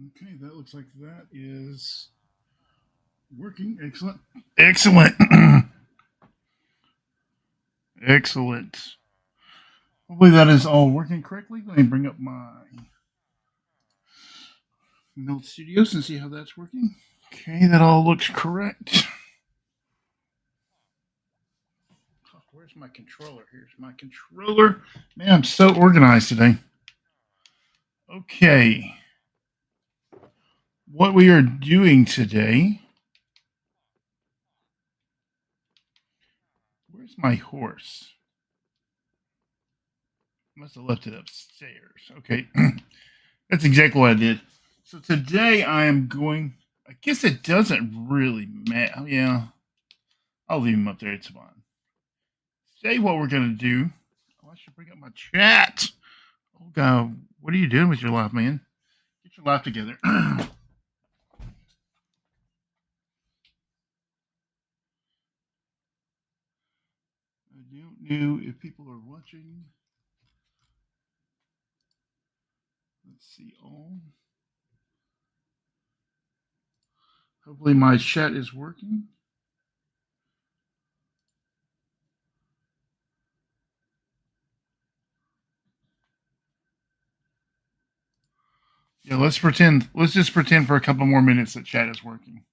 Okay, that looks like that is working. Excellent. Excellent. Excellent. Hopefully that is all working correctly. Let me bring up my Meld Studios and see how that's working. Okay, that all looks correct. Oh, where's my controller? Here's my controller. Man, I'm so organized today. Okay. What we are doing today. Where's my horse? Must have left it upstairs. Okay. That's exactly what I did. So today I am going. I guess it doesn't really matter. Yeah. I'll leave him up there. It's fine. Today, what we're going to do. Oh, I should bring up my chat. Oh, God. What are you doing with your life, man? Get your life together. I don't know if people are watching. Let's see all. Hopefully my chat is working. Yeah, let's pretend. Let's just pretend for a couple more minutes that chat is working.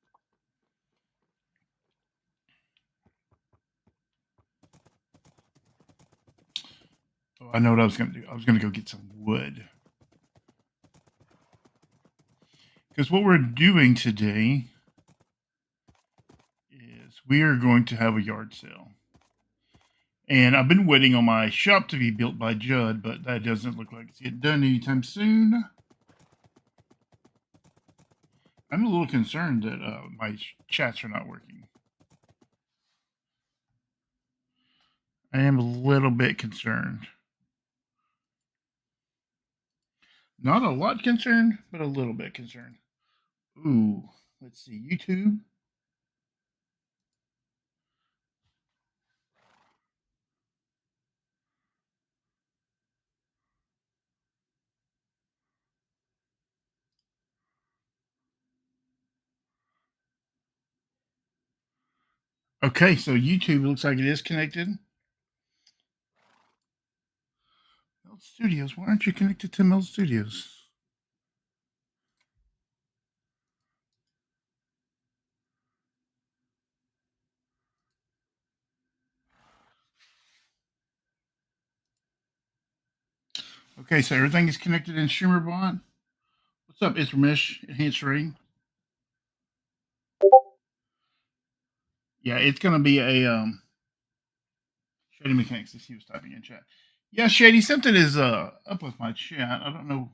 Oh, I know what I was going to do. I was going to go get some wood. Because what we're doing today is we are going to have a yard sale. And I've been waiting on my shop to be built by Judd, but that doesn't look like it's getting done anytime soon. I'm a little concerned that my chats are not working. I am a little bit concerned. Not a lot concerned, but a little bit concerned. Ooh, let's see, YouTube. Okay, so YouTube looks like it is connected. Meld Studios, why aren't you connected to Meld Studios? Okay, so everything is connected in StreamerBot. What's up, Isramish? EnhancedRain. Yeah, it's gonna be a Shady Mechanics. He was typing in chat. Yeah, Shady, something is up with my chat. I don't know.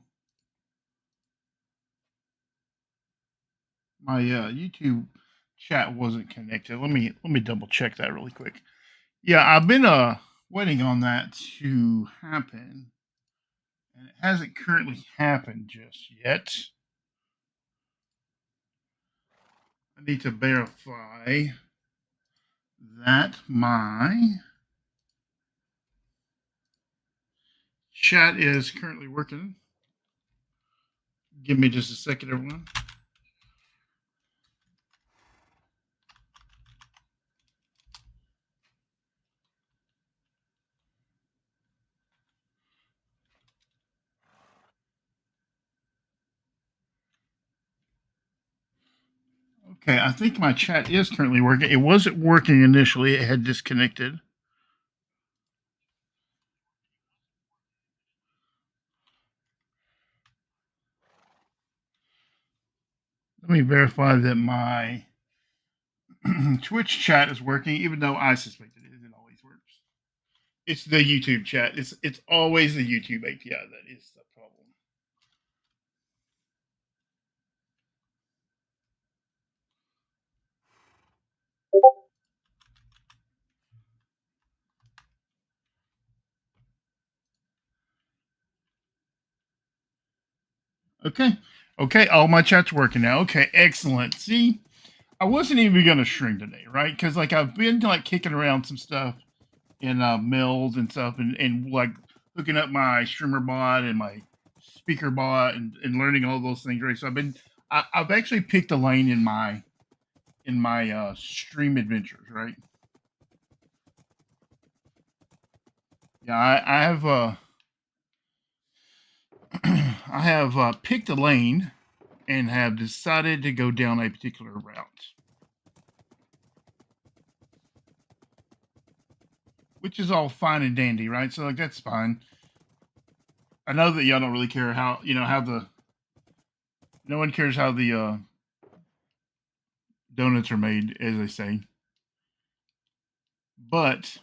My YouTube chat wasn't connected. Let me double check that really quick. Yeah, I've been waiting on that to happen, and it hasn't currently happened just yet. I need to verify that my chat is currently working. Give me just a second, everyone. Okay, I think my chat is currently working. It wasn't working initially. It had disconnected. Let me verify that my Twitch chat is working, even though I suspect it is. It always works. It's the YouTube chat. It's always the YouTube API that is the problem. Okay. Okay, all my chat's working now. Okay, excellent. See, I wasn't even gonna stream today, right? Because like I've been like kicking around some stuff in Meld and stuff, and like hooking up my streamer bot and my speaker bot and learning all those things, right? So I've actually picked a lane in my stream adventures, right? Yeah, I have I have picked a lane and have decided to go down a particular route, which is all fine and dandy, right? So like that's fine. I know that y'all don't really care how no one cares how the donuts are made, as they say. But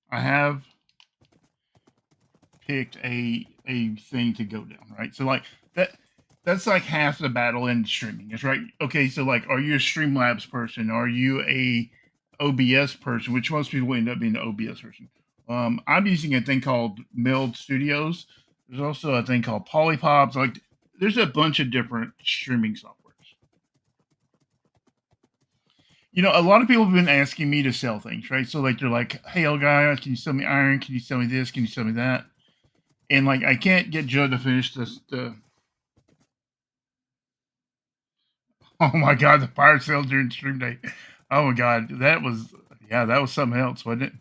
I have picked a thing to go down, right? So like that's like half the battle in streaming, is right. Okay, so like, are you a Streamlabs person? Are you a OBS person? Which most people end up being the OBS person. I'm using a thing called Meld Studios. There's also a thing called Polypops. Like, there's a bunch of different streaming softwares. You know, a lot of people have been asking me to sell things, right? So like, they're like, "Hey, old guy, can you sell me iron? Can you sell me this? Can you sell me that?" And like, I can't get Judd to finish this. Oh my god, the fire sale during stream day. Oh my god, that was something else, wasn't it?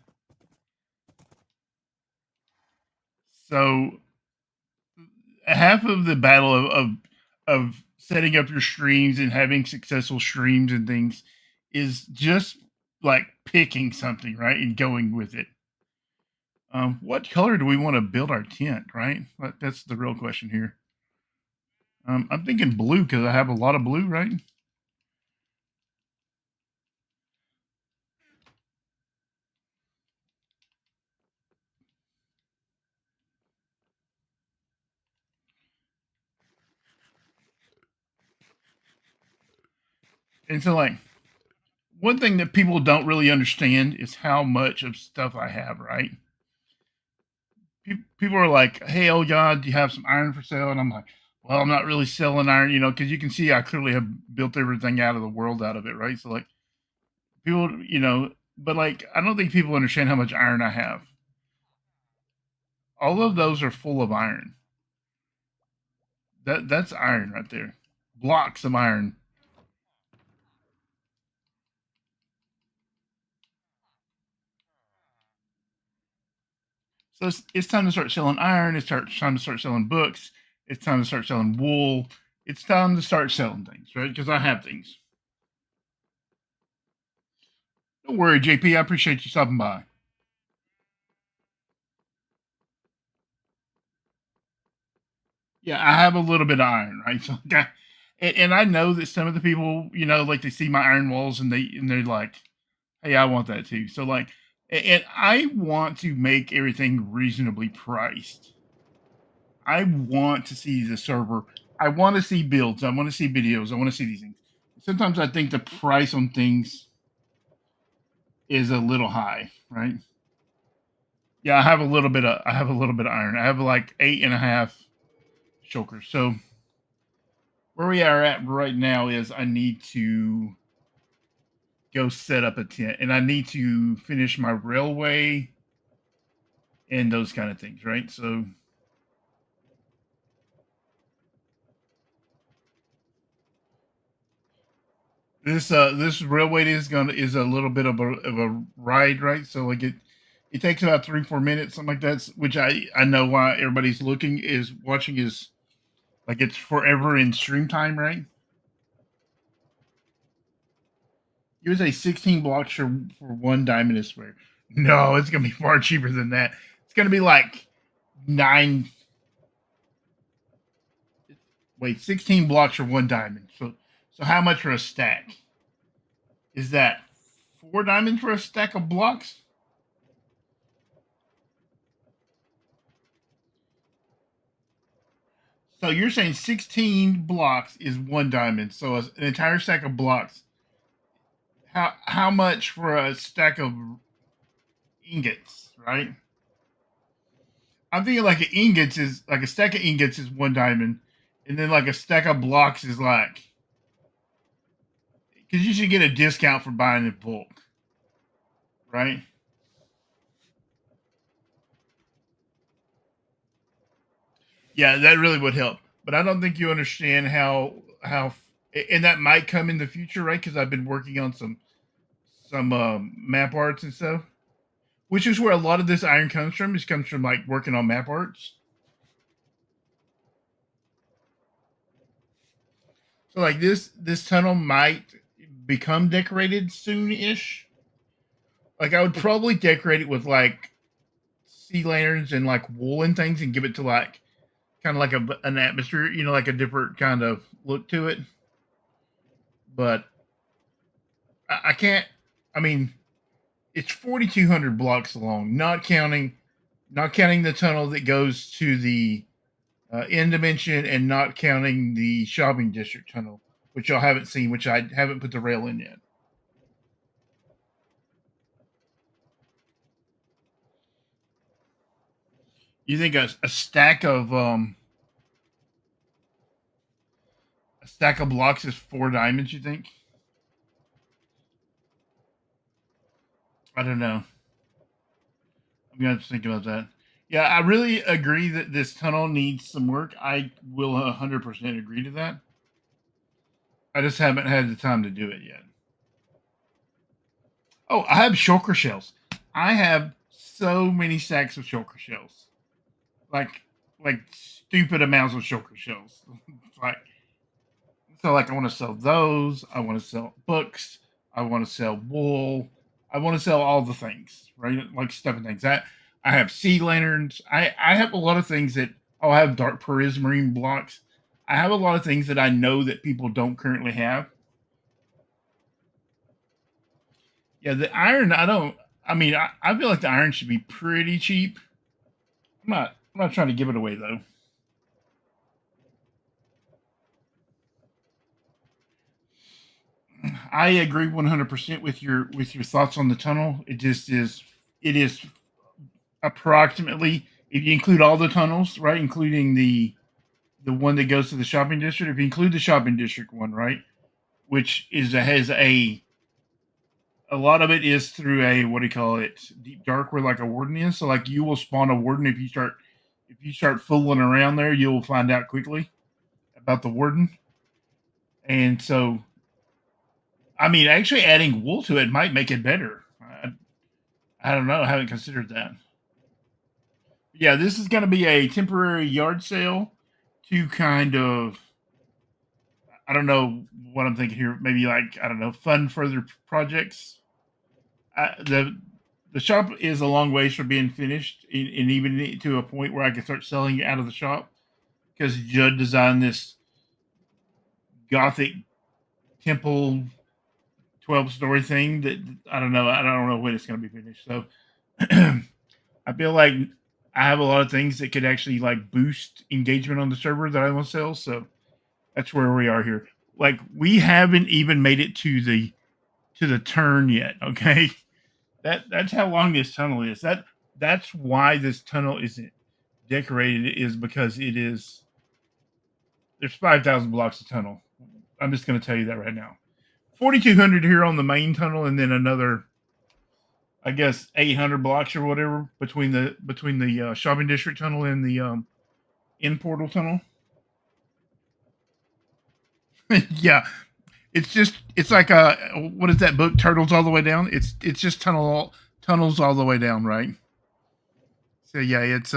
So half of the battle of setting up your streams and having successful streams and things is just like picking something, right, and going with it. What color do we want to build our tent, right? That's the real question here. I'm thinking blue because I have a lot of blue, right? And so, like, one thing that people don't really understand is how much of stuff I have, right? People are like, "Hey, oh God, do you have some iron for sale?" And I'm like, "Well, I'm not really selling iron, you know, because you can see I clearly have built everything out of the world out of it, right?" So like, people, you know, but like, I don't think people understand how much iron I have. All of those are full of iron. That's iron right there, blocks of iron. So it's time to start selling iron. It's time to start selling books. It's time to start selling wool. It's time to start selling things, right? Because I have things. Don't worry, JP. I appreciate you stopping by. Yeah, I have a little bit of iron, right? So, and I know that some of the people, you know, like they see my iron walls and they're like, "Hey, I want that too." So like, and I want to make everything reasonably priced. I want to see the server. I want to see builds. I want to see videos. I want to see these things. Sometimes I think the price on things is a little high, right? Yeah, I have a little bit of iron. I have like 8.5 chokers. So where we are at right now is I need to go set up a tent and I need to finish my railway and those kind of things, right? So this railway is a little bit of a ride, right? So like it takes about 3-4 minutes, something like that, which I know why everybody's watching is like it's forever in stream time, right? You would say 16 blocks for 1 diamond is square. No, it's gonna be far cheaper than that. It's gonna be like 9. Wait, 16 blocks for 1 diamond. So how much for a stack? Is that 4 diamonds for a stack of blocks? So you're saying 16 blocks is 1 diamond. So an entire stack of blocks. How much for a stack of ingots, right? I'm thinking like an ingots is like a stack of ingots is 1 diamond, and then like a stack of blocks is like, because you should get a discount for buying in bulk, right? Yeah, that really would help. But I don't think you understand how, and that might come in the future, right? Because I've been working on some map arts and stuff, which is where a lot of this iron comes from. It comes from like working on map arts. So like this tunnel might become decorated soon-ish. Like I would probably decorate it with like sea lanterns and like wool and things, and give it to like kind of like an atmosphere, you know, like a different kind of look to it. But I can't. I mean, it's 4,200 blocks long, not counting the tunnel that goes to the end dimension, and not counting the shopping district tunnel, which y'all haven't seen, which I haven't put the rail in yet. You think a stack of blocks is 4 diamonds? You think? I don't know. I'm gonna have to think about that. Yeah, I really agree that this tunnel needs some work. I will 100% agree to that. I just haven't had the time to do it yet. Oh, I have shulker shells. I have so many stacks of shulker shells, like stupid amounts of shulker shells. like so, like I want to sell those. I want to sell books. I want to sell wool. I want to sell all the things, right? Like stuff and things. I have sea lanterns. I have a lot of things that I'll have dark prismarine blocks. I have a lot of things that I know that people don't currently have. Yeah, the iron. I don't. I mean, I feel like the iron should be pretty cheap. I'm not trying to give it away though. I agree 100% with your thoughts on the tunnel. It just is. It is approximately, if you include all the tunnels, right, including the one that goes to the shopping district. If you include the shopping district one, right, which has a lot of it is through a, what do you call it, deep dark, where like a warden is. So like you will spawn a warden if you start fooling around there. You'll find out quickly about the warden. And so, I mean, actually adding wool to it might make it better. I don't know. I haven't considered that. Yeah, this is going to be a temporary yard sale to kind of, I don't know what I'm thinking here. Maybe like, I don't know, fund further projects. The shop is a long ways from being finished, and even to a point where I can start selling it out of the shop, because Judd designed this gothic temple 12-story thing that I don't know when it's going to be finished. So I feel like I have a lot of things that could actually like boost engagement on the server that I want to sell. So that's where we are here. Like we haven't even made it to the turn yet. Okay, that's how long this tunnel is. That's why this tunnel isn't decorated, is because it is, there's 5,000 blocks of tunnel. I'm just going to tell you that right now. 4,200 here on the main tunnel, and then another, I guess, 800 blocks or whatever between the shopping district tunnel and the in portal tunnel. Yeah, it's like what is that book, Turtles All the Way Down? It's just tunnels all the way down, right? So yeah, it's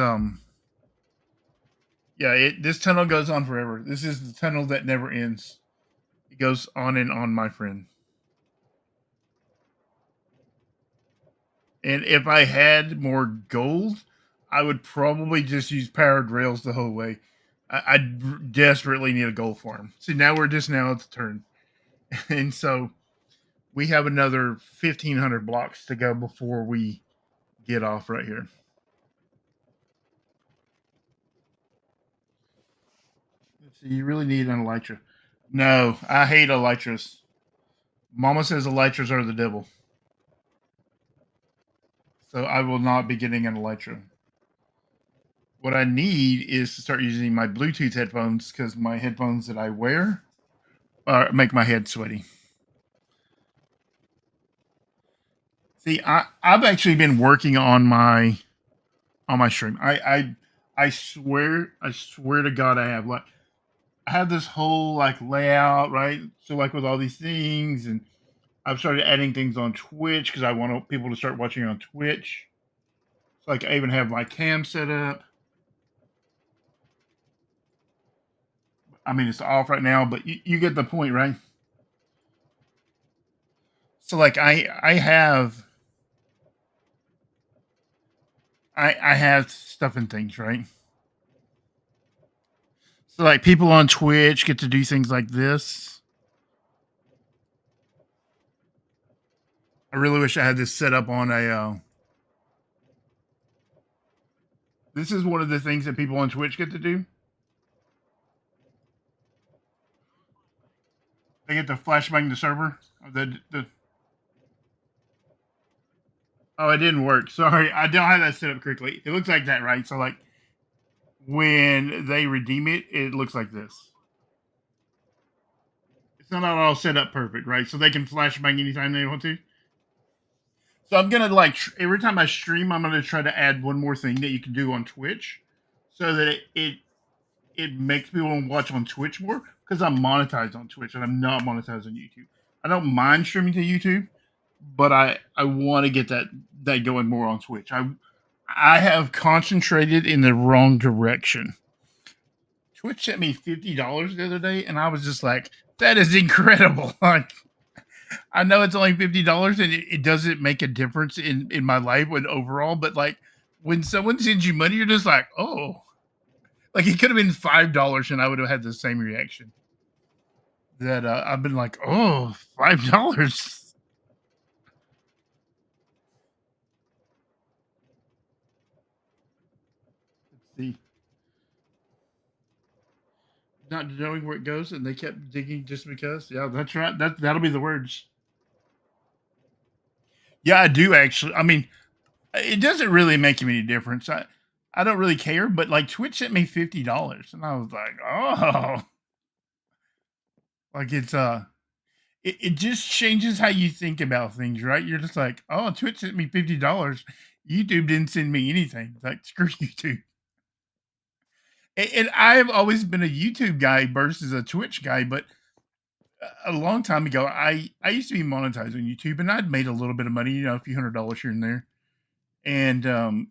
this tunnel goes on forever. This is the tunnel that never ends. It goes on and on, my friend. And if I had more gold, I would probably just use powered rails the whole way. I desperately need a gold farm. See, now we're just now at the turn. And so we have another 1,500 blocks to go before we get off right here. Let's see, you really need an elytra. No, I hate elytras. Mama says elytras are the devil. So I will not be getting an elytra. What I need is to start using my Bluetooth headphones, because my headphones that I wear make my head sweaty. See, I've actually been working on my stream. I I swear to God, I have this whole like layout, right? So like with all these things, and I've started adding things on Twitch because I want people to start watching on Twitch. So like I even have my cam set up. I mean, it's off right now, but you get the point, right? So like I have stuff and things, right? So like people on Twitch get to do things like this. I really wish I had this set up on a. This is one of the things that people on Twitch get to do. They get to flashbang the server. Oh, it didn't work. Sorry, I don't have that set up correctly. It looks like that, right? So like when they redeem it, it looks like this. It's not all set up perfect, right? So they can flashbang anytime they want to. So I'm gonna like every time I stream, I'm gonna try to add one more thing that you can do on Twitch, so that it makes people want to watch on Twitch more, because I'm monetized on Twitch and I'm not monetized on YouTube. I don't mind streaming to YouTube, but I want to get that going more on Twitch. I have concentrated in the wrong direction. Twitch sent me $50 the other day, and I was just like, that is incredible. Like, I know it's only $50 and it doesn't make a difference in my life when overall, but like when someone sends you money, you're just like, oh, like it could have been $5 and I would have had the same reaction. That I've been like, oh, $5. Let's see. Not knowing where it goes, and they kept digging just because. Yeah, that's right. That'll be the words. Yeah, I do actually. I mean, it doesn't really make him any difference. I don't really care, but like Twitch sent me $50, and I was like, oh, like it just changes how you think about things, right? You're just like, oh, Twitch sent me $50. YouTube didn't send me anything. Like, screw YouTube. And I've always been a YouTube guy versus a Twitch guy, but a long time ago, I used to be monetized on YouTube, and I'd made a little bit of money, a few $100 here and there, and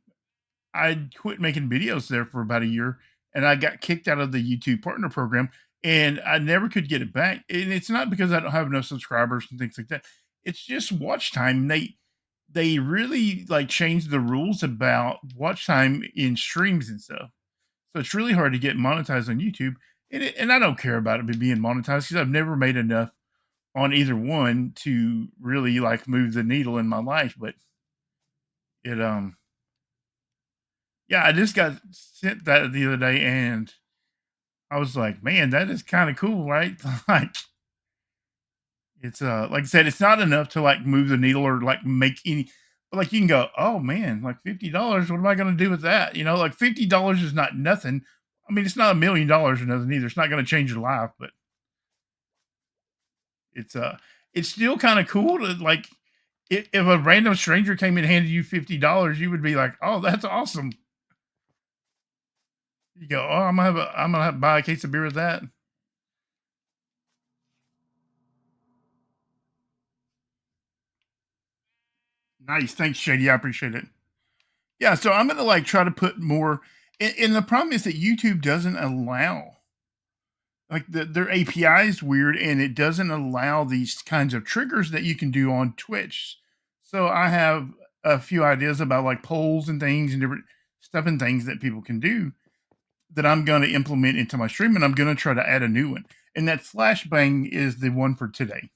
I quit making videos there for about a year, and I got kicked out of the YouTube partner program, and I never could get it back. And it's not because I don't have enough subscribers and things like that. It's just watch time. They really like changed the rules about watch time in streams and stuff. So it's really hard to get monetized on YouTube. And I don't care about it being monetized because I've never made enough on either one to really like move the needle in my life. But it yeah, I just got sent that the other day, and I was like, man, that is kind of cool, right? Like it's like I said, it's not enough to like move the needle or like make any, but like you can go, oh man, like $50, what am I gonna do with that? Like $50 is not nothing. I mean, it's not $1,000,000 or nothing either. It's not gonna change your life, but it's still kind of cool to like if a random stranger came and handed you $50, you would be like, oh, that's awesome. You go, oh, I'm gonna have to buy a case of beer with that. Nice, thanks, Shady. I appreciate it. Yeah, so I'm gonna like try to put more. And the problem is that YouTube doesn't allow like their API is weird, and it doesn't allow these kinds of triggers that you can do on Twitch. So I have a few ideas about like polls and things and different stuff and things that people can do that I'm going to implement into my stream, and I'm going to try to add a new one. And that flashbang is the one for today.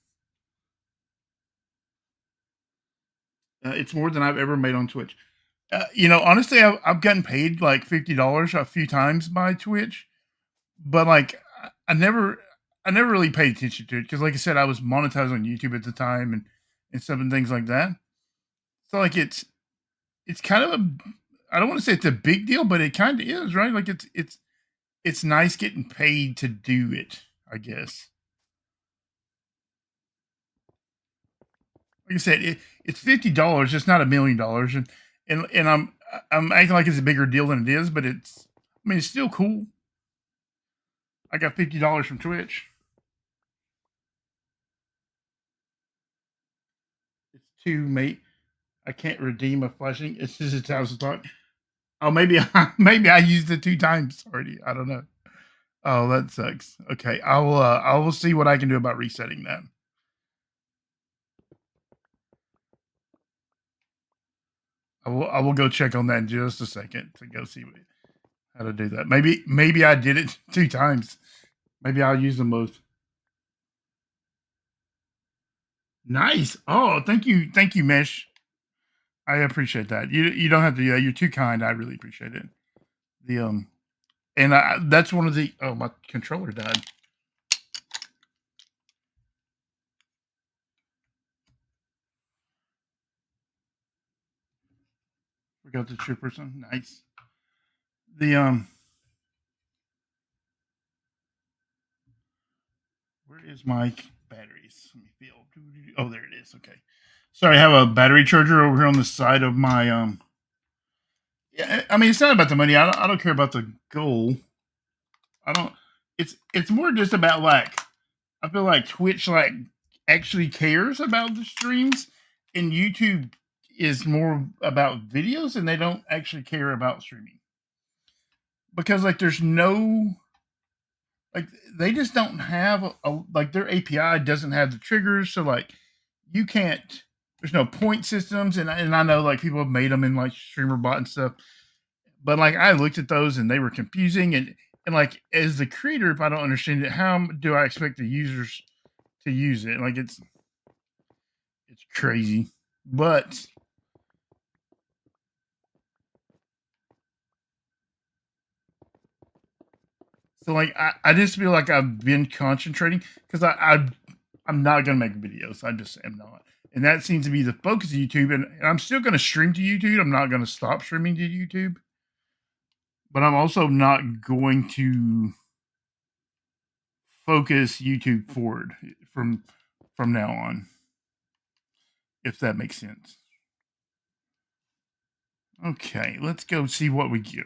It's more than I've ever made on Twitch. Honestly, I've gotten paid like $50 a few times by Twitch, but like I never really paid attention to it because, like I said, I was monetized on YouTube at the time and stuff and things like that. So like it's kind of I don't want to say it's a big deal, but it kind of is, right? Like it's nice getting paid to do it, I guess. Like I said, it's $50. It's not $1,000,000, and I'm acting like it's a bigger deal than it is, but I mean, it's still cool. I got $50 from Twitch. It's too mate. I can't redeem a flashing. It's just a thousand thought. Oh, maybe I used it 2 times already. I don't know. Oh, that sucks. Okay, I will see what I can do about resetting that. I will go check on that in just a second to go see how to do that. Maybe I did it 2 times. Maybe I'll use them both. Nice. Oh, thank you, Mesh. I appreciate that. You don't have to. You're too kind. I really appreciate it. The and that's one of the. Oh, my controller died. Forgot the trip person. Nice. The where is my batteries? Let me feel. Oh, there it is. Okay. Sorry, I have a battery charger over here on the side of my Yeah, I mean, it's not about the money. I don't care about the goal. I don't. It's more just about like I feel like Twitch like actually cares about the streams, and YouTube is more about videos, and they don't actually care about streaming because like there's no like they just don't have like their API doesn't have the triggers, so like you can't. There's no point systems, and I know like people have made them in like StreamerBot and stuff, but like I looked at those and they were confusing, and like as the creator, if I don't understand it, how do I expect the users to use it? Like it's crazy, but so like I just feel like I've been concentrating because I'm not gonna make videos. I just am not, and that seems to be the focus of YouTube. And I'm still gonna stream to YouTube. I'm not gonna stop streaming to YouTube, but I'm also not going to focus YouTube forward from now on, if that makes sense. Okay, let's go see what we get.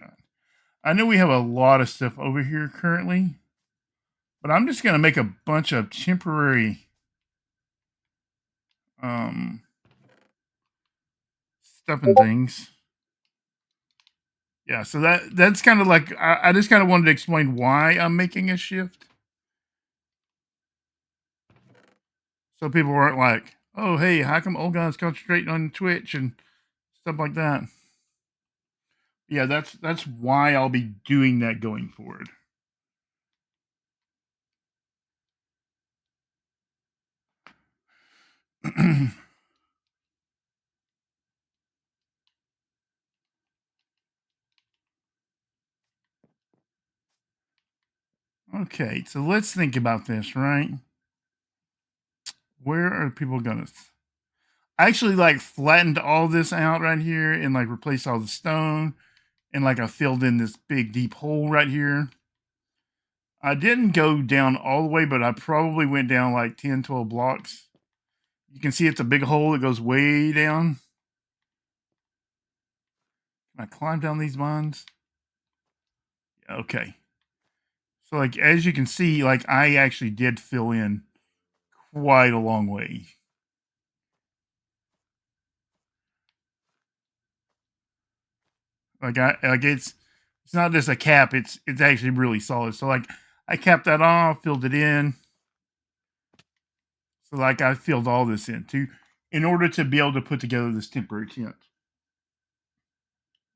I know we have a lot of stuff over here currently, but I'm just gonna make a bunch of temporary stuff and things. Yeah, so that's kind of like I just kind of wanted to explain why I'm making a shift, so people weren't like, "Oh, hey, how come old guys concentrating on Twitch and stuff like that?" Yeah, that's why I'll be doing that going forward. Okay, so let's think about this, right? Where are people gonna? I actually like flattened all this out right here and like replaced all the stone, and like I filled in this big deep hole right here. I didn't go down all the way, but I probably went down like 10, 12 blocks. You can see it's a big hole that goes way down. Can I climb down these vines? Okay. So like as you can see, like I actually did fill in quite a long way. Like it's not just a cap, it's actually really solid. So like I capped that off, filled it in. So like I filled all this in too, in order to be able to put together this temporary tent.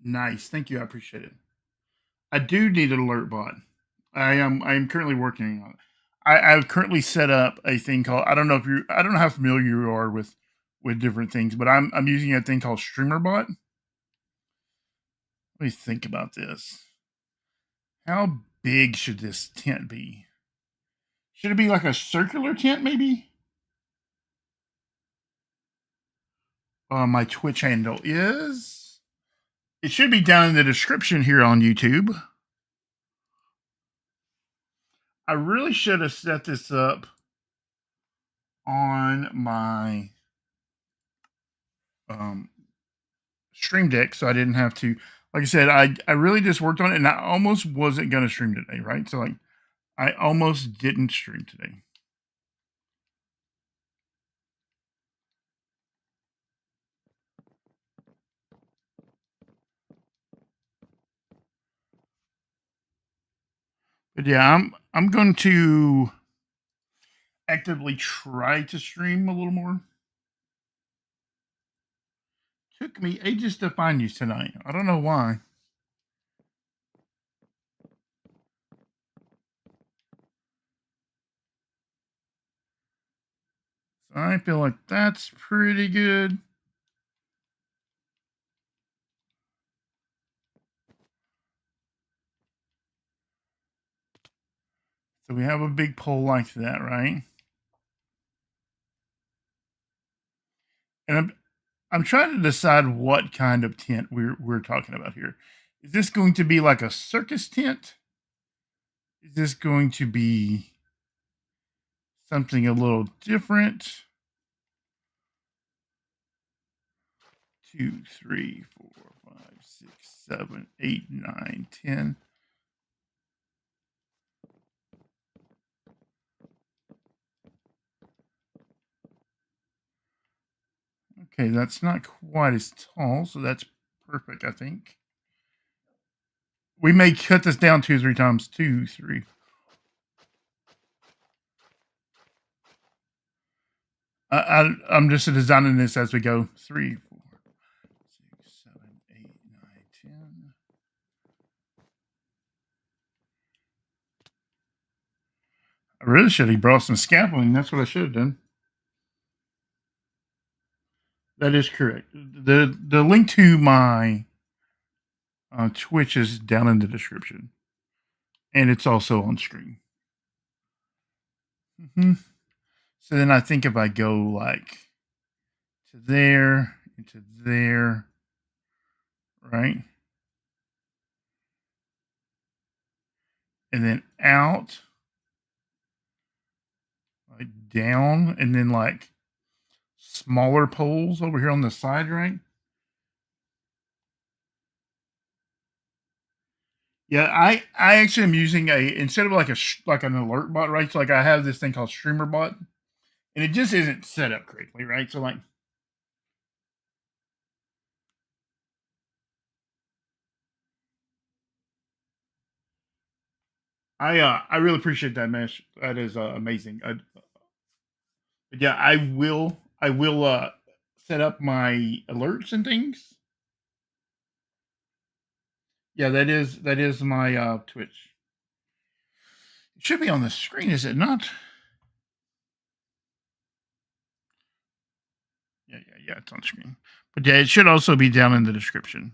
Nice, thank you, I appreciate it. I do need an alert bot. I am currently working on it. I've currently set up a thing called I don't know how familiar you are with different things, but I'm using a thing called StreamerBot. Let me think about this. How big should this tent be? Should it be like a circular tent, maybe? My Twitch handle is. It should be down in the description here on YouTube. I really should have set this up on my Stream Deck so I didn't have to like I said, I really just worked on it, and I almost wasn't going to stream today, right? So like, I almost didn't stream today. But yeah, I'm going to actively try to stream a little more. Took me ages to find you tonight. I don't know why. So I feel like that's pretty good. So we have a big pole like that, right? And I'm trying to decide what kind of tent we're talking about here. Is this going to be like a circus tent? Is this going to be something a little different? 2, 3, 4, 5, 6, 7, 8, 9, 10. Okay, that's not quite as tall, so that's perfect, I think. We may cut this down 2 or 3 times. 2, 3. I'm just designing this as we go. 3, 4, 6, 7, 8, 9, 10. I really should have brought some scaffolding. That's what I should have done. That is correct. The link to my Twitch is down in the description, and it's also on screen. So then I think if I go like to there, into there, right, and then out, like down, and then like smaller poles over here on the side, right? Yeah, I actually am using instead of like like an alert bot, right? So like I have this thing called Streamer Bot, and it just isn't set up correctly, right? So like I really appreciate that, Mesh. That is amazing. Yeah, I will set up my alerts and things. Yeah, that is my Twitch. It should be on the screen, is it not? Yeah, it's on screen. But yeah, it should also be down in the description.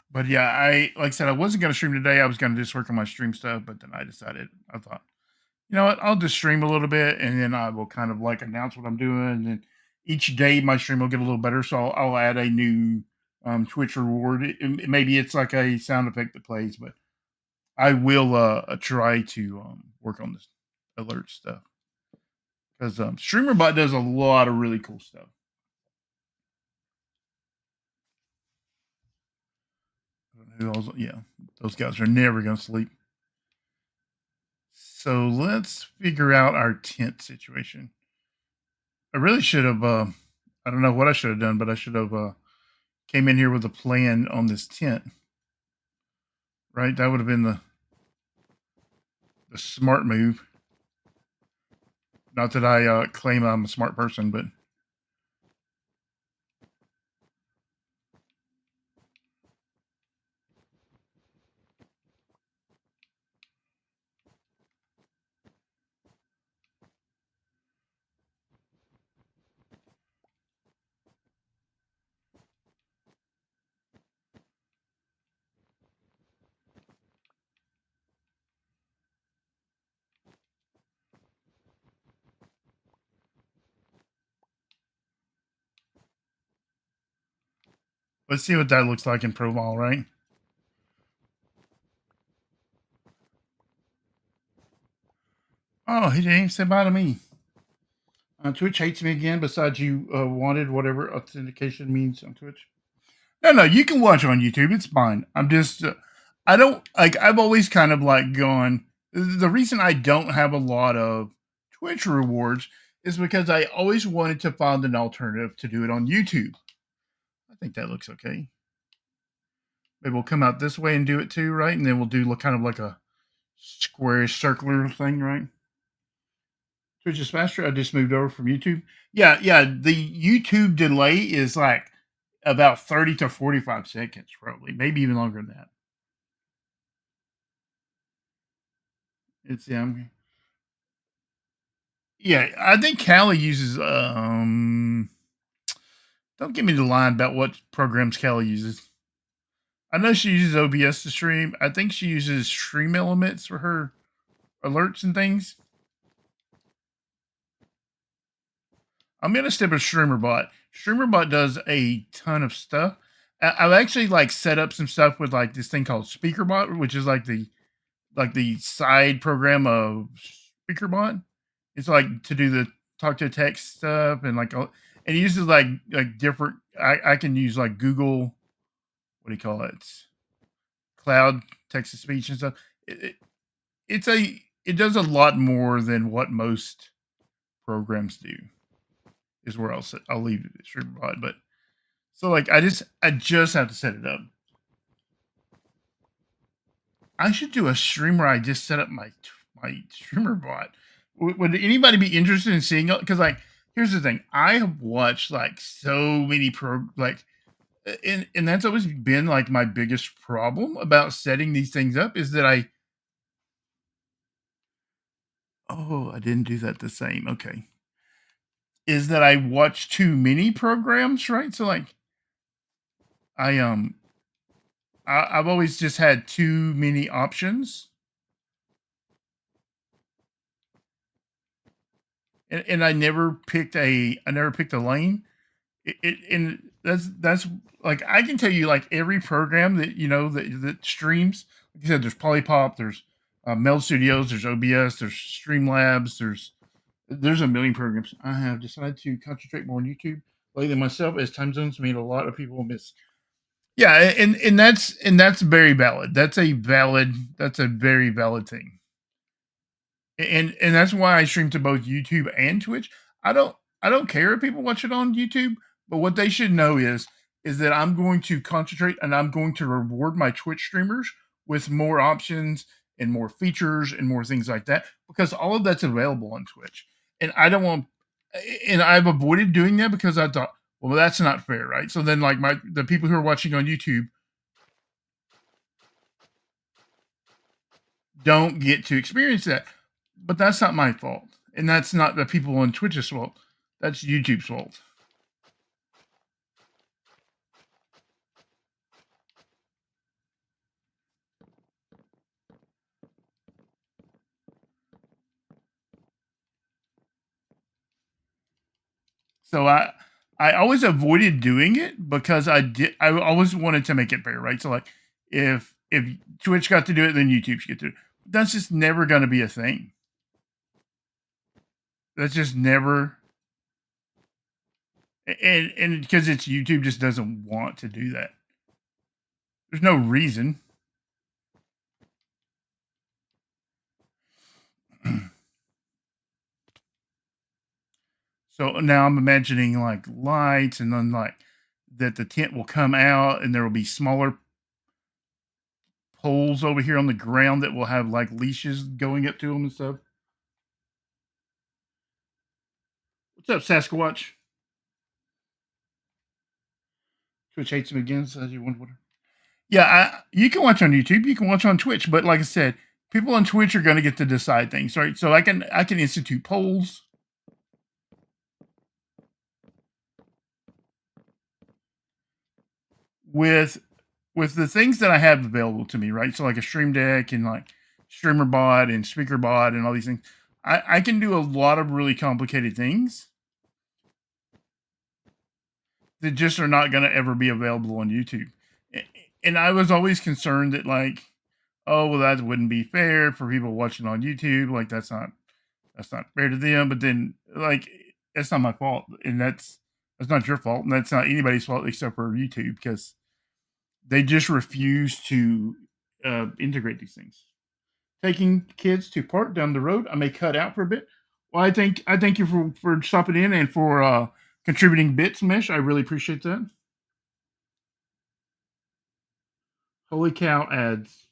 But yeah, like I said, I wasn't going to stream today. I was going to just work on my stream stuff, but then I thought, you know what, I'll just stream a little bit, and then I will kind of like announce what I'm doing. And then each day my stream will get a little better, so I'll add a new Twitch reward. Maybe it's like a sound effect that plays, but I will try to work on this alert stuff because StreamerBot does a lot of really cool stuff. Yeah, those guys are never going to sleep. So let's figure out our tent situation. I really should have. I don't know what I should have done, but I should have came in here with a plan on this tent. Right, that would have been the smart move. Not that I claim I'm a smart person, but let's see what that looks like in profile, right? Oh, he didn't say bye to me. Twitch hates me again. Besides, you wanted whatever authentication means on Twitch. No, you can watch on YouTube. It's fine. I'm just, I don't like. I've always kind of like gone. The reason I don't have a lot of Twitch rewards is because I always wanted to find an alternative to do it on YouTube. I think that looks okay. Maybe we'll come out this way and do it too, right? And then we'll do kind of like a squarish circular thing, right? Twitch is faster. I just moved over from YouTube. Yeah. The YouTube delay is like about 30 to 45 seconds, probably, maybe even longer than that. It's yeah. I think Callie uses don't give me the line about what programs Callie uses. I know she uses OBS to stream. I think she uses Stream Elements for her alerts and things. I'm gonna step a StreamerBot. StreamerBot does a ton of stuff. I've actually like set up some stuff with like this thing called SpeakerBot, which is like the side program of SpeakerBot. It's like to do the talk to text stuff and like and it uses like different. I can use like Google. What do you call it? Cloud text to speech and stuff. It does a lot more than what most programs do. Is where I'll leave it StreamerBot. But so like I just have to set it up. I should do a stream where I just set up my StreamerBot. Would anybody be interested in seeing it? Because like here's the thing, I have watched like so many and that's always been like my biggest problem about setting these things up is that I didn't do that the same. Okay. Is that I watch too many programs, right? So like I've always just had too many options. And I never picked a lane. And that's like I can tell you like every program that that streams. Like I said, there's Polypop, there's Meld Studios, there's OBS, there's Streamlabs, there's a million programs. I have decided to concentrate more on YouTube lately myself, as time zones mean a lot of people miss. Yeah, and that's very valid. That's a very valid thing. And that's why I stream to both YouTube and Twitch. I don't care if people watch it on YouTube, but what they should know is that I'm going to concentrate and I'm going to reward my Twitch streamers with more options and more features and more things like that, because all of that's available on Twitch. And I don't want, and I've avoided doing that because I thought, well, that's not fair, right? So then like the people who are watching on YouTube don't get to experience that. But that's not my fault. And that's not the people on Twitch's fault. That's YouTube's fault. So I always avoided doing it because I always wanted to make it fair, right? So like if Twitch got to do it, then YouTube should get to do it. That's just never going to be a thing. That's just never. And because it's YouTube just doesn't want to do that. There's no reason. So now I'm imagining like lights and then like that the tent will come out and there will be smaller poles over here on the ground that will have like leashes going up to them and stuff. What's up, Saskawatch? Twitch hates him again, says you wonder. Yeah, you can watch on YouTube, you can watch on Twitch, but like I said, people on Twitch are going to get to decide things, right? So I can institute polls. With the things that I have available to me, right? So like a Stream Deck and like StreamerBot and SpeakerBot and all these things, I can do a lot of really complicated things that just are not going to ever be available on YouTube. And I was always concerned that like, oh, well, that wouldn't be fair for people watching on YouTube. Like that's not fair to them. But then like, that's not my fault. And that's not your fault. And that's not anybody's fault except for YouTube, because they just refuse to integrate these things. Taking kids to park down the road, I may cut out for a bit. Well, I thank you for stopping in and for contributing bits, Mesh. I really appreciate that. Holy cow, ads.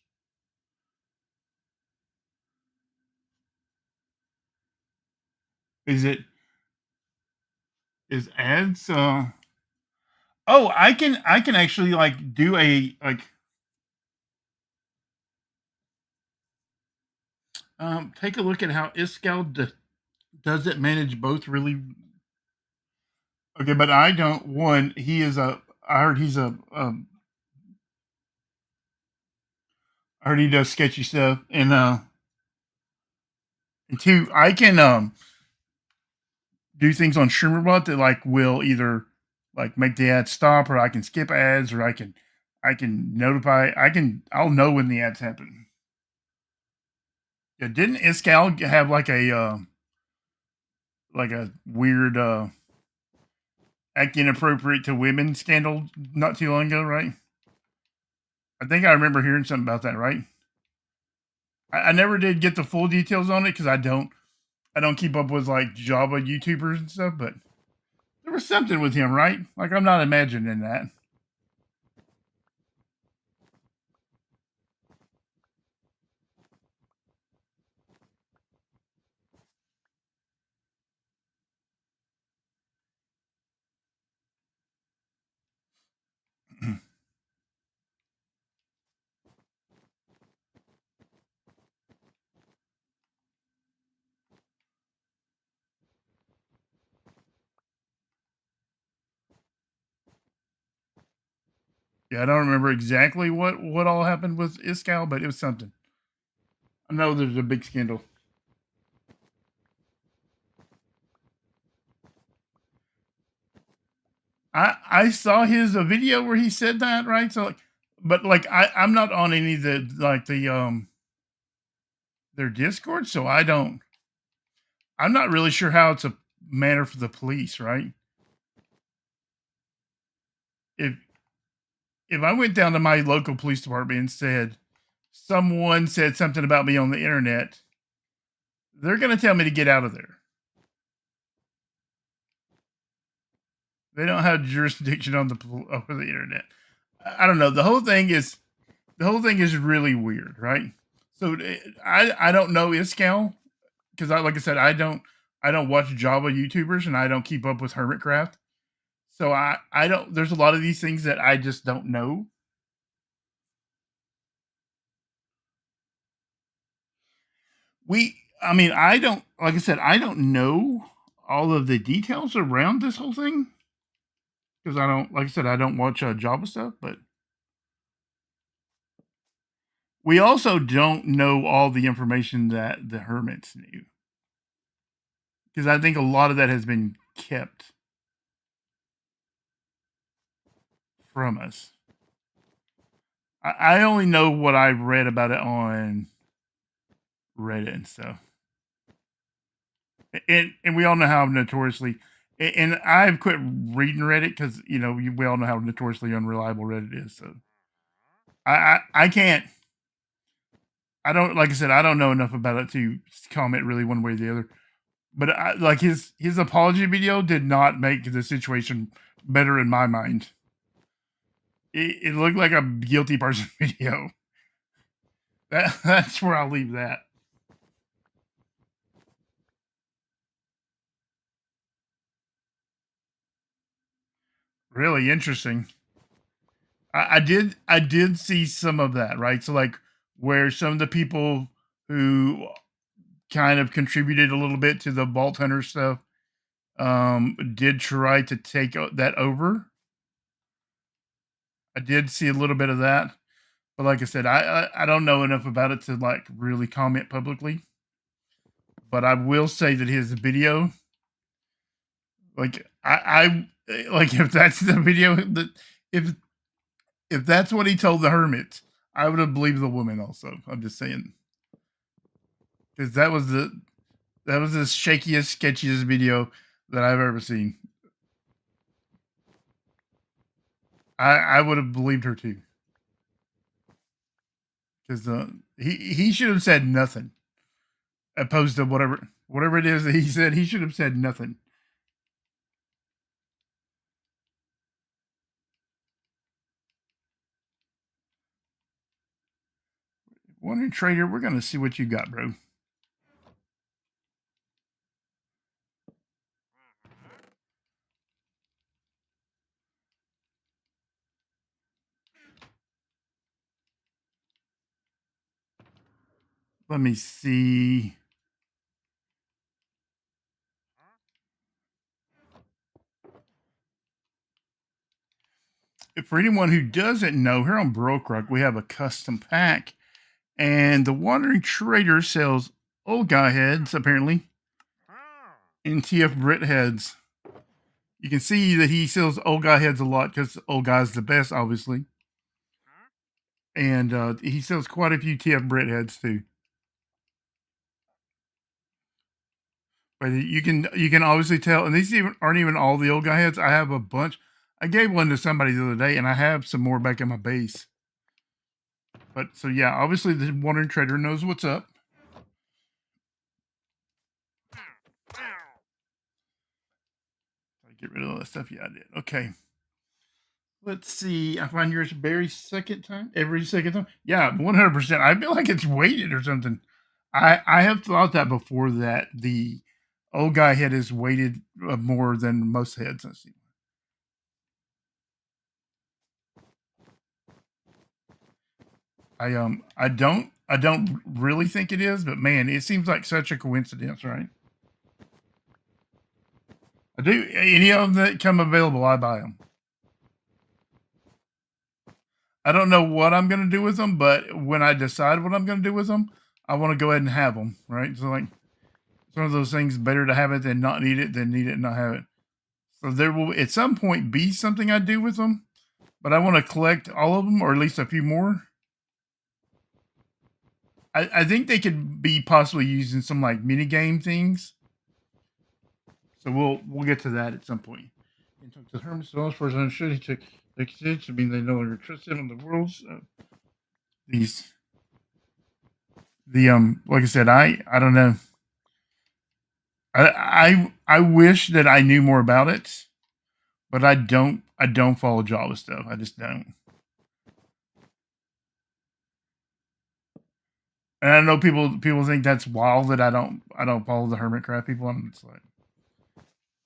Is ads oh, I can actually like do a like take a look at how Iskal does it manage both really. Okay, but I don't. One, he is a. I heard he's a. I heard he does sketchy stuff, and two, I can do things on StreamerBot that like will either like make the ads stop, or I can skip ads, or I can notify. I'll know when the ads happen. Yeah, didn't Iskal have like a weird acting inappropriate to women scandal not too long ago, right? I think I remember hearing something about that, right? I never did get the full details on it because I don't keep up with like Java YouTubers and stuff, but there was something with him, right? Like I'm not imagining that. Yeah, I don't remember exactly what all happened with Iskal, but it was something. I know there's a big scandal. I saw his video where he said that, right? So like, but like I'm not on any of the like the their Discord, so I'm not really sure how it's a matter for the police, right? If I went down to my local police department and said someone said something about me on the internet, they're going to tell me to get out of there. They don't have jurisdiction on over the internet. I don't know. The whole thing is really weird, right? So I don't know Iskal because like I said, I don't watch Java YouTubers and I don't keep up with Hermitcraft. So I don't. There's a lot of these things that I just don't know. I mean, I don't. Like I said, I don't know all of the details around this whole thing because I don't. Like I said, I don't watch Java stuff, but we also don't know all the information that the hermits knew because I think a lot of that has been kept from us. I only know what I read about it on Reddit and stuff. And we all know how notoriously, and I've quit reading Reddit because we all know how notoriously unreliable Reddit is. So I can't. I don't, like I said, I don't know enough about it to comment really one way or the other. But like his apology video did not make the situation better in my mind. It looked like a guilty person video. That's where I'll leave that. Really interesting. I did see some of that, right? So like where some of the people who kind of contributed a little bit to the Vault Hunter stuff did try to take that over. I did see a little bit of that, but like I said, I don't know enough about it to like really comment publicly. But I will say that his video, like I like if that's the video that if that's what he told the hermit, I would have believed the woman also. I'm just saying. Because that was the shakiest, sketchiest video that I've ever seen. I would have believed her too. because he should have said nothing, opposed to whatever it is that he said. He should have said nothing. Wondering Trader, we're gonna see what you got, bro. Let me see. For anyone who doesn't know, here on BrokeRock, we have a custom pack, and the Wandering Trader sells old guy heads, apparently, and TF-Brit heads. You can see that he sells old guy heads a lot because old guy's the best, obviously. And he sells quite a few TF-Brit heads, too. But you can obviously tell, and these aren't even all the old guy heads. I have a bunch. I gave one to somebody the other day, and I have some more back in my base. But so yeah, obviously the Wandering Trader knows what's up. Get rid of all that stuff. Yeah, I did. Okay. Let's see. I find yours every second time. Yeah, 100%. I feel like it's weighted or something. I have thought that before, that the old guy head is weighted more than most heads. Let's see. I don't really think it is, but man, it seems like such a coincidence, right? I do. Any of them that come available, I buy them. I don't know what I'm going to do with them, but when I decide what I'm going to do with them, I want to go ahead and have them, right? So, like, it's one of those things, better to have it than not need it, than need it and not have it. So there will, at some point, be something I do with them, but I want to collect all of them, or at least a few more. I think they could be possibly used in some, like, mini game things. So we'll get to that at some point. He took the hermits as far as I understood. He took the kids. I mean, they no longer trust him on the worlds. Like I said, I don't know. I wish that I knew more about it, but I don't follow Java stuff. I just don't. And I know people think that's wild that I don't follow the Hermitcraft people. I'm just like,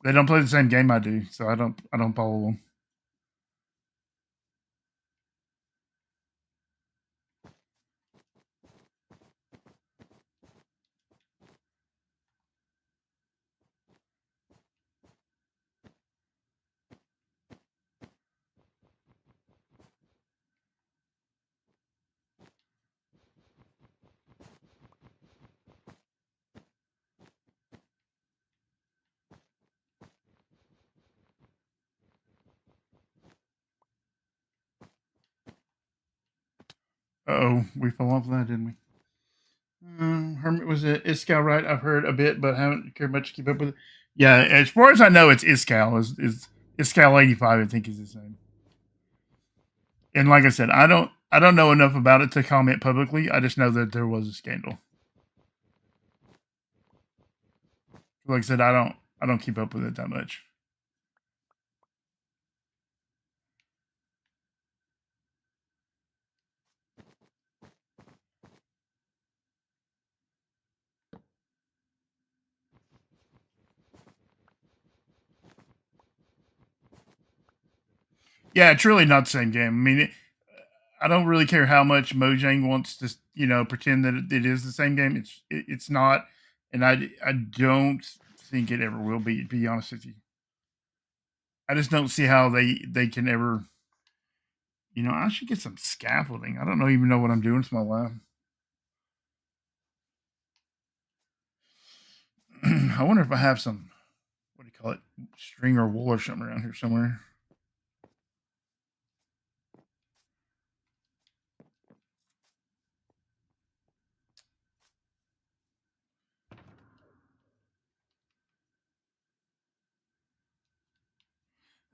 they don't play the same game I do, so I don't follow them. Oh, we fell off that, didn't we? Hermit was it Iskal, right? I've heard a bit, but haven't cared much to keep up with it. Yeah, as far as I know, it's Iskal. Is Iskal 85? I think is his name. And like I said, I don't know enough about it to comment publicly. I just know that there was a scandal. Like I said, I don't keep up with it that much. Yeah, it's really not the same game. I mean, I don't really care how much Mojang wants to, pretend that it is the same game. It's not, and I don't think it ever will be. To be honest with you, I just don't see how they can ever. I should get some scaffolding. I don't even know what I'm doing with my life. I wonder if I have some, what do you call it, string or wool or something around here somewhere.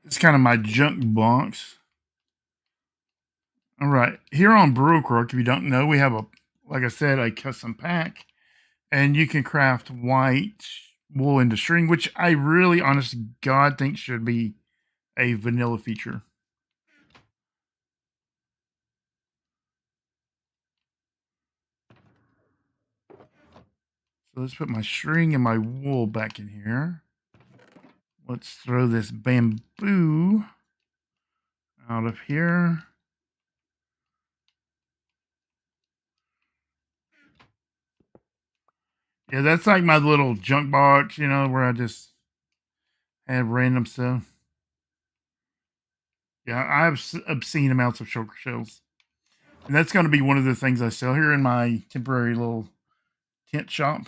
It's kind of my junk box. All right, here on BrokeRock, if you don't know, we have like I said, a custom pack, and you can craft white wool into string, which I really, honest to God, think should be a vanilla feature. So let's put my string and my wool back in here. Let's throw this bamboo out of here. Yeah, that's like my little junk box, you know, where I just have random stuff. Yeah, I have obscene amounts of shulker shells. And that's going to be one of the things I sell here in my temporary little tent shop.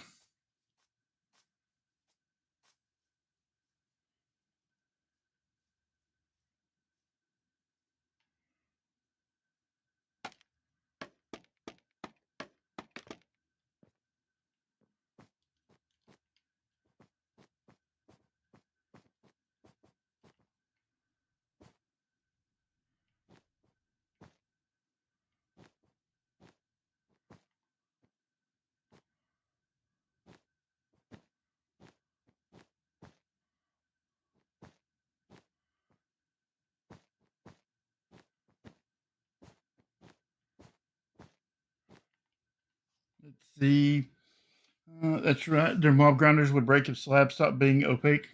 Let's see. That's right. Their mob grinders would break if slabs stopped being opaque.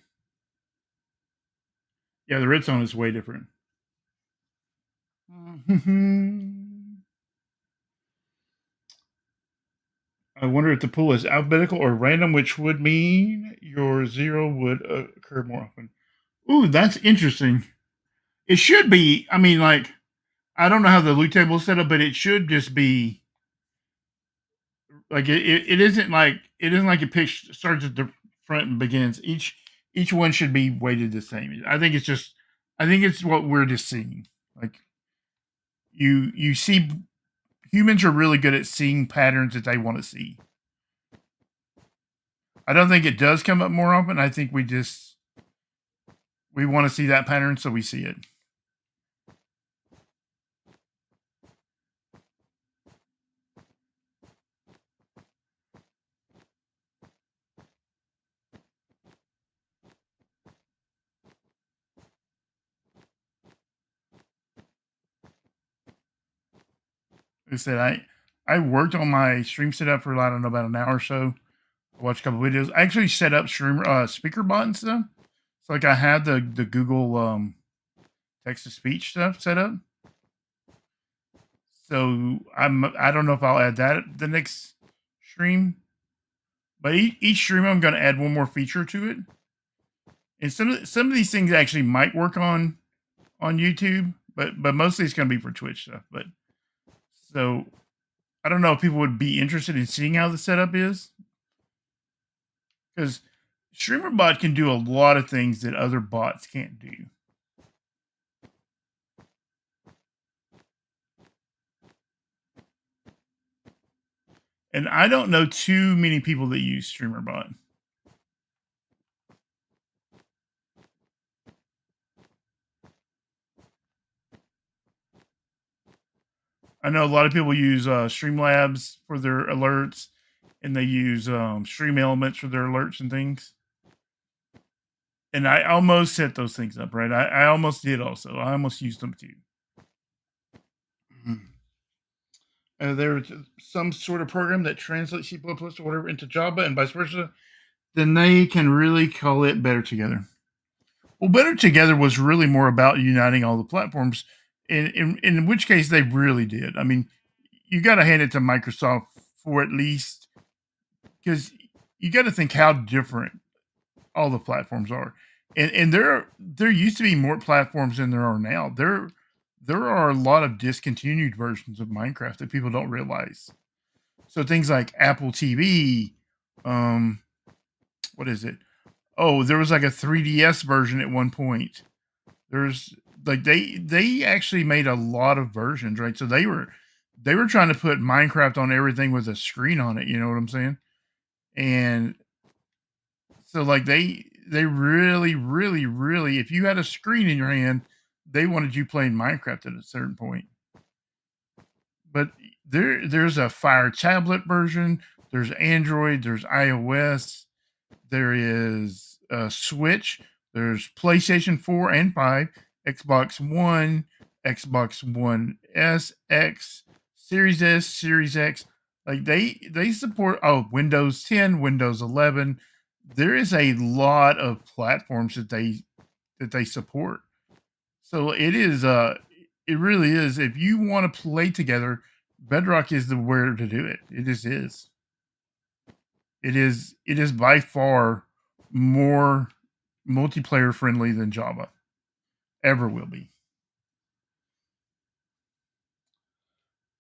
Yeah, the redstone is way different. I wonder if the pool is alphabetical or random, which would mean your zero would occur more often. Ooh, that's interesting. It should be. I mean, like, I don't know how the loot table is set up, but it should just be like it isn't like it picks starts at the front and begins. Each one should be weighted the same. I think it's what we're just seeing. Like you see, humans are really good at seeing patterns that they want to see. I don't think it does come up more often. I think we want to see that pattern, so we see it. Like I said, I worked on my stream setup for I don't know about an hour or so. I watched a couple videos. I actually set up speaker bot and stuff. So like I had the Google text to speech stuff set up. So I don't know if I'll add that the next stream, but each stream I'm going to add one more feature to it. And some of these things actually might work on YouTube, but mostly it's going to be for Twitch stuff. But so I don't know if people would be interested in seeing how the setup is, because StreamerBot can do a lot of things that other bots can't do. And I don't know too many people that use StreamerBot. I know a lot of people use Streamlabs for their alerts, and they use Stream Elements for their alerts and things. And I almost set those things up, right? I almost did also. I almost used them too. There's some sort of program that translates C++ or whatever into Java and vice versa, then they can really call it Better Together. Well, Better Together was really more about uniting all the platforms, in which case they really did. I mean, you got to hand it to Microsoft for at least, because you got to think how different all the platforms are, and there used to be more platforms than there are now. There are a lot of discontinued versions of Minecraft that people don't realize. So things like Apple TV, what is it? Oh, there was like a 3DS version at one point. There's like they actually made a lot of versions, right? So they were trying to put Minecraft on everything with a screen on it, you know what I'm saying? And so like they really if you had a screen in your hand, they wanted you playing Minecraft at a certain point. but there's a Fire tablet version. There's Android. There's iOS. There is Switch. There's PlayStation 4 and 5, Xbox One, Xbox One S, X, Series S, Series X. Like they support Windows 10, Windows 11. There is a lot of platforms that they support. So it really is. If you want to play together, Bedrock is the where to do it. It just is. It is by far more multiplayer friendly than Java ever will be.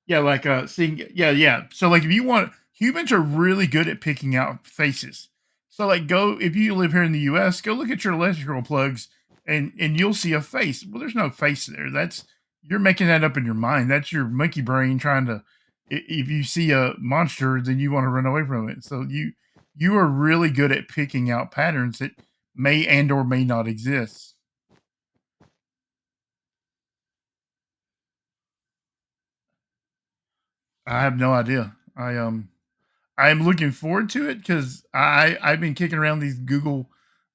Yeah, like yeah. So like if you want, humans are really good at picking out faces. So like if you live here in the US, go look at your electrical plugs and you'll see a face. Well, there's no face there. You're making that up in your mind. That's your monkey brain trying to, if you see a monster, then you want to run away from it. So you are really good at picking out patterns that may and or may not exist. I have no idea. I'm looking forward to it because I've been kicking around these Google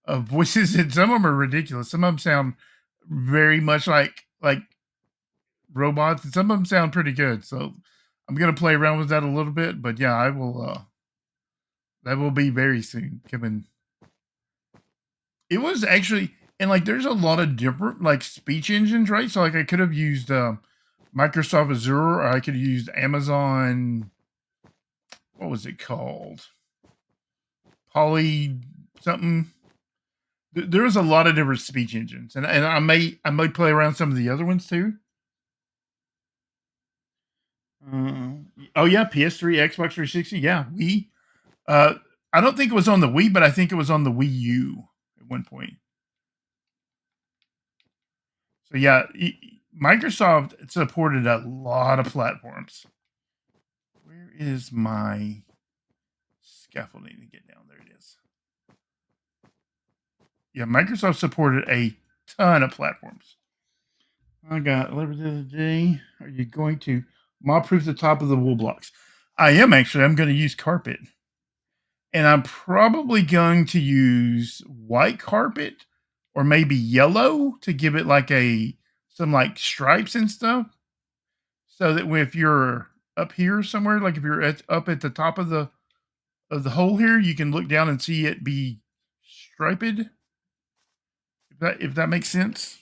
voices, and some of them are ridiculous. Some of them sound very much like robots, and some of them sound pretty good. So I'm gonna play around with that a little bit. But yeah, I will. That will be very soon coming. It was actually, and like there's a lot of different like speech engines, right? So like I could have used Microsoft Azure, or I could have used Amazon. What was it called? Poly something. There was a lot of different speech engines, and I may play around some of the other ones too. Oh yeah, PS3, Xbox 360. Yeah, Wii. I don't think it was on the Wii, but I think it was on the Wii U at one point. So yeah, Microsoft supported a lot of platforms. Where is my scaffolding to get down? There it is. Yeah, Microsoft supported a ton of platforms. I got leverage the other day. Are you going to mob proof the top of the wool blocks? I am actually. I'm going to use carpet. And I'm probably going to use white carpet or maybe yellow to give it like some like stripes and stuff. So that if you're up here somewhere, like if you're up at the top of the hole here, you can look down and see it be striped. If that makes sense.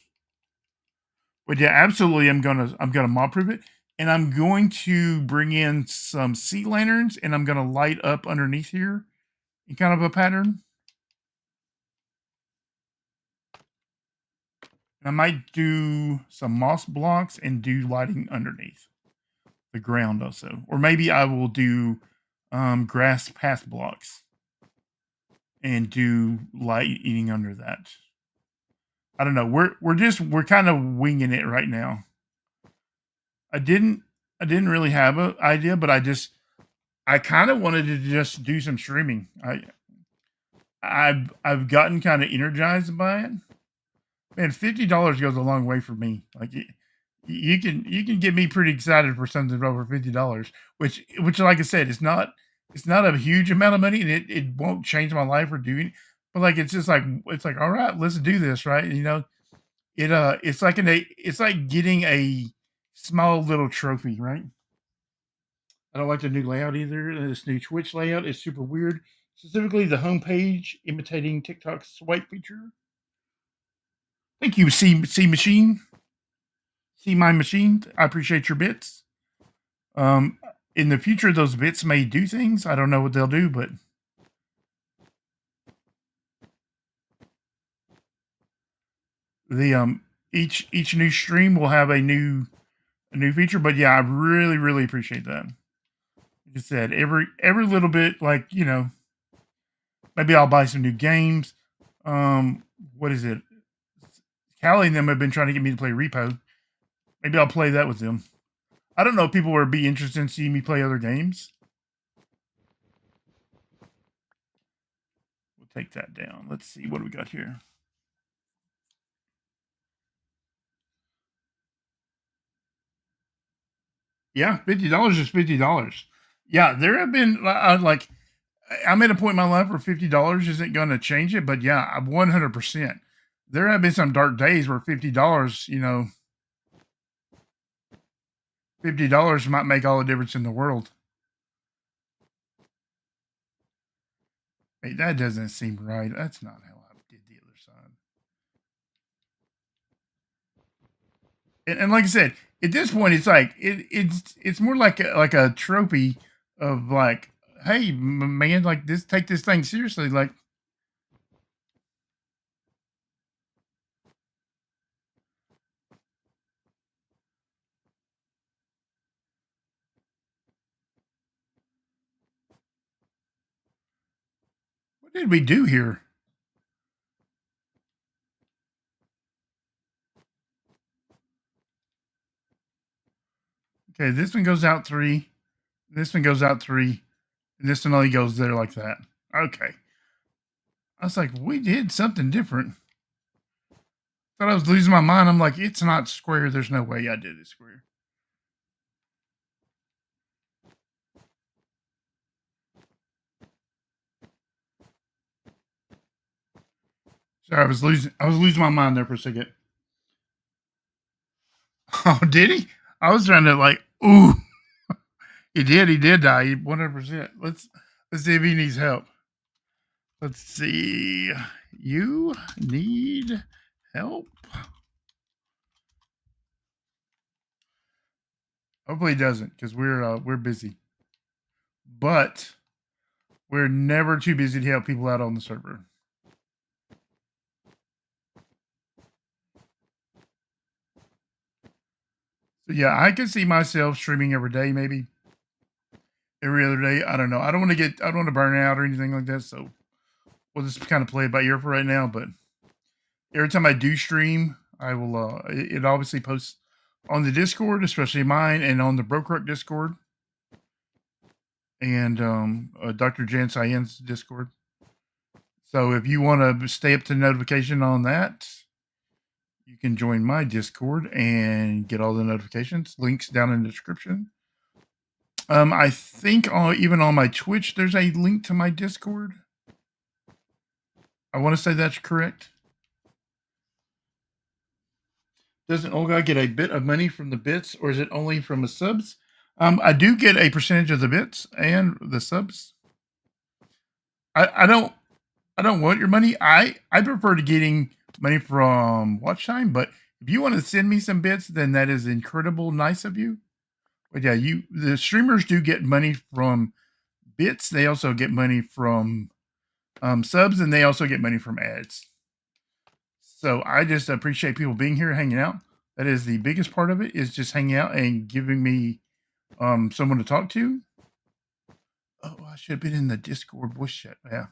But yeah, absolutely, I'm gonna mob proof it, and I'm going to bring in some sea lanterns, and I'm gonna light up underneath here in kind of a pattern. And I might do some moss blocks and do lighting underneath the ground also, or maybe I will do grass path blocks and do light eating under that. I don't know. We're kind of winging it right now. I didn't really have an idea, but I kind of wanted to just do some streaming. I've gotten kind of energized by it. Man, $50 goes a long way for me. Like you can get me pretty excited for something over $50, which like I said, it's not a huge amount of money, and it won't change my life or do it. But like it's just like all right, let's do this, right? You know, it's like getting a small little trophy, right? I don't like the new layout either. This new Twitch layout is super weird. Specifically, the homepage imitating TikTok's swipe feature. Thank you, C Machine. See my machine. I appreciate your bits. In the future, those bits may do things. I don't know what they'll do, but the each new stream will have a new feature. But yeah, I really appreciate that. Like I said, every little bit, like you know, maybe I'll buy some new games. What is it? Callie and them have been trying to get me to play Repo. Maybe I'll play that with them. I don't know if people would be interested in seeing me play other games. We'll take that down. Let's see what do we got here. Yeah, $50 is $50. Yeah, there have been like I'm at a point in my life where $50 isn't going to change it, but yeah, 100%. There have been some dark days where $50, you know, $50 might make all the difference in the world. Hey, that doesn't seem right. That's not how I did the other side. And like I said, at this point, it's like it's more like a trophy of like, hey man, like this, take this thing seriously. Like, what did we do here? Okay, this one goes out 3. This one goes out 3. And this one only goes there like that. Okay. I was like, we did something different. Thought I was losing my mind. I'm like, it's not square. There's no way I did it square. Sorry, I was losing my mind there for a second. Oh, did he? I was trying to like, ooh. He did die. 100%. Let's see if he needs help. Let's see. You need help? Hopefully he doesn't, because we're busy. But we're never too busy to help people out on the server. So yeah, I can see myself streaming every day, maybe every other day. I don't know. I don't want to burn out or anything like that. So we'll just kind of play it by ear for right now. But every time I do stream, I will. It obviously posts on the Discord, especially mine, and on the BrokeRock Discord, and DrJanCyan's Discord. So if you want to stay up to notification on that, you can join my Discord and get all the notifications. Links down in the description. I think even on my Twitch, there's a link to my Discord. I want to say that's correct. Doesn't Olga get a bit of money from the bits, or is it only from the subs? I do get a percentage of the bits and the subs. I don't want your money. I prefer to getting money from watch time, but if you want to send me some bits, then that is incredible nice of you. But yeah, the streamers do get money from bits. They also get money from subs, and they also get money from ads. So I just appreciate people being here, hanging out. That is the biggest part of it, is just hanging out and giving me someone to talk to. Oh, I should have been in the Discord voice chat. Yeah,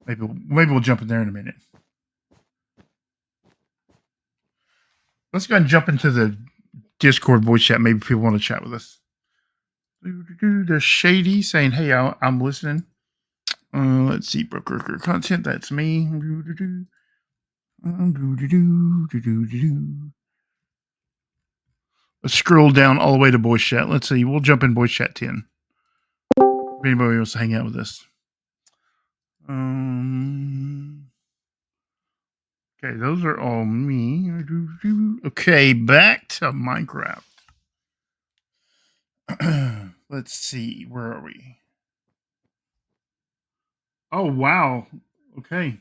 maybe we'll jump in there in a minute. Let's go ahead and jump into the Discord voice chat. Maybe people want to chat with us. There's Shady saying, "Hey, I'm listening." Let's see, BrokeRocker content. That's me. Let's scroll down all the way to voice chat. Let's see. We'll jump in voice chat 10. If anybody wants to hang out with us. Okay, those are all me. Okay, back to Minecraft. Let's see. Where are we? Oh, wow. Okay.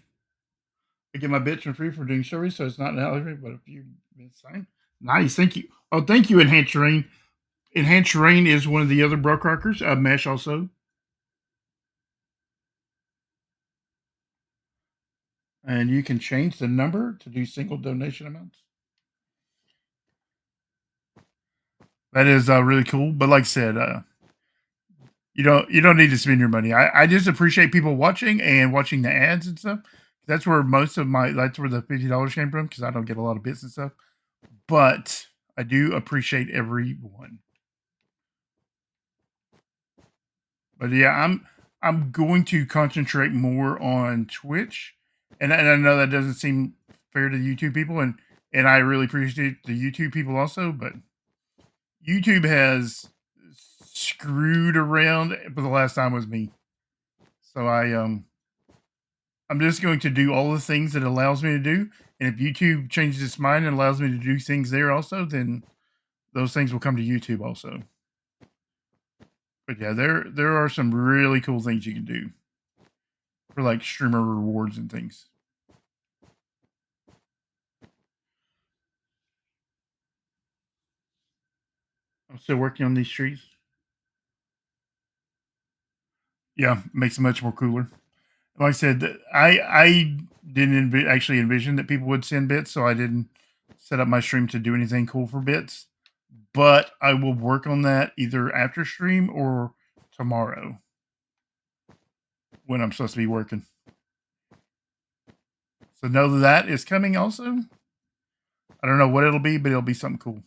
I get my bits for free for doing stories, so it's not an allergy, but a few bits signed. Nice. Thank you. Oh, thank you, EnhancedRain. EnhancedRain is one of the other BrokeRockers. Mesh also. And you can change the number to do single donation amounts. That is really cool. But like I said, you don't need to spend your money. I just appreciate people watching and watching the ads and stuff. That's where that's where the $50 came from, because I don't get a lot of bits and stuff. But I do appreciate everyone. But yeah, I'm going to concentrate more on Twitch, and I know that doesn't seem fair to the YouTube people, and I really appreciate the YouTube people also. But YouTube has screwed around, but the last time was me. So I'm just going to do all the things that it allows me to do. And if YouTube changes its mind and allows me to do things there also, then those things will come to YouTube also. But yeah, there are some really cool things you can do for like streamer rewards and things. I'm still working on these trees. Yeah, makes it much more cooler. Like I said, I didn't actually envision that people would send bits, so I didn't set up my stream to do anything cool for bits. But I will work on that either after stream or tomorrow when I'm supposed to be working. So know that is coming also. I don't know what it'll be, but it'll be something cool.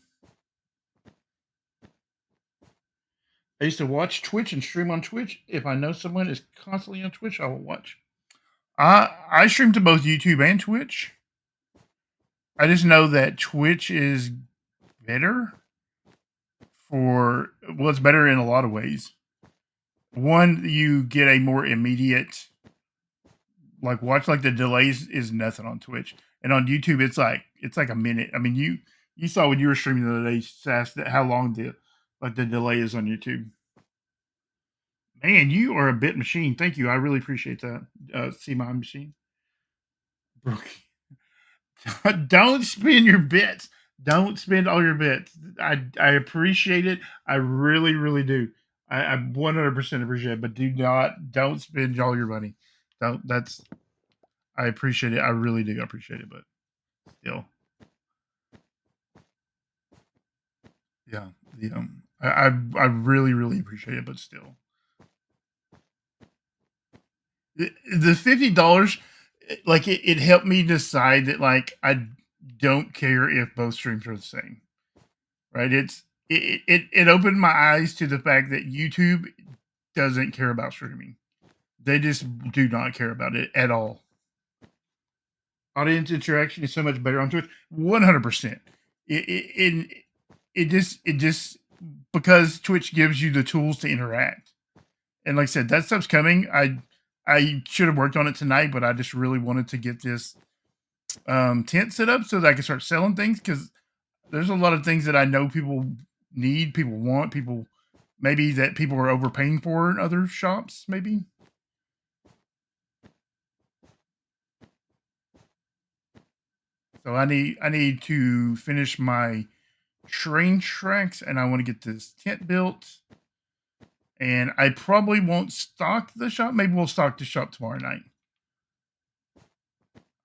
I used to watch Twitch and stream on Twitch. If I know someone is constantly on Twitch, I will watch. I stream to both YouTube and Twitch. I just know that Twitch is better it's better in a lot of ways. One, you get a more immediate watch. Like the delays is nothing on Twitch, and on YouTube it's like a minute. I mean, you saw when you were streaming the other day, Sass, that how long the delay is on YouTube. Man, you are a bit machine. Thank you. I really appreciate that. See my machine. Don't spend your bits. Don't spend all your bits. I appreciate it. I really, really do. I 100% appreciate it, but don't spend all your money. I appreciate it. I really do appreciate it, but still. Yeah. I really, really appreciate it, but still. The $50, like it helped me decide that like I don't care if both streams are the same. Right? It opened my eyes to the fact that YouTube doesn't care about streaming. They just do not care about it at all. Audience interaction is so much better on Twitch. 100%. It just because Twitch gives you the tools to interact. And like I said, that stuff's coming. I should have worked on it tonight, but I just really wanted to get this tent set up so that I can start selling things, because there's a lot of things that I know people need, people want, maybe that people are overpaying for in other shops, maybe. So I need to finish my train tracks, and I want to get this tent built. And I probably won't stock the shop. Maybe we'll stock the shop tomorrow night.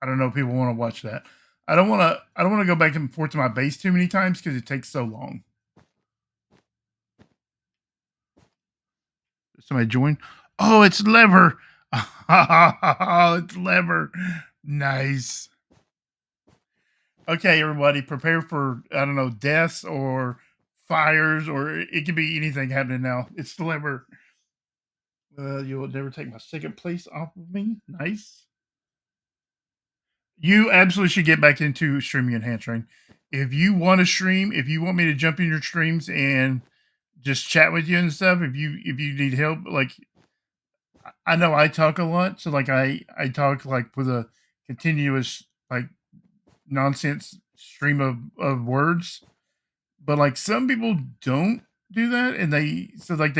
I don't know if people want to watch that. I don't want to go back and forth to my base too many times because it takes so long. Somebody join. Oh, it's Lever. Oh, it's Lever. Nice. Okay, everybody, prepare for, I don't know, deaths or fires, or it could be anything happening now. It's Lever. You will never take my second place off of me. Nice. You absolutely should get back into streaming EnhancedRain. If you want to stream, if you want me to jump in your streams and just chat with you and stuff, if you need help, like I know I talk a lot, so like I talk like with a continuous like nonsense stream of words, but like some people don't do that, and they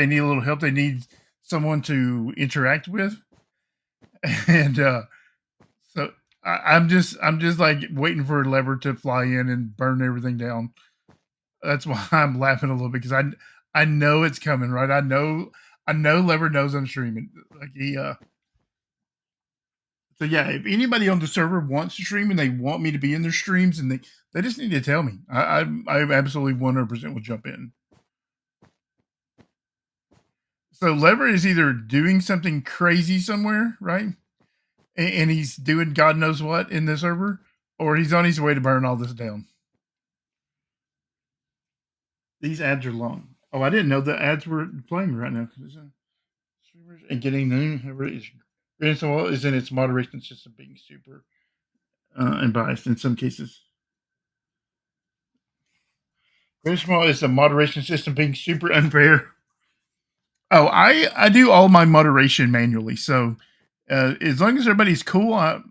need a little help. They need someone to interact with, and so I'm just like waiting for a Lever to fly in and burn everything down. That's why I'm laughing a little bit, because I know it's coming, right? I know Lever knows I'm streaming. Like so yeah, if anybody on the server wants to stream and they want me to be in their streams, and they just need to tell me. I absolutely 100% will jump in. So Lever is either doing something crazy somewhere, right? And he's doing God knows what in the server, or he's on his way to burn all this down. These ads are long. Oh, I didn't know the ads were playing right now. Streamers and getting is in its moderation system being super and biased in some cases. Benchmark is the moderation system being super unfair. Oh, I do all my moderation manually, so as long as everybody's cool, I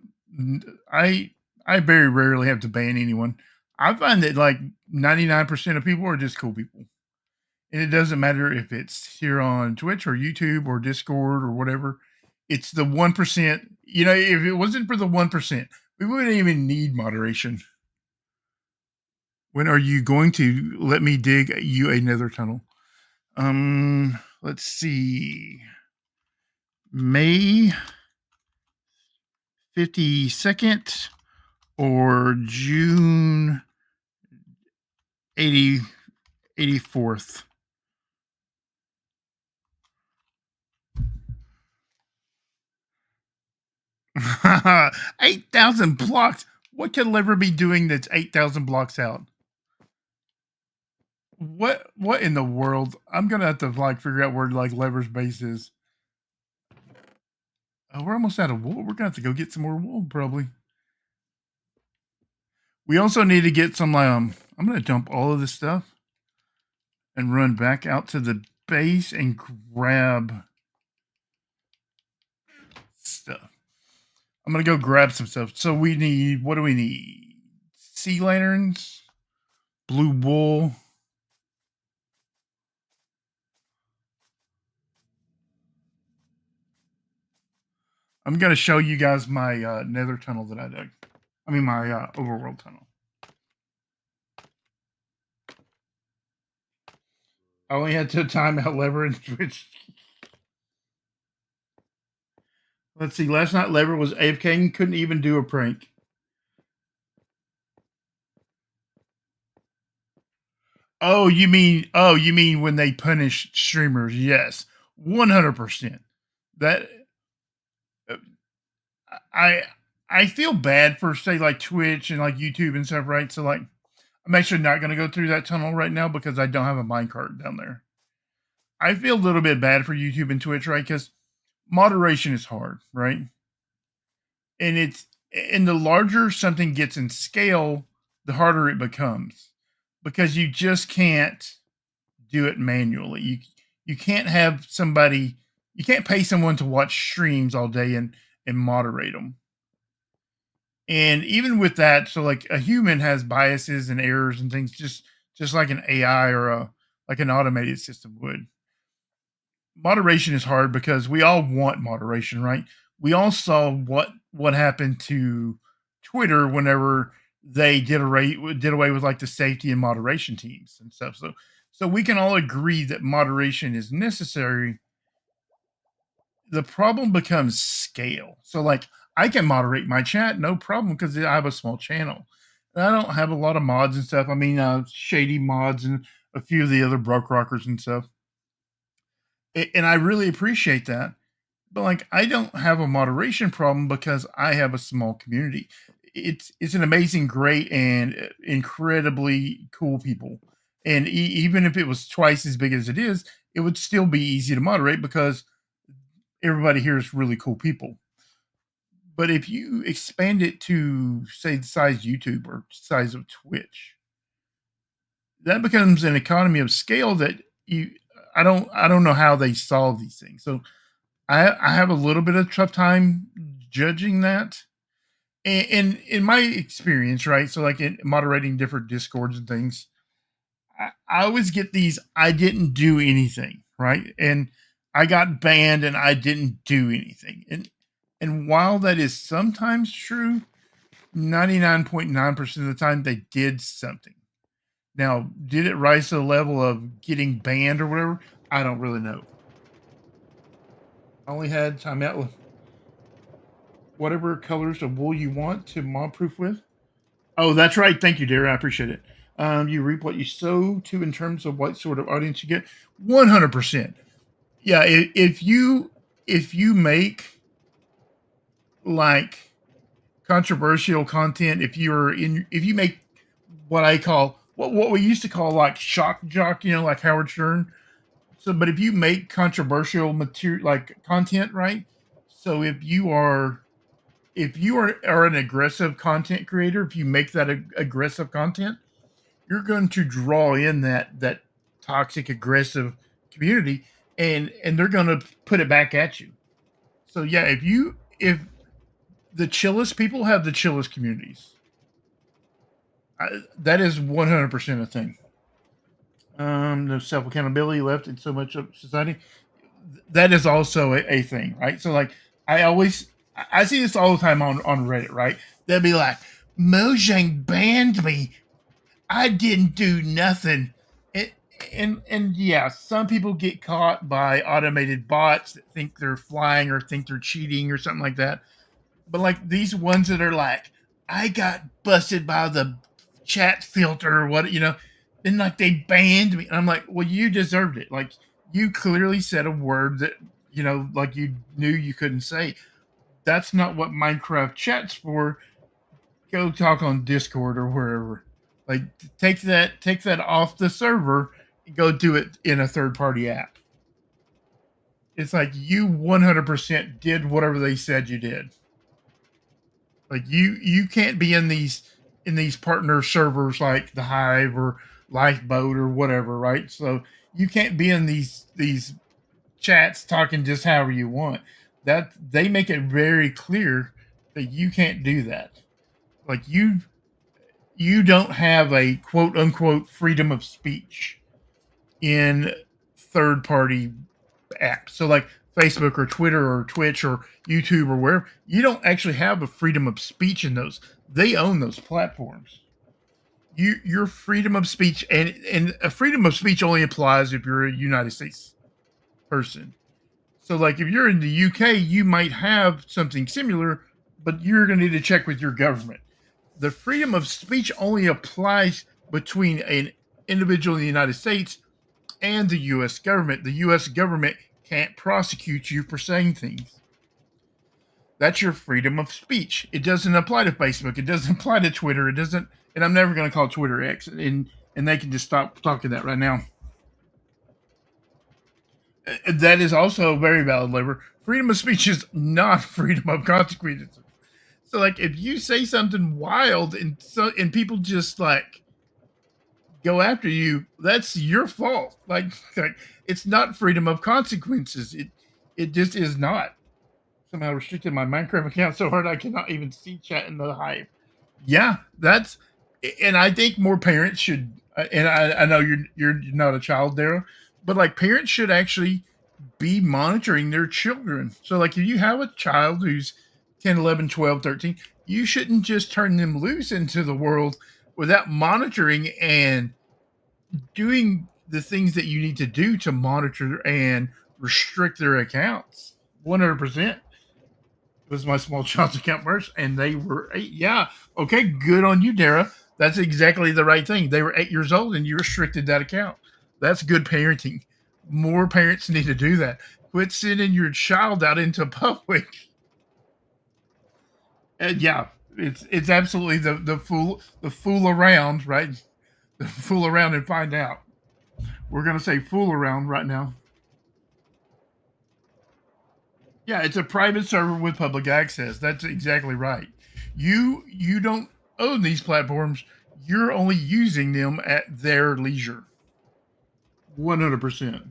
I very rarely have to ban anyone. I find that like 99% of people are just cool people. And it doesn't matter if it's here on Twitch or YouTube or Discord or whatever. It's the 1%. You know, if it wasn't for the 1%, we wouldn't even need moderation. When are you going to let me dig you another tunnel? Let's see. May 52nd or June 84th. $8,000 blocks. What can Lever be doing that's 8,000 blocks out? What in the world? I'm gonna have to like figure out where like Lever's base is. Oh, we're almost out of wool. We're gonna have to go get some more wool probably. We also need to get some. I'm gonna dump all of this stuff and run back out to the base and grab stuff. I'm gonna go grab some stuff. So we need. What do we need? Sea lanterns, blue wool. I'm going to show you guys my nether tunnel that I dug. I mean, my overworld tunnel. I only had to time out Lever and Twitch. Let's see. Last night, Lever was AFK and couldn't even do a prank. Oh, you mean when they punish streamers? Yes, 100%. That I feel bad for say like Twitch and like YouTube and stuff, right? So like, I'm actually not going to go through that tunnel right now because I don't have a minecart down there. I feel a little bit bad for YouTube and Twitch, right? Because moderation is hard, right? And the larger something gets in scale, the harder it becomes because you just can't do it manually. You can't have somebody, you can't pay someone to watch streams all day and moderate them. And even with that, so like a human has biases and errors and things, just like an AI or like an automated system would. Moderation is hard because we all want moderation, right? We all saw what happened to Twitter whenever they did away with like the safety and moderation teams and stuff. So we can all agree that moderation is necessary. The problem becomes scale. So like I can moderate my chat, no problem, because I have a small channel. And I don't have a lot of mods and stuff. I mean, shady mods and a few of the other BrokeRockers and stuff. And I really appreciate that. But like I don't have a moderation problem because I have a small community. It's an amazing, great, and incredibly cool people. And even if it was twice as big as it is, it would still be easy to moderate because everybody here is really cool people. But if you expand it to say the size of YouTube or size of Twitch, that becomes an economy of scale that I don't know how they solve these things. So I have a little bit of tough time judging that. And in my experience, right? So like in moderating different discords and things, I always get these I didn't do anything, right? And I got banned and I didn't do anything. And while that is sometimes true, 99.9% of the time they did something. Now, did it rise to the level of getting banned or whatever? I don't really know. I only had time out with whatever colors of wool you want to mob proof with. Oh, that's right. Thank you, dear. I appreciate it. You reap what you sow too in terms of what sort of audience you get. 100%. Yeah, if you make like controversial content, if you make what I call what we used to call like shock jock, like Howard Stern. So, but if you make controversial material like content, right? So if you are an aggressive content creator, if you make that aggressive content, you're going to draw in that toxic, aggressive community, and they're going to put it back at you. So yeah, if the chillest people have the chillest communities, that is 100% a thing. No self accountability left in so much of society. That is also a thing, right? So like, I see this all the time on Reddit, right? They'll be like, Mojang banned me. I didn't do nothing. And yeah, some people get caught by automated bots that think they're flying or think they're cheating or something like that. But like these ones that are like, I got busted by the chat filter or what, and like they banned me. And I'm like, well, you deserved it. Like you clearly said a word that, like you knew you couldn't say. That's not what Minecraft chat's for. Go talk on Discord or wherever. Like take that off the server and go do it in a third party app. It's like you 100% did whatever they said you did. Like you can't be in these partner servers like the Hive or Lifeboat or whatever, right? So you can't be in these chats talking just however you want. That they make it very clear that you can't do that. Like you don't have a quote unquote freedom of speech in third party apps. So like Facebook or Twitter or Twitch or YouTube or wherever, you don't actually have a freedom of speech in those. They own those platforms. Your freedom of speech and a freedom of speech only applies if you're a United States person. So like if you're in the UK, you might have something similar, but you're going to need to check with your government. The freedom of speech only applies between an individual in the United States and the U.S. government. The U.S. government can't prosecute you for saying things. That's your freedom of speech. It doesn't apply to Facebook. It doesn't apply to Twitter. It doesn't, and I'm never going to call Twitter X, and they can just stop talking that right now. That is also very valid, Lever. Freedom of speech is not freedom of consequences. So, like, if you say something wild and people just like go after you, that's your fault. Like it's not freedom of consequences. It just is not. Somehow restricted my Minecraft account so hard I cannot even see chat in the Hive. Yeah, that's, and I think more parents should. And I know you're not a child there, but like parents should actually be monitoring their children. So like if you have a child who's 10, 11, 12, 13, you shouldn't just turn them loose into the world without monitoring and doing the things that you need to do to monitor and restrict their accounts. 100%. It was my small child's account first, and they were 8. Yeah, okay, good on you, Dara. That's exactly the right thing. They were 8 years old, and you restricted that account. That's good parenting. More parents need to do that. Quit sending your child out into public. And yeah, it's absolutely the fool around, right? The fool around and find out. We're gonna say fool around right now. Yeah, it's a private server with public access. That's exactly right. You don't own these platforms. You're only using them at their leisure. 100%.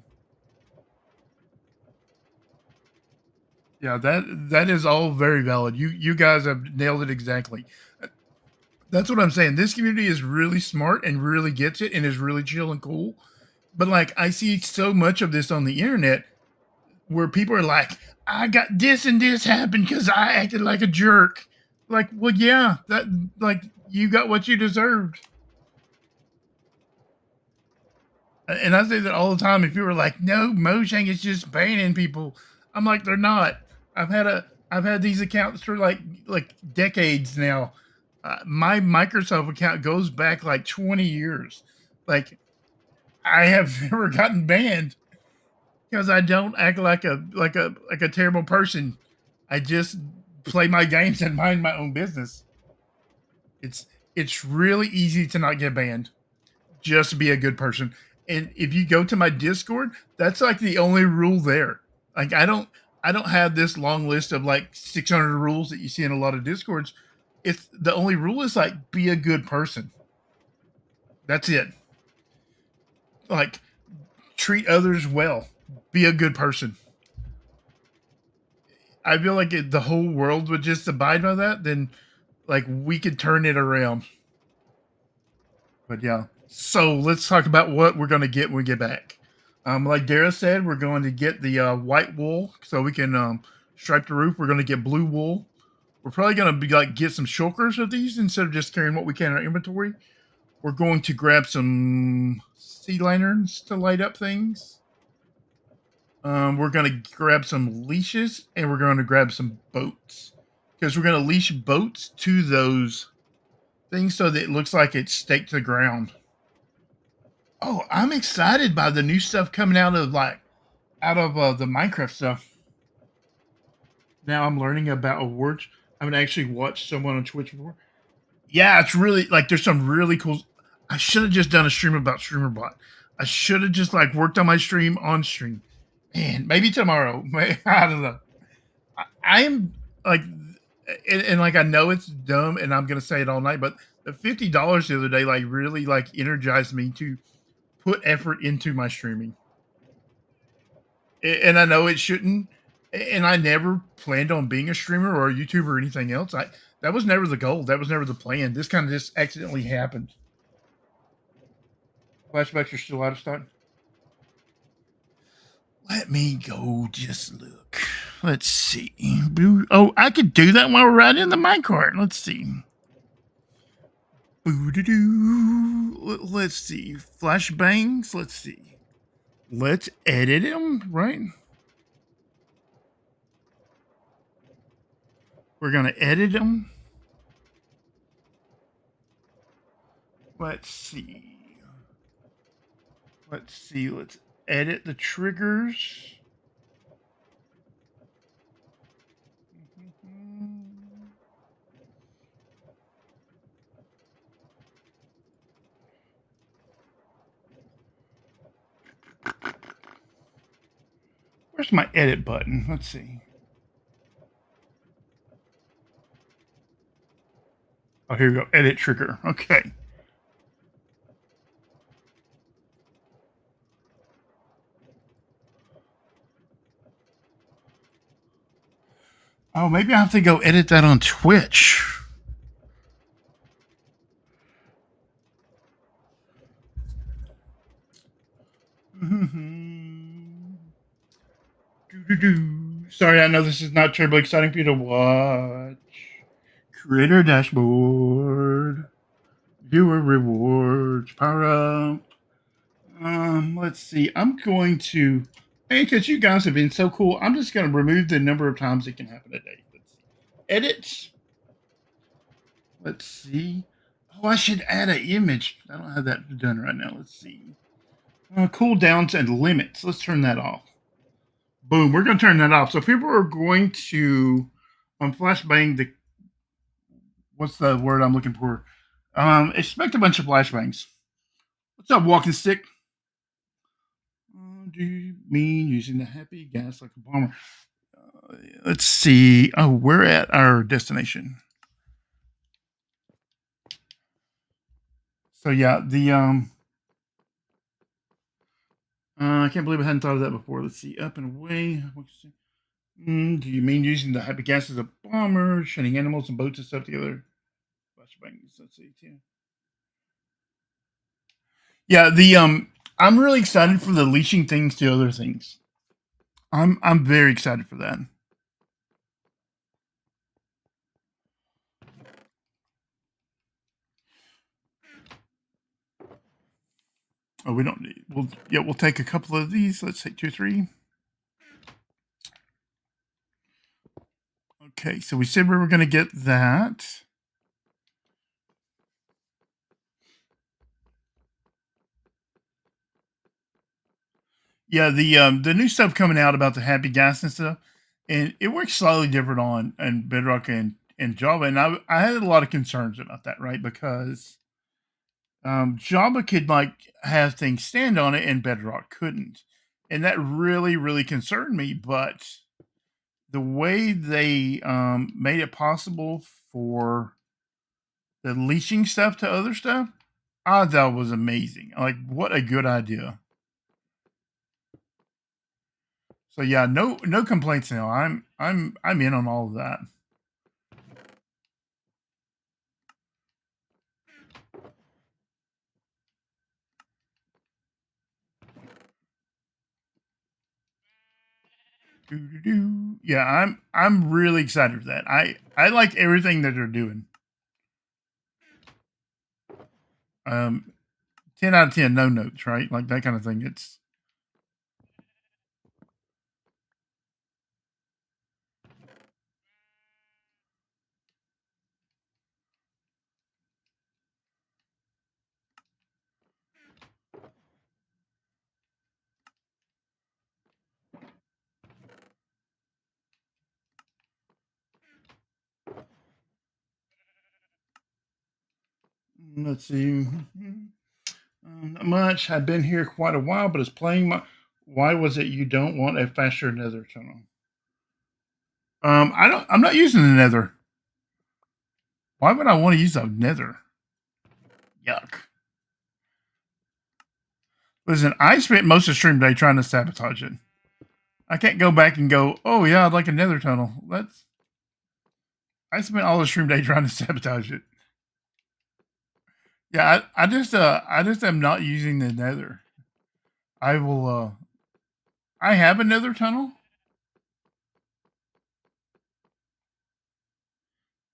Yeah, that is all very valid. You guys have nailed it exactly. That's what I'm saying. This community is really smart and really gets it and is really chill and cool. But like I see so much of this on the internet where people are like, I got this and this happened because I acted like a jerk. Like, well, yeah, that like you got what you deserved. And I say that all the time. If you were like, no, Mojang is just banning people, I'm like, they're not. I've had these accounts for like decades now. My Microsoft account goes back like 20 years. Like, I have never gotten banned because I don't act like a terrible person. I just play my games and mind my own business. It's really easy to not get banned. Just be a good person. And if you go to my Discord, that's like the only rule there. Like I don't have this long list of like 600 rules that you see in a lot of Discords. It's the only rule is like be a good person. That's it. Like, treat others well. Be a good person. I feel like if the whole world would just abide by that, then like we could turn it around. But yeah. So let's talk about what we're gonna get when we get back. Like Dara said, we're going to get the white wool so we can stripe the roof. We're gonna get blue wool. We're probably gonna be like get some shulkers of these instead of just carrying what we can in our inventory. We're going to grab some sea lanterns to light up things. We're going to grab some leashes and we're going to grab some boats because we're going to leash boats to those things so that it looks like it's staked to the ground. Oh, I'm excited by the new stuff coming out of the Minecraft stuff. Now I'm learning about awards. I haven't actually watched someone on Twitch before. Yeah, it's really like there's some really cool. I should have just done a stream about StreamerBot. I should have just like worked on my stream on stream. Man, maybe tomorrow. I don't know. I'm like, and like I know it's dumb, and I'm gonna say it all night, but the $50 the other day like really like energized me to put effort into my streaming. And I know it shouldn't, and I never planned on being a streamer or a YouTuber or anything else. That was never the goal. That was never the plan. This kind of just accidentally happened. Flashbacks are still out of stock. Let me go just look. Let's see. Oh, I could do that while we're riding in the minecart. Let's see. Let's see. Flashbangs. Let's see. Let's edit them, right? We're going to edit them. Let's see. Let's edit the triggers. Where's my edit button? Let's see. Oh, here we go. Edit trigger. Okay. Oh, maybe I have to go edit that on Twitch. Sorry, I know this is not terribly exciting for you to watch. Creator dashboard. Viewer rewards. Power up. Let's see. I'm going to, because you guys have been so cool, I'm just going to remove the number of times it can happen a day. Let's see. Edit. Let's see. Oh, I should add an image. I don't have that done right now. Let's see. Cooldowns and limits. Let's turn that off. Boom. We're going to turn that off. So people are going to flashbang the, what's the word I'm looking for? Expect a bunch of flashbangs. What's up, walking stick? Do you mean using the happy gas like a bomber? Let's see. Oh, we're at our destination. So yeah, the I can't believe I hadn't thought of that before. Let's see. Up and away. Do you mean using the happy gas as a bomber, shunning animals and boats and stuff together? Flashbangs. Let's see. Yeah, the I'm really excited for the leashing things to other things. I'm very excited for that. Oh, we don't need. We'll take a couple of these. Let's say 2 or 3. Okay, so we said we were going to get that. Yeah, the new stuff coming out about the happy gas and stuff, and it works slightly different on Bedrock and Java, and I had a lot of concerns about that, right? Because Java could like have things stand on it and Bedrock couldn't, and that really concerned me. But the way they made it possible for the leashing stuff to other stuff, I thought it was amazing. Like, what a good idea. So yeah, no complaints now. I'm in on all of that. Yeah, I'm really excited for that. I like everything that they're doing. 10 out of 10, no notes, right? Like that kind of thing. It's let's see. Not much. I've been here quite a while, but it's playing my. Why was it you don't want a faster nether tunnel? I'm not using the nether. Why would I want to use a nether? Yuck. Listen, I spent most of the stream day trying to sabotage it. I can't go back and go, oh yeah, I'd like a nether tunnel. I spent all the stream day trying to sabotage it. Yeah, I just am not using the nether. I will I have a nether tunnel.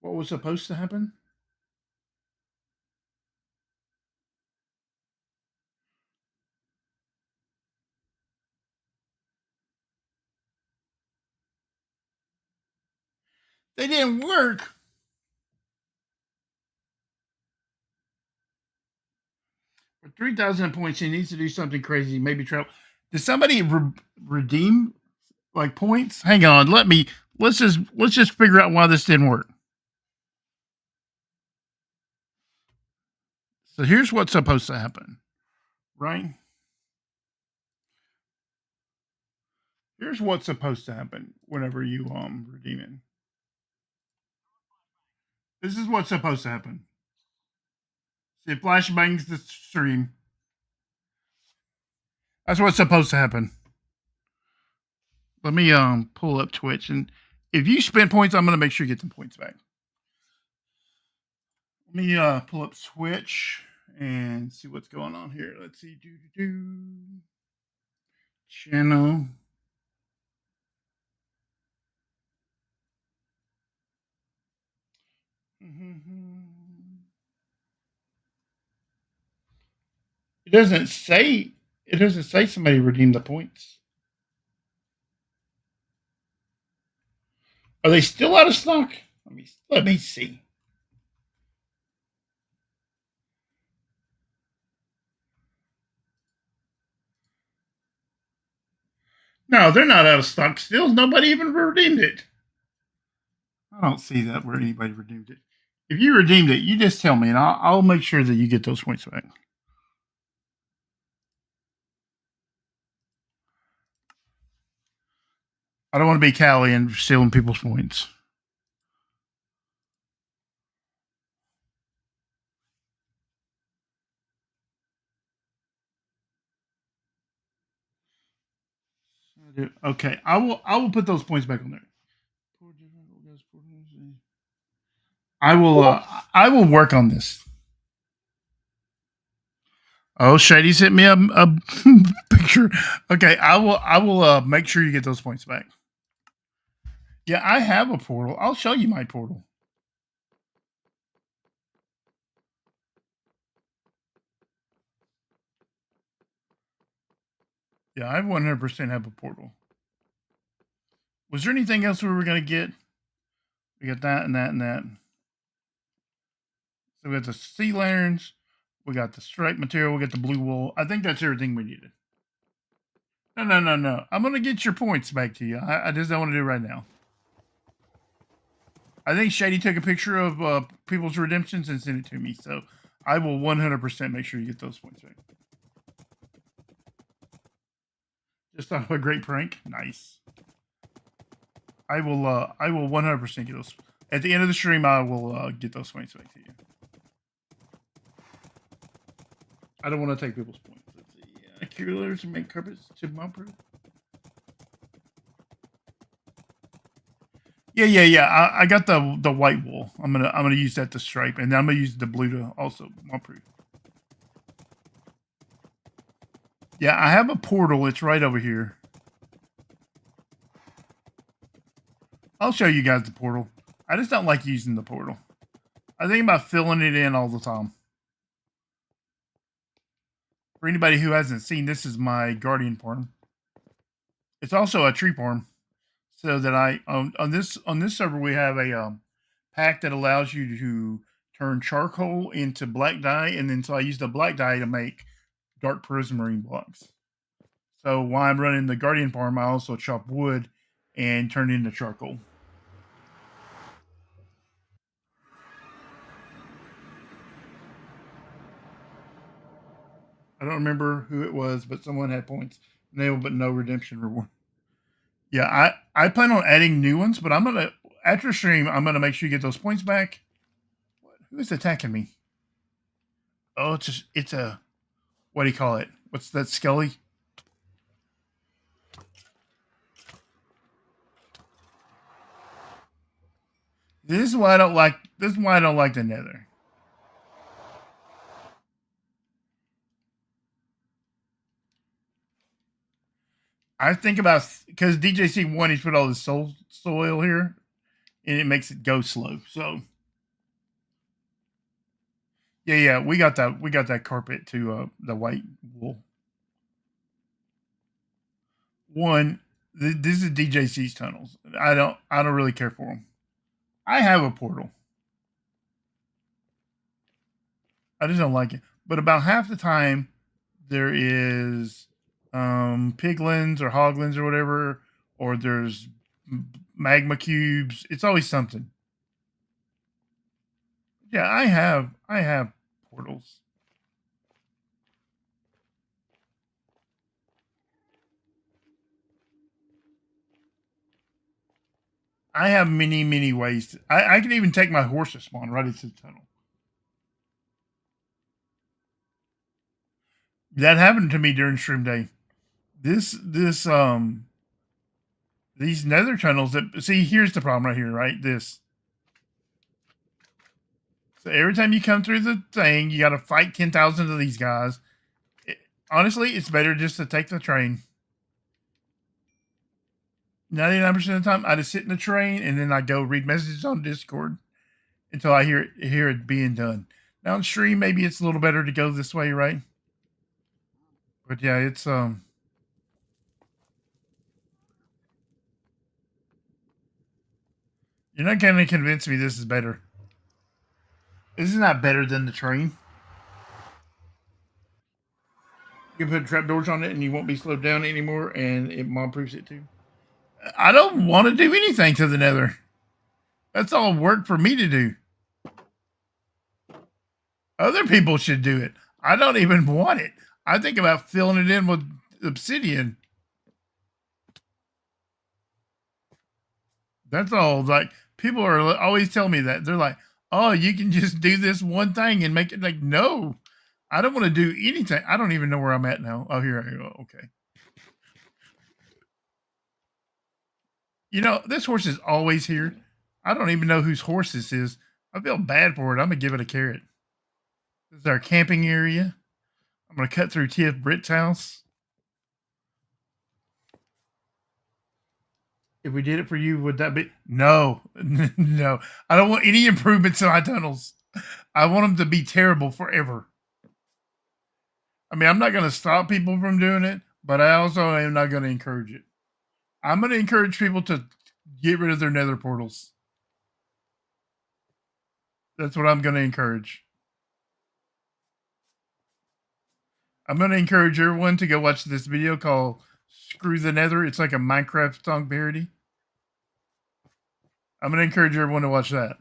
What was supposed to happen? They didn't work. For 3,000 points, he needs to do something crazy. Maybe travel. Did somebody redeem like points? Hang on, let's just figure out why this didn't work. So here's what's supposed to happen, right? Here's what's supposed to happen whenever you redeem it. This is what's supposed to happen. See, it flashbangs the stream. That's what's supposed to happen. Let me pull up Twitch, and if you spend points, I'm gonna make sure you get some points back. Let me pull up Twitch and see what's going on here. Let's see. Channel. It doesn't say somebody redeemed the points. Are they still out of stock? Let me see. No, they're not out of stock still. Nobody even redeemed it. I don't see that where anybody redeemed it. If you redeemed it, you just tell me, and I'll make sure that you get those points back. I don't want to be Callie and stealing people's points. Okay, I will put those points back on there. I will work on this. Oh, Shady's hit me a picture. Okay, I will make sure you get those points back. Yeah, I have a portal. I'll show you my portal. Yeah, I 100% have a portal. Was there anything else we were going to get? We got that and that and that. So we got the sea lanterns. We got the stripe material. We got the blue wool. I think that's everything we needed. No. I'm going to get your points back to you. I just don't want to do it right now. I think Shady took a picture of people's redemptions and sent it to me. So I will 100% make sure you get those points back. Just thought of a great prank. Nice. I will 100% get those. At the end of the stream, I will get those points back to you. I don't want to take people's points. Let's see. Curators make carpets to mob-proof. Yeah. I got the white wool. I'm gonna use that to stripe, and then I'm gonna use the blue to also mob-proof. Yeah, I have a portal. It's right over here. I'll show you guys the portal. I just don't like using the portal. I think about filling it in all the time. For anybody who hasn't seen, this is my guardian farm. It's also a tree farm. So that on this server we have a pack that allows you to turn charcoal into black dye, and then so I use the black dye to make dark prismarine blocks. So while I'm running the guardian farm, I also chop wood and turn it into charcoal. I don't remember who it was, but someone had points enabled but no redemption reward. Yeah, I plan on adding new ones, but I'm gonna after stream I'm gonna make sure you get those points back. Who is attacking me? Oh, it's a what do you call it? What's that, Skelley? This is why I don't like the Nether. I think about because DJC1 he's put all this soil here, and it makes it go slow. So yeah, we got that carpet to the white wool. This is DJC's tunnels. I don't really care for them. I have a portal. I just don't like it. But about half the time there is piglins or hoglins or whatever, or there's magma cubes. It's always something. Yeah, I have portals. I have many ways. I can even take my horse to spawn right into the tunnel. That happened to me during stream day. These nether tunnels that see, here's the problem right here, right? This. So every time you come through the thing, you got to fight 10,000 of these guys. Honestly, it's better just to take the train. 99% of the time, I just sit in the train and then I go read messages on Discord until I hear it being done. Now on stream, maybe it's a little better to go this way, right? But yeah, it's you're not gonna convince me this is better. This is not better than the train. You can put trapdoors on it and you won't be slowed down anymore, and it mob proofs it too. I don't want to do anything to the nether. That's all work for me to do. Other people should do it. I don't even want it. I think about filling it in with obsidian. That's all. Like, people are always telling me that. They're like, oh, you can just do this one thing and make it. Like, no, I don't want to do anything. I don't even know where I'm at now. Oh, here I go. Okay. You know, this horse is always here. I don't even know whose horse this is. I feel bad for it. I'm going to give it a carrot. This is our camping area. I'm going to cut through TF-Brit's house. If we did it for you, would that be? No. No. I don't want any improvements to my tunnels. I want them to be terrible forever. I mean, I'm not going to stop people from doing it, but I also am not going to encourage it. I'm going to encourage people to get rid of their nether portals. That's what I'm going to encourage. I'm going to encourage everyone to go watch this video called Screw the Nether. It's like a Minecraft song parody. I'm going to encourage everyone to watch that.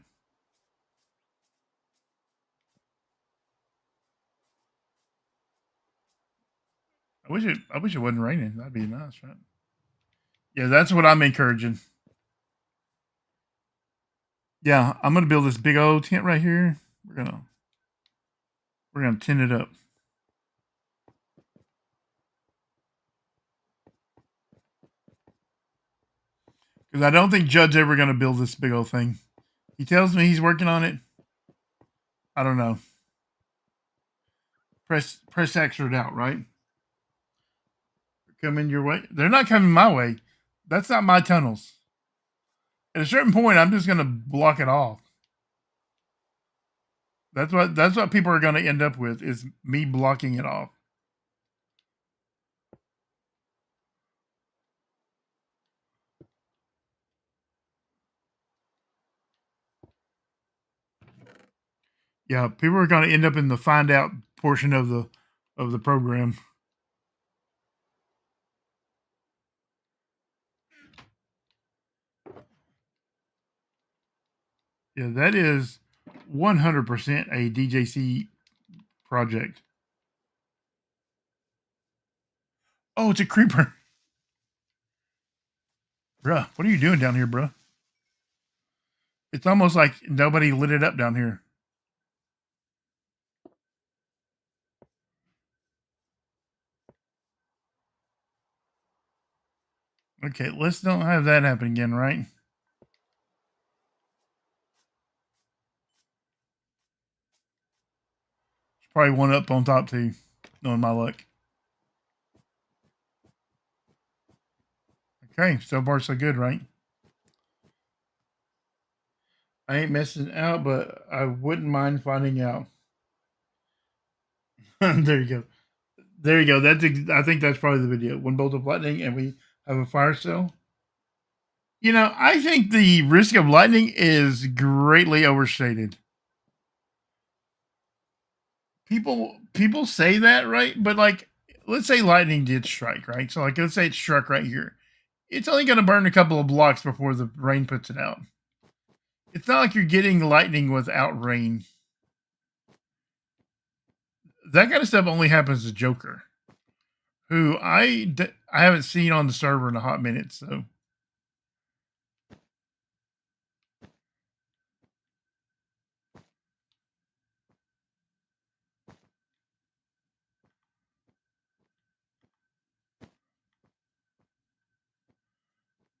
I wish it wasn't raining. That'd be nice, right? Yeah, that's what I'm encouraging. Yeah, I'm gonna build this big old tent right here. We're gonna tent it up. Because I don't think Judd's ever going to build this big old thing. He tells me he's working on it. I don't know. Press X or out, right? Coming your way. They're not coming my way. That's not my tunnels. At a certain point, I'm just going to block it off. That's what people are going to end up with, is me blocking it off. Yeah, people are going to end up in the find out portion of the program. Yeah, that is 100% a DJC project. Oh, it's a creeper. Bruh, what are you doing down here, bruh? It's almost like nobody lit it up down here. Okay, let's don't have that happen again, right? There's probably one up on top too, knowing my luck. Okay, so far so good, right? I ain't messing out, but I wouldn't mind finding out. There you go. There you go. I think that's probably the video. One bolt of lightning and we have a fire cell. You know, I think the risk of lightning is greatly overstated. People say that, right? But like, let's say lightning did strike, right? So like, let's say it struck right here. It's only going to burn a couple of blocks before the rain puts it out. It's not like you're getting lightning without rain. That kind of stuff only happens to Joker, who I haven't seen on the server in a hot minute. So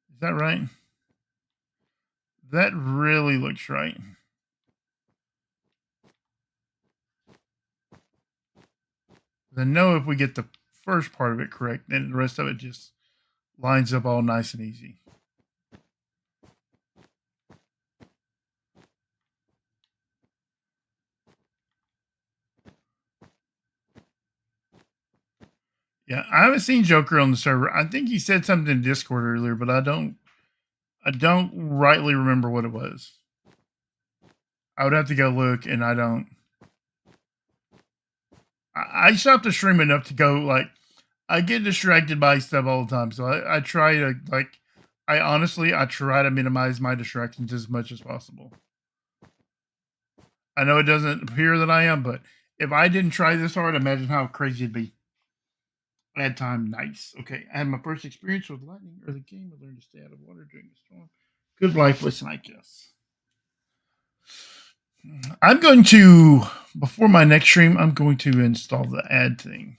is that right? That really looks right. I know if we get the first part of it correct, then the rest of it just lines up all nice and easy. Yeah, I haven't seen Joker on the server. I think he said something in Discord earlier, but I don't rightly remember what it was. I would have to go look, and I don't. I stop the stream enough to go, like, I get distracted by stuff all the time. So I try to, like, I try to minimize my distractions as much as possible. I know it doesn't appear that I am, but if I didn't try this hard, imagine how crazy it'd be. Bad time, nice. Okay, I had my first experience with lightning early game. I learned to stay out of water during the storm. Good life lesson, I guess. I'm going to, before my next stream, I'm going to install the ad thing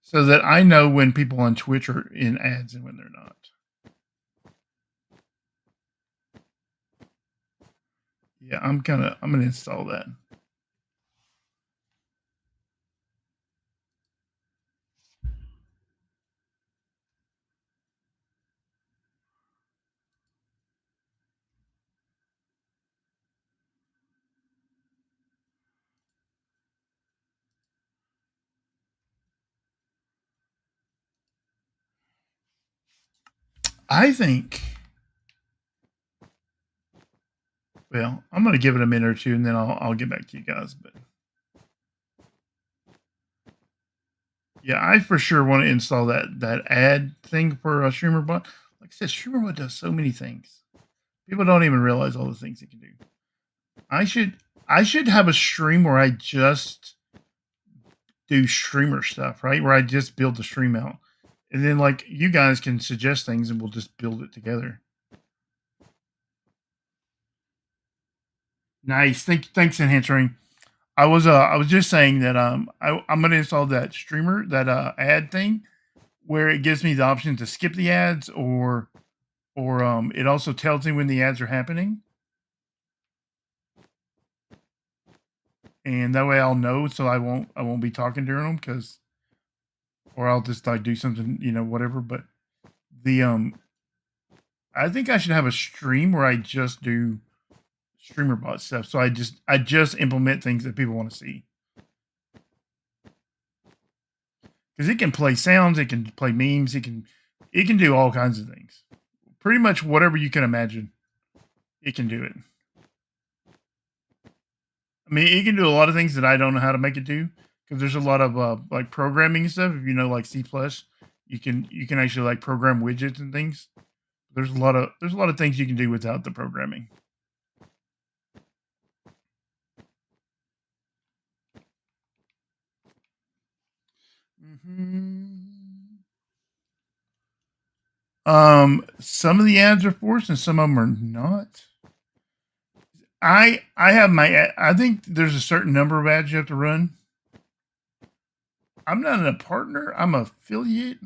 so that I know when people on Twitch are in ads and when they're not. Yeah, I'm gonna install that. I think, well, I'm going to give it a minute or two, and then I'll get back to you guys. But yeah, I for sure want to install that ad thing for a StreamerBot. Like I said, StreamerBot does so many things. People don't even realize all the things it can do. I should have a stream where I just do streamer stuff, right? Where I just build the stream out, and then like you guys can suggest things, and we'll just build it together. Nice. Thanks, EnhancedRain. I was just saying that I'm gonna install that ad thing where it gives me the option to skip the ads or or it also tells me when the ads are happening. And that way I'll know, so I won't be talking during them, because, or I'll just like do something, whatever. But the I think I should have a stream where I just do streamer bot stuff. So I just implement things that people want to see, because it can play sounds, it can play memes, it can do all kinds of things. Pretty much whatever you can imagine, it can do it. I mean, it can do a lot of things that I don't know how to make it do, because there's a lot of like programming and stuff. If you know, like C++, you can actually like program widgets and things. There's a lot of things you can do without the programming. Some of the ads are forced and some of them are not. I have I think there's a certain number of ads you have to run. I'm not a partner, I'm an affiliate.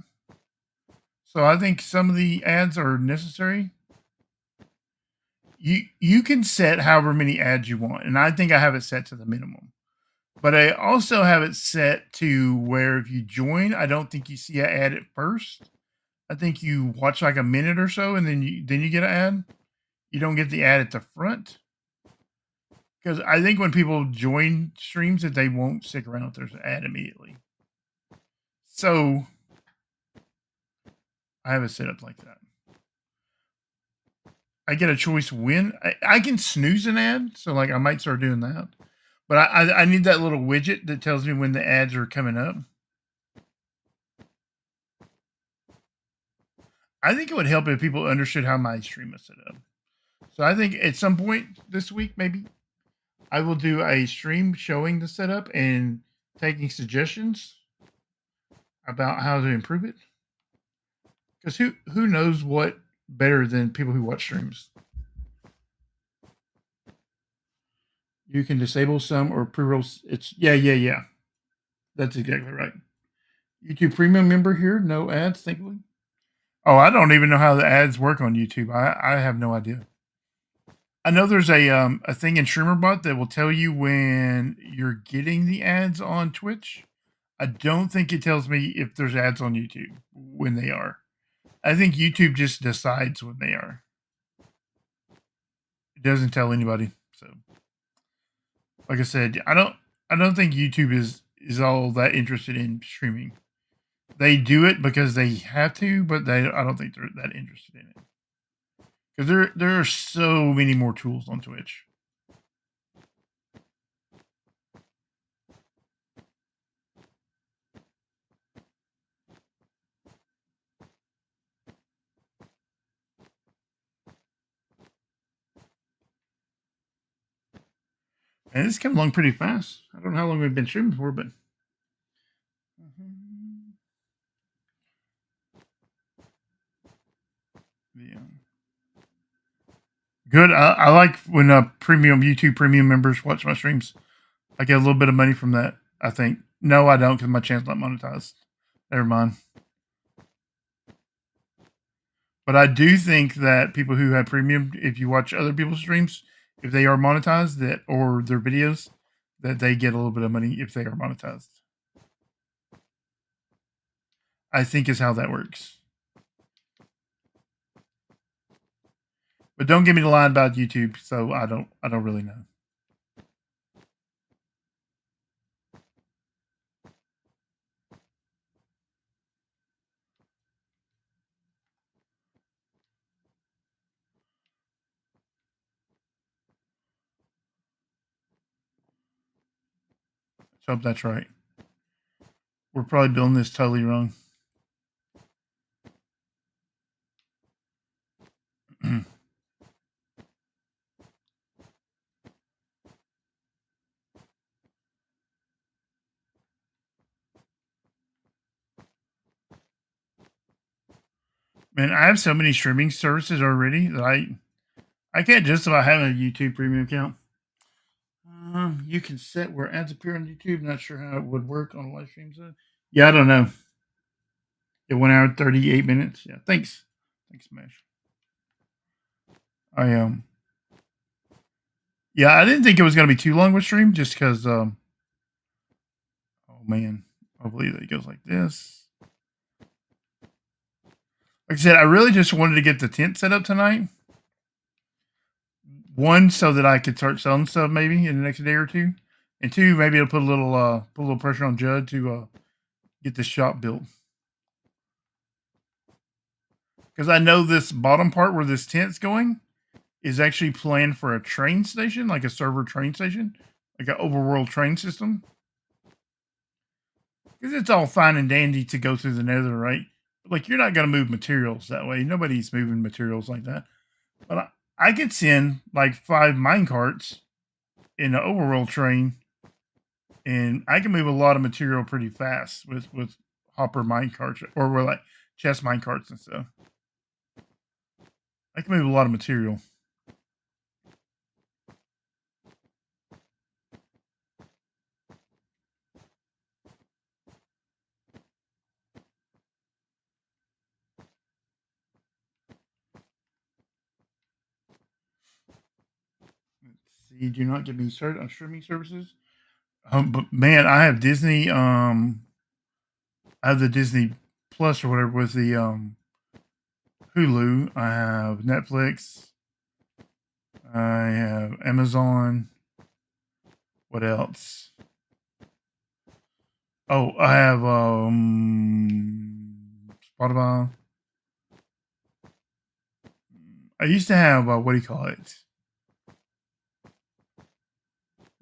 So I think some of the ads are necessary. You can set however many ads you want, and I think I have it set to the minimum. But I also have it set to where if you join, I don't think you see an ad at first. I think you watch like a minute or so, and then you get an ad. You don't get the ad at the front, because I think when people join streams, that they won't stick around if there's an ad immediately. So I have it set up like that. I get a choice when I can snooze an ad, so like I might start doing that. But I need that little widget that tells me when the ads are coming up. I think it would help if people understood how my stream is set up. So I think at some point this week, maybe, I will do a stream showing the setup and taking suggestions about how to improve it. Because who knows what better than people who watch streams? You can disable some or pre-rolls. It's yeah. That's exactly right. YouTube Premium member here, no ads, thankfully. Oh, I don't even know how the ads work on YouTube. I have no idea. I know there's a thing in StreamerBot that will tell you when you're getting the ads on Twitch. I don't think it tells me if there's ads on YouTube when they are. I think YouTube just decides when they are. It doesn't tell anybody. So, like I said, I don't think YouTube is all that interested in streaming. They do it because they have to, but I don't think they're that interested in it. Because there are so many more tools on Twitch. And it's come along pretty fast. I don't know how long we've been streaming for, but yeah. Good. I like when YouTube premium members watch my streams. I get a little bit of money from that, I think. No, I don't, because my channel's not monetized. Never mind. But I do think that people who have premium, if you watch other people's streams, if they are monetized, that or their videos, that they get a little bit of money if they are monetized. I think is how that works. But don't get me to lie about YouTube, so I don't really know. So I hope that's right. We're probably building this totally wrong. Man, I have so many streaming services already that I can't justify having a YouTube premium account. You can set where ads appear on YouTube. Not sure how it would work on a live stream. So, yeah, I don't know. It 1 hour 38 minutes. Yeah, thanks, Mash. Yeah, I didn't think it was going to be too long of a stream just because, oh man, I believe that it goes like this. Like I said, I really just wanted to get the tent set up tonight. One, so that I could start selling stuff maybe in the next day or two. And two, maybe it'll put a little pressure on Judd to get the shop built. Because I know this bottom part where this tent's going is actually planned for a train station, like a server train station, like an overworld train system. Because it's all fine and dandy to go through the nether, right? But like, you're not going to move materials that way. Nobody's moving materials like that. But I could send like 5 minecarts in an overworld train, and I can move a lot of material pretty fast with hopper minecarts, or with like chest minecarts and stuff. I can move a lot of material. You do not get me started on streaming services. But man, I have Disney. I have the Disney Plus or whatever with the Hulu. I have Netflix. I have Amazon. What else? Oh, I have Spotify. I used to have what do you call it?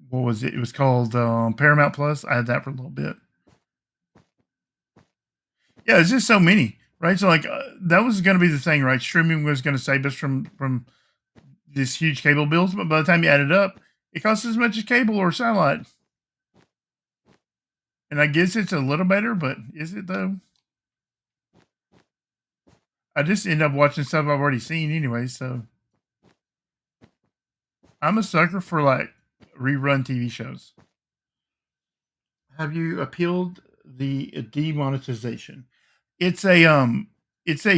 What was it? It was called Paramount Plus. I had that for a little bit. Yeah, it's just so many, right? So like that was going to be the thing, right? Streaming was going to save us from this huge cable bills, but by the time you add it up, it costs as much as cable or satellite. And I guess it's a little better, but is it though? I just end up watching stuff I've already seen anyway, so I'm a sucker for like rerun TV shows. Have you appealed the demonetization? It's a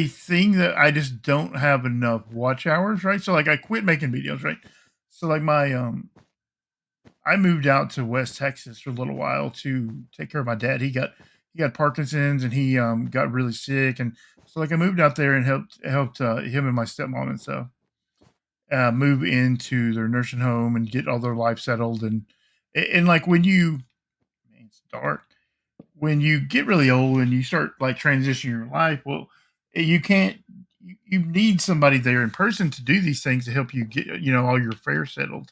thing that I just don't have enough watch hours, right? So like I quit making videos, right? So like I moved out to West Texas for a little while to take care of my dad. He got Parkinson's, and he got really sick, and so like I moved out there and helped him and my stepmom and stuff move into their nursing home and get all their life settled, and like when you, man, it's dark, when you get really old and you start like transitioning your life, well, you can't, you need somebody there in person to do these things to help you get all your affairs settled.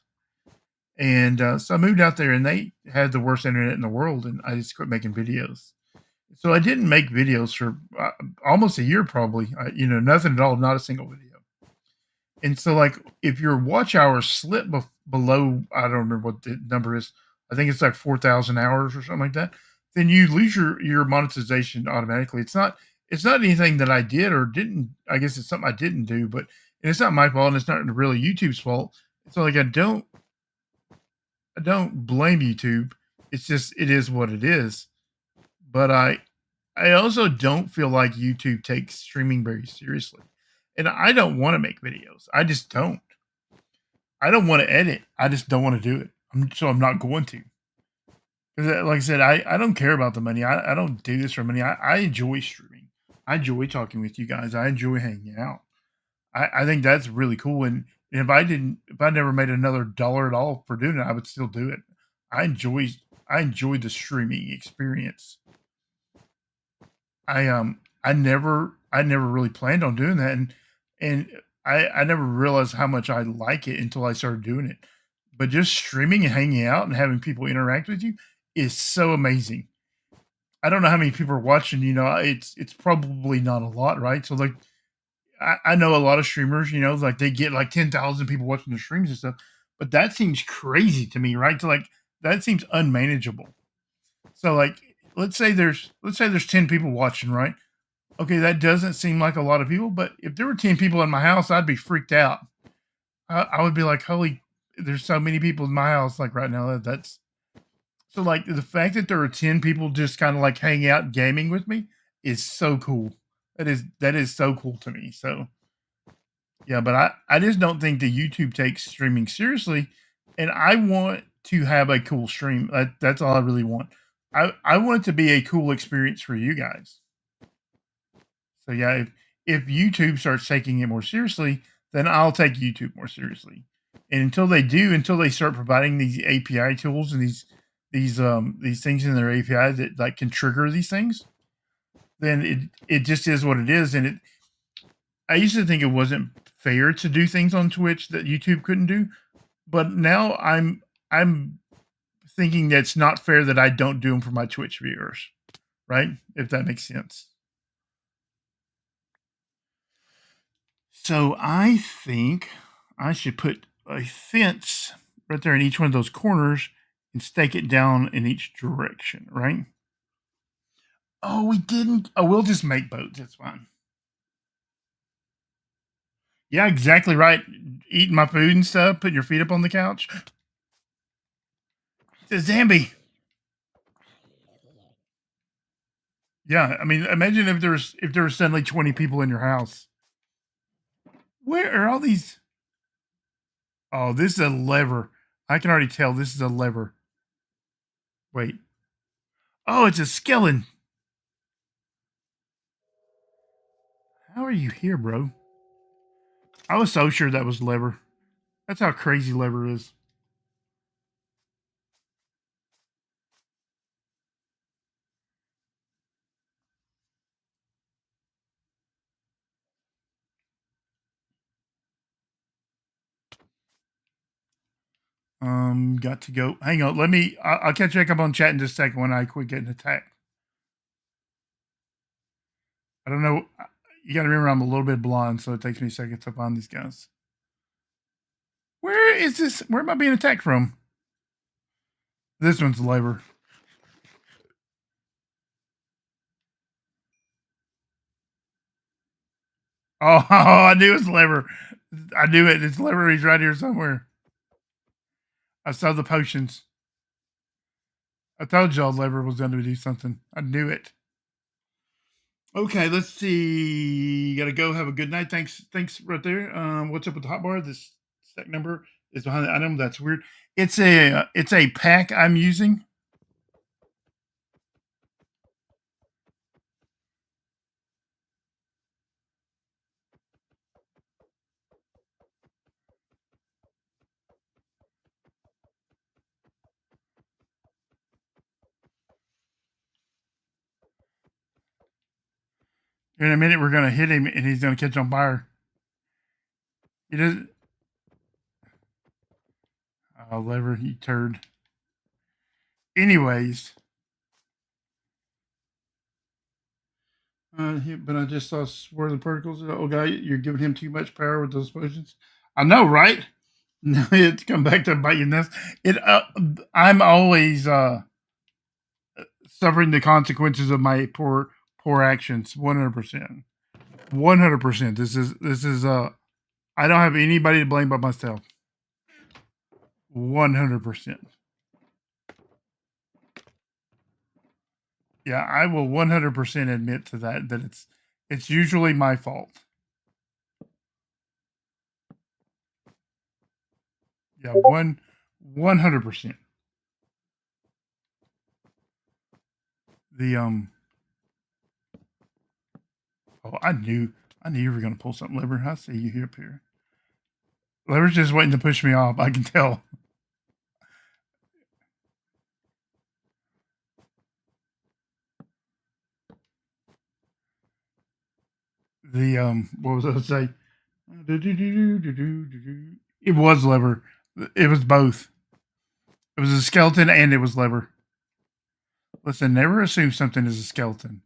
And so I moved out there, and they had the worst internet in the world, and I just quit making videos. So I didn't make videos for almost a year, probably. Nothing at all, not a single video. And so, like, if your watch hours slip below, I don't remember what the number is. I think it's like 4,000 hours or something like that. Then you lose your monetization automatically. It's not anything that I did or didn't. I guess it's something I didn't do, but it's not my fault, and it's not really YouTube's fault. So like I don't blame YouTube. It's just, it is what it is. But I also don't feel like YouTube takes streaming very seriously. And I don't want to make videos. I just don't. I don't want to edit. I just don't want to do it. I'm not going to. Because like I said, I don't care about the money. I don't do this for money. I enjoy streaming. I enjoy talking with you guys. I enjoy hanging out. I think that's really cool. And if I never made another dollar at all for doing it, I would still do it. I enjoy the streaming experience. I never really planned on doing that, and I never realized how much I like it until I started doing it. But just streaming and hanging out and having people interact with you is so amazing. I don't know how many people are watching. It's probably not a lot, right? So like, I know a lot of streamers, like they get like 10,000 people watching their streams and stuff, but that seems crazy to me, right? So like, that seems unmanageable. So like, let's say there's 10 people watching, right? Okay, that doesn't seem like a lot of people, but if there were 10 people in my house, I'd be freaked out. I would be like, holy, there's so many people in my house, like right now. That's so like the fact that there are 10 people just kind of like hanging out gaming with me is so cool. That is so cool to me. So Yeah, but I just don't think that YouTube takes streaming seriously, and I want to have a cool stream. That's all I really want. I want it to be a cool experience for you guys. So yeah, if YouTube starts taking it more seriously, then I'll take YouTube more seriously. And until they do, until they start providing these API tools and these things in their API that like can trigger these things, then it just is what it is. And I used to think it wasn't fair to do things on Twitch that YouTube couldn't do, but now I'm thinking that it's not fair that I don't do them for my Twitch viewers, right? If that makes sense. So I think I should put a fence right there in each one of those corners and stake it down in each direction, right? Oh, we didn't. Oh, we'll just make boats. That's fine. Yeah, exactly right. Eating my food and stuff, putting your feet up on the couch. It's a Zambi. Yeah, I mean, imagine if there was suddenly 20 people in your house. Where are all these? Oh, this is a lever. I can already tell this is a lever. Wait. Oh, it's a skeleton. How are you here, bro? I was so sure that was lever. That's how crazy lever is. Got to go. Hang on. Let me. I'll catch back up on chat in just a second when I quit getting attacked. I don't know. You got to remember I'm a little bit blind, so it takes me seconds to find these guys. Where is this? Where am I being attacked from? This one's lever. Oh, I knew it was lever. I knew it. It's lever. He's right here somewhere. I saw the potions. I told y'all lever was going to do something. I knew it. Okay, let's see. Gotta go. Have a good night. Thanks right there. What's up with the hotbar? This stack number is behind the item. That's weird. It's a pack I'm using. In a minute, we're gonna hit him, and he's gonna catch on fire. He doesn't. Oh, lever, you turd. Anyways, but I just saw swirling particles. Oh, guy, you're giving him too much power with those potions. I know, right? No, it's come back to bite you in this. I'm always suffering the consequences of my poor actions. 100%. 100%. This is I don't have anybody to blame but myself. 100%. Yeah, I will 100% admit to that it's usually my fault. Yeah, 100%. The oh, I knew you were gonna pull something, Lever. I see you here up here. Lever's just waiting to push me off. I can tell. The what was I gonna say? It was Lever. It was both. It was a skeleton and it was Lever. Listen, never assume something is a skeleton.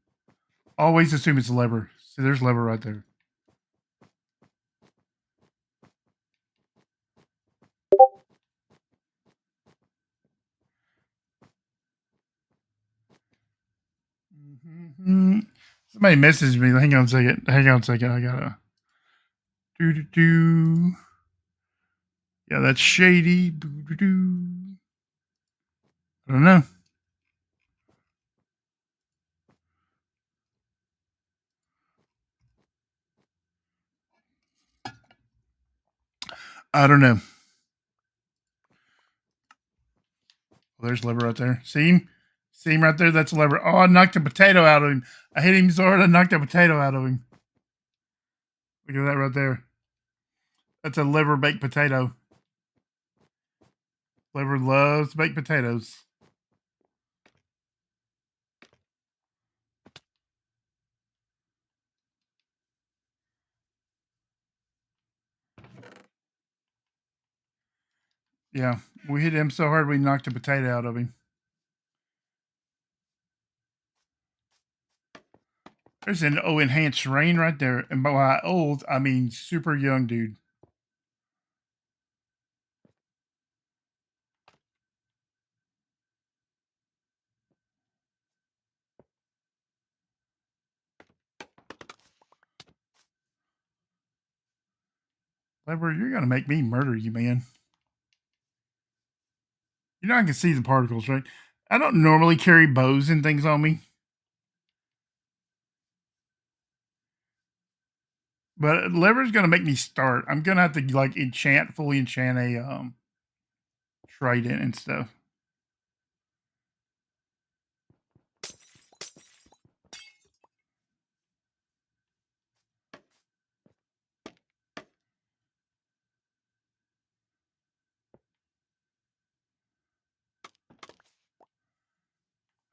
Always assume it's a lever. See, there's lever right there. Mm-hmm. Somebody messaged me. Hang on a second. I gotta do. Yeah, that's shady. I don't know. I don't know. Well, there's lever right there. See him? See him right there? That's a lever. Oh, I knocked a potato out of him. I hit him so hard I knocked a potato out of him. Look at that right there. That's a liver baked potato. Lever loves baked potatoes. Yeah, we hit him so hard we knocked a potato out of him. There's an EnhancedRain right there. And by old, I mean super young dude. Lever, you're going to make me murder you, man. You know I can see the particles, right? I don't normally carry bows and things on me. But lever's going to make me start. I'm going to have to like fully enchant a trident and stuff.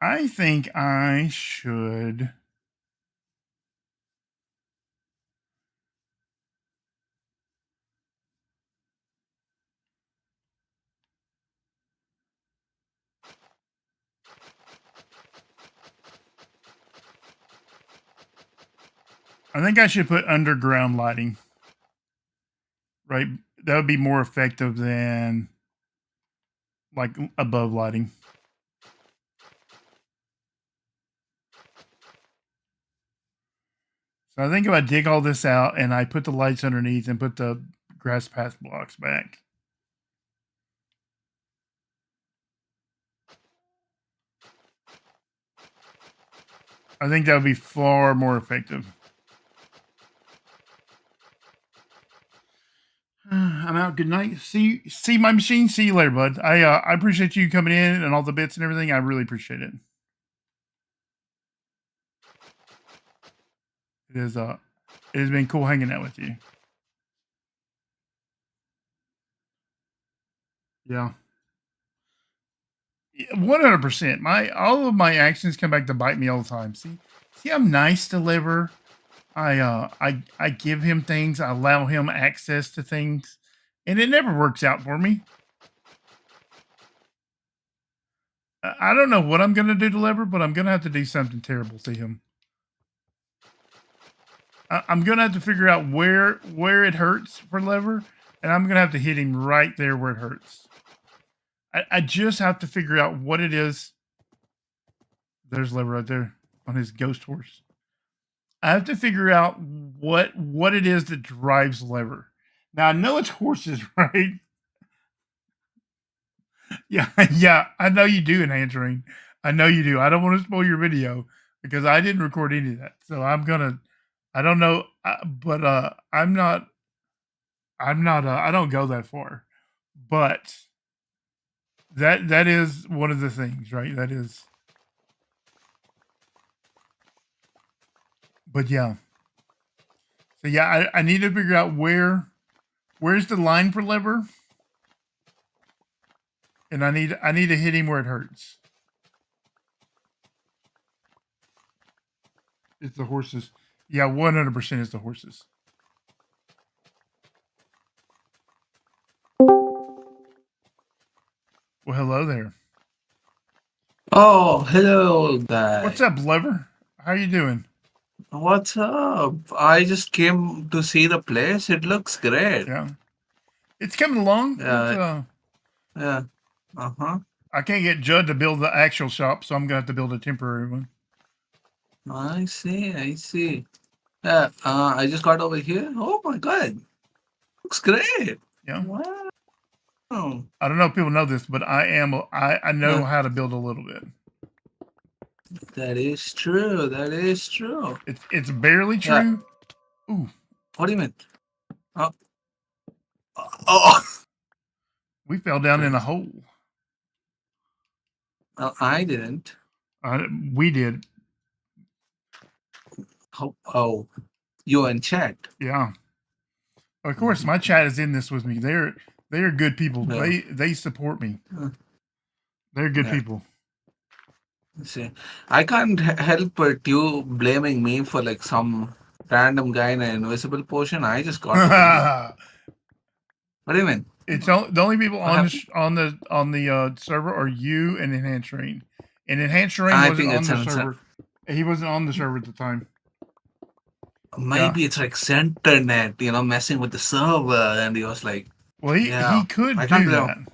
I think I should. I think I should put underground lighting. Right? That would be more effective than like above lighting. So I think if I dig all this out and I put the lights underneath and put the grass path blocks back. I think that would be far more effective. I'm out. Good night. See my machine. See you later, bud. I appreciate you coming in and all the bits and everything. I really appreciate it. It has been cool hanging out with you. Yeah. 100%. All of my actions come back to bite me all the time. See, I'm nice to Liver. I give him things. I allow him access to things, and it never works out for me. I don't know what I'm gonna do to Liver, but I'm gonna have to do something terrible to him. I'm gonna have to figure out where it hurts for Liver, and I'm gonna have to hit him right there where it hurts. I just have to figure out what it is. There's Liver right there on his ghost horse. I have to figure out what it is that drives Lever. Now I know it's horses, right? Yeah, yeah. I know you do, EnhancedRain. I know you do. I don't want to spoil your video because I didn't record any of that. So I'm gonna. I don't know, but I'm not. I don't go that far, but that is one of the things, right? That is. But yeah. So yeah, I need to figure out where's the line for Lever. And I need to hit him where it hurts. It's the horses. Yeah, 100% is the horses. Well, hello there. Oh, hello, guy. What's up, Lever? How you doing? What's up? I just came to see the place. It looks great. Yeah. It's coming along. Yeah. Yeah. Uh-huh. I can't get Judd to build the actual shop, so I'm gonna have to build a temporary one. I see. Yeah, I just got over here. Oh my god. Looks great. Yeah. Wow. I don't know if people know this, but I know how to build a little bit. That is true. It's barely true. Yeah. Ooh. What do you mean? Oh, We fell down in a hole. I didn't. We did. Oh, you're in chat. Yeah. Of course, my chat is in this with me. They're good people. Yeah. They support me. They're good people. See, I can't help but you blaming me for like some random guy in an invisible potion. I just got over here. What do you mean? It's the only people What on the server are you and EnhancedRain. And EnhancedRain I wasn't think on it's the server. He wasn't on the server at the time. Maybe it's like SentreNet, you know, messing with the server, and he was like, Well, he could do that.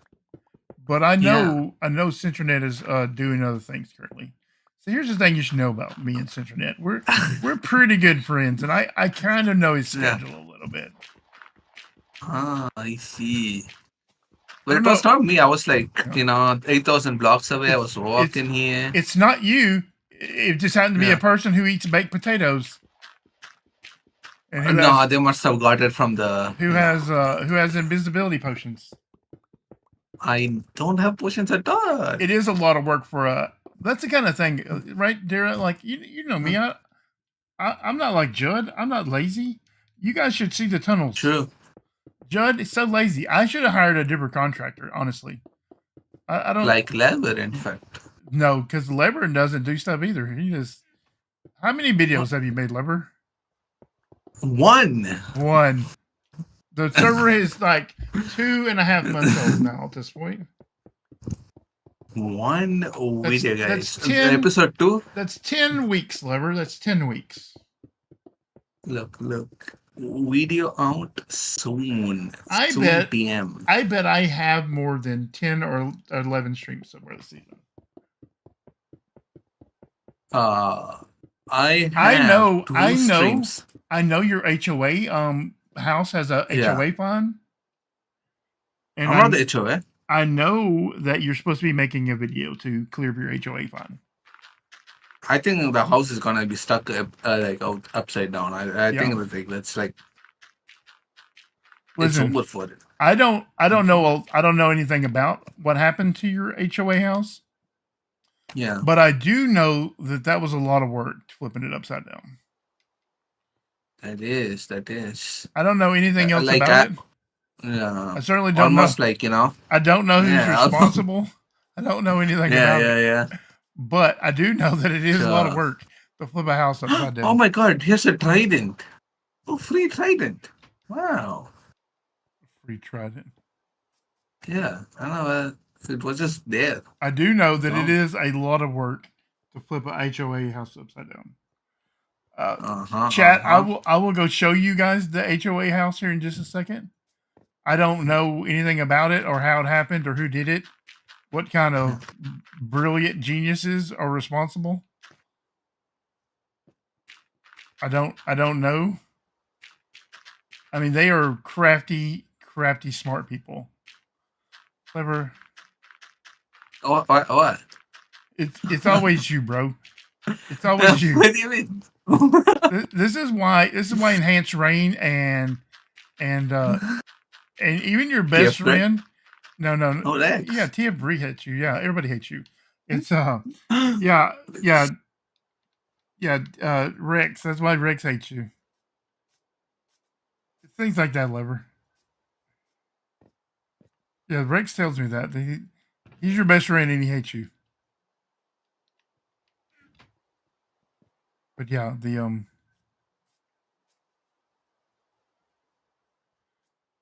But I know SentreNet is doing other things currently. So here's the thing you should know about me and SentreNet. We're pretty good friends, and I kind of know his schedule a little bit. Ah, I see. But it was not me. I was like, 8,000 blocks away. I was walking here. It's not you. It just happened to be a person who eats baked potatoes. And they must have got it from the who has invisibility potions. I don't have potions at all. It is a lot of work for that's the kind of thing, right, Dara? Like you know me. I'm not like Judd. I'm not lazy. You guys should see the tunnels. True. Judd is so lazy. I should have hired a different contractor, honestly. I don't like Lever, in fact. No, because Lever doesn't do stuff either. He just. How many videos have you made, Lever? One. The server is like 2.5 months old now at this point. One video, guys. That's 10, episode 2. That's 10 weeks, Lever. That's 10 weeks. Look. Video out soon. I bet PM. I bet I have more than 10 or 11 streams somewhere this season. I know. Streams. I know your HOA house has a HOA fund. And I'm not the HOA. I know that you're supposed to be making a video to clear your HOA fund. I think the house is gonna be stuck upside down. I think that's like Listen, it's over for it. I don't know anything about what happened to your HOA house. Yeah. But I do know that was a lot of work flipping it upside down. That is. I don't know anything else about it. Yeah. I certainly don't Almost know. I don't know who's responsible. I don't know anything about it. Yeah. But I do know that it is a lot of work to flip a house upside down. Oh my god, here's a trident. Oh, free trident. Wow. Free trident. Yeah, I know. It was just there. I do know that it is a lot of work to flip a HOA house upside down. Chat, I will go show you guys the HOA house here in just a second. I don't know anything about it or how it happened or who did it. What kind of brilliant geniuses are responsible? I don't know. I mean, they are crafty, smart people. Clever. What? It's always you, bro. It's always you. What do you mean? This is why EnhancedRain and even your best friend. No. Oh, Rex. Yeah, TF-Brit hates you. Yeah, everybody hates you. It's Rex. That's why Rex hates you. It's things like that, Lever. Yeah, Rex tells me that. He's your best friend and he hates you. But yeah,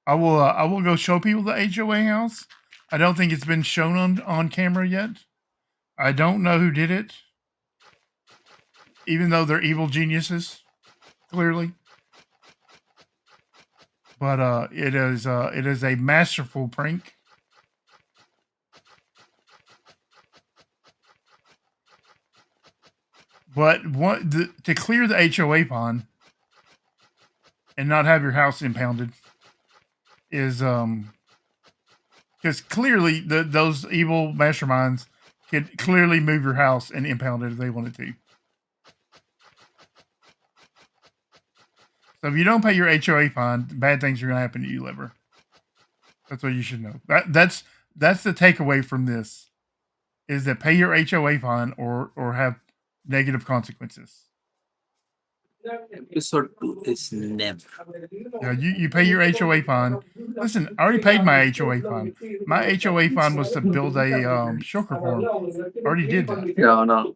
I will go show people the HOA house. I don't think it's been shown on camera yet. I don't know who did it. Even though they're evil geniuses, clearly. But it is a masterful prank. But to clear the HOA pond and not have your house impounded is because clearly those evil masterminds could clearly move your house and impound it if they wanted to. So if you don't pay your HOA fine, bad things are going to happen to you, Lever. That's what you should know. That's the takeaway from this, is that pay your HOA fine or have negative consequences. Episode 2 is never. Yeah, you pay your HOA fine. Listen, I already paid my HOA fine. My HOA fine was to build a shulker farm. I already did that. Yeah, no.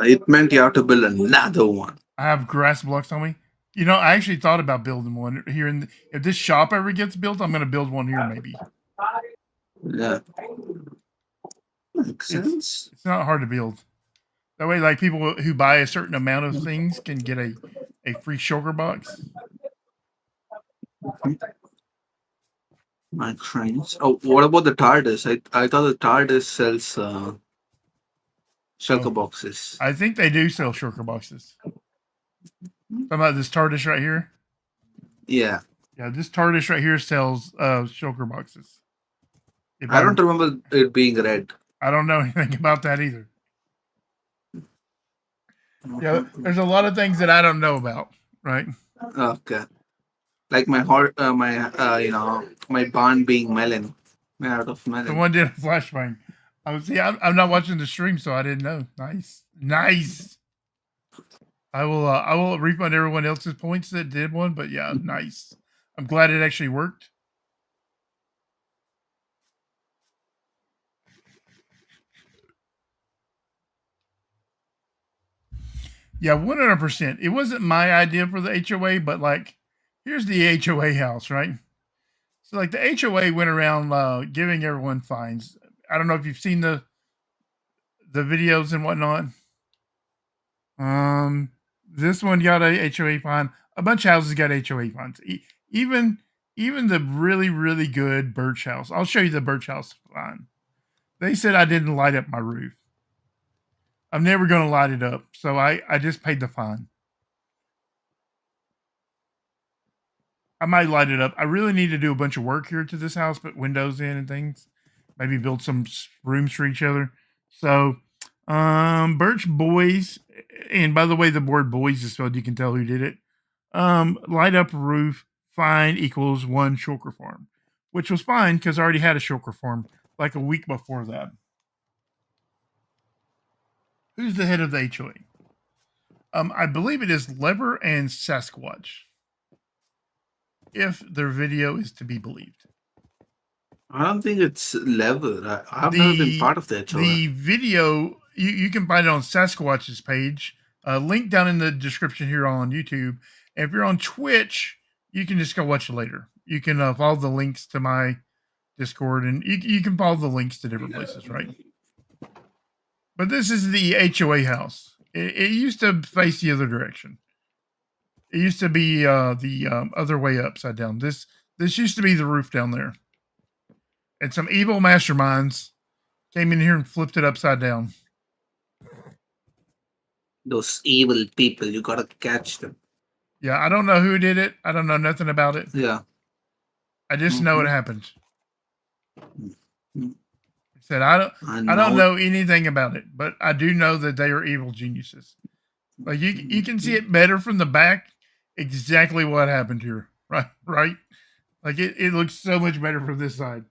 It meant you have to build another one. I have grass blocks on me. You know, I actually thought about building one here. If this shop ever gets built, I'm going to build one here maybe. Yeah. Makes sense. It's not hard to build. That way, like, people who buy a certain amount of things can get a free shulker box. My trains. Oh, what about the TARDIS? I thought the TARDIS sells shulker boxes. I think they do sell shulker boxes. Talking about this TARDIS right here? Yeah. Yeah, this TARDIS right here sells shulker boxes. I don't remember it being red. I don't know anything about that either. Yeah, there's a lot of things that I don't know about, right? Okay. Like my heart, my barn being melon, made out of melon. Someone did a flashbang. I'm not watching the stream, so I didn't know. Nice. I will refund everyone else's points that did one, but yeah, nice. I'm glad it actually worked. Yeah, 100%. It wasn't my idea for the HOA, but like, here's the HOA house, right? So like the HOA went around giving everyone fines. I don't know if you've seen the videos and whatnot. This one got a HOA fine. A bunch of houses got HOA fines. Even the really, really good Birch house. I'll show you the Birch house fine. They said I didn't light up my roof. I'm never going to light it up, so I just paid the fine. I might light it up. I really need to do a bunch of work here to this house, put windows in and things. Maybe build some rooms for each other. So, Birch Boys, and by the way, the word boys is spelled, you can tell who did it. Light up roof, fine equals 1 shulker farm, which was fine because I already had a shulker farm like a week before that. Who's the head of the HOA? I believe it is Lever and Saskawatch, if their video is to be believed. I don't think it's Lever. I've never been part of that. The video, you can find it on Saskawatch's page. Link down in the description here on YouTube. And if you're on Twitch, you can just go watch it later. You can follow the links to my Discord, and you can follow the links to different places, right? But this is the HOA house. It used to face the other direction. It used to be the other way upside down. This used to be the roof down there. And some evil masterminds came in here and flipped it upside down. Those evil people, you gotta catch them. Yeah, I don't know who did it. I don't know nothing about it. Yeah. I just know it happened. I said I don't know anything about it, but I do know that they are evil geniuses. Like you can see it better from the back. Exactly what happened here, right? Like it looks so much better from this side.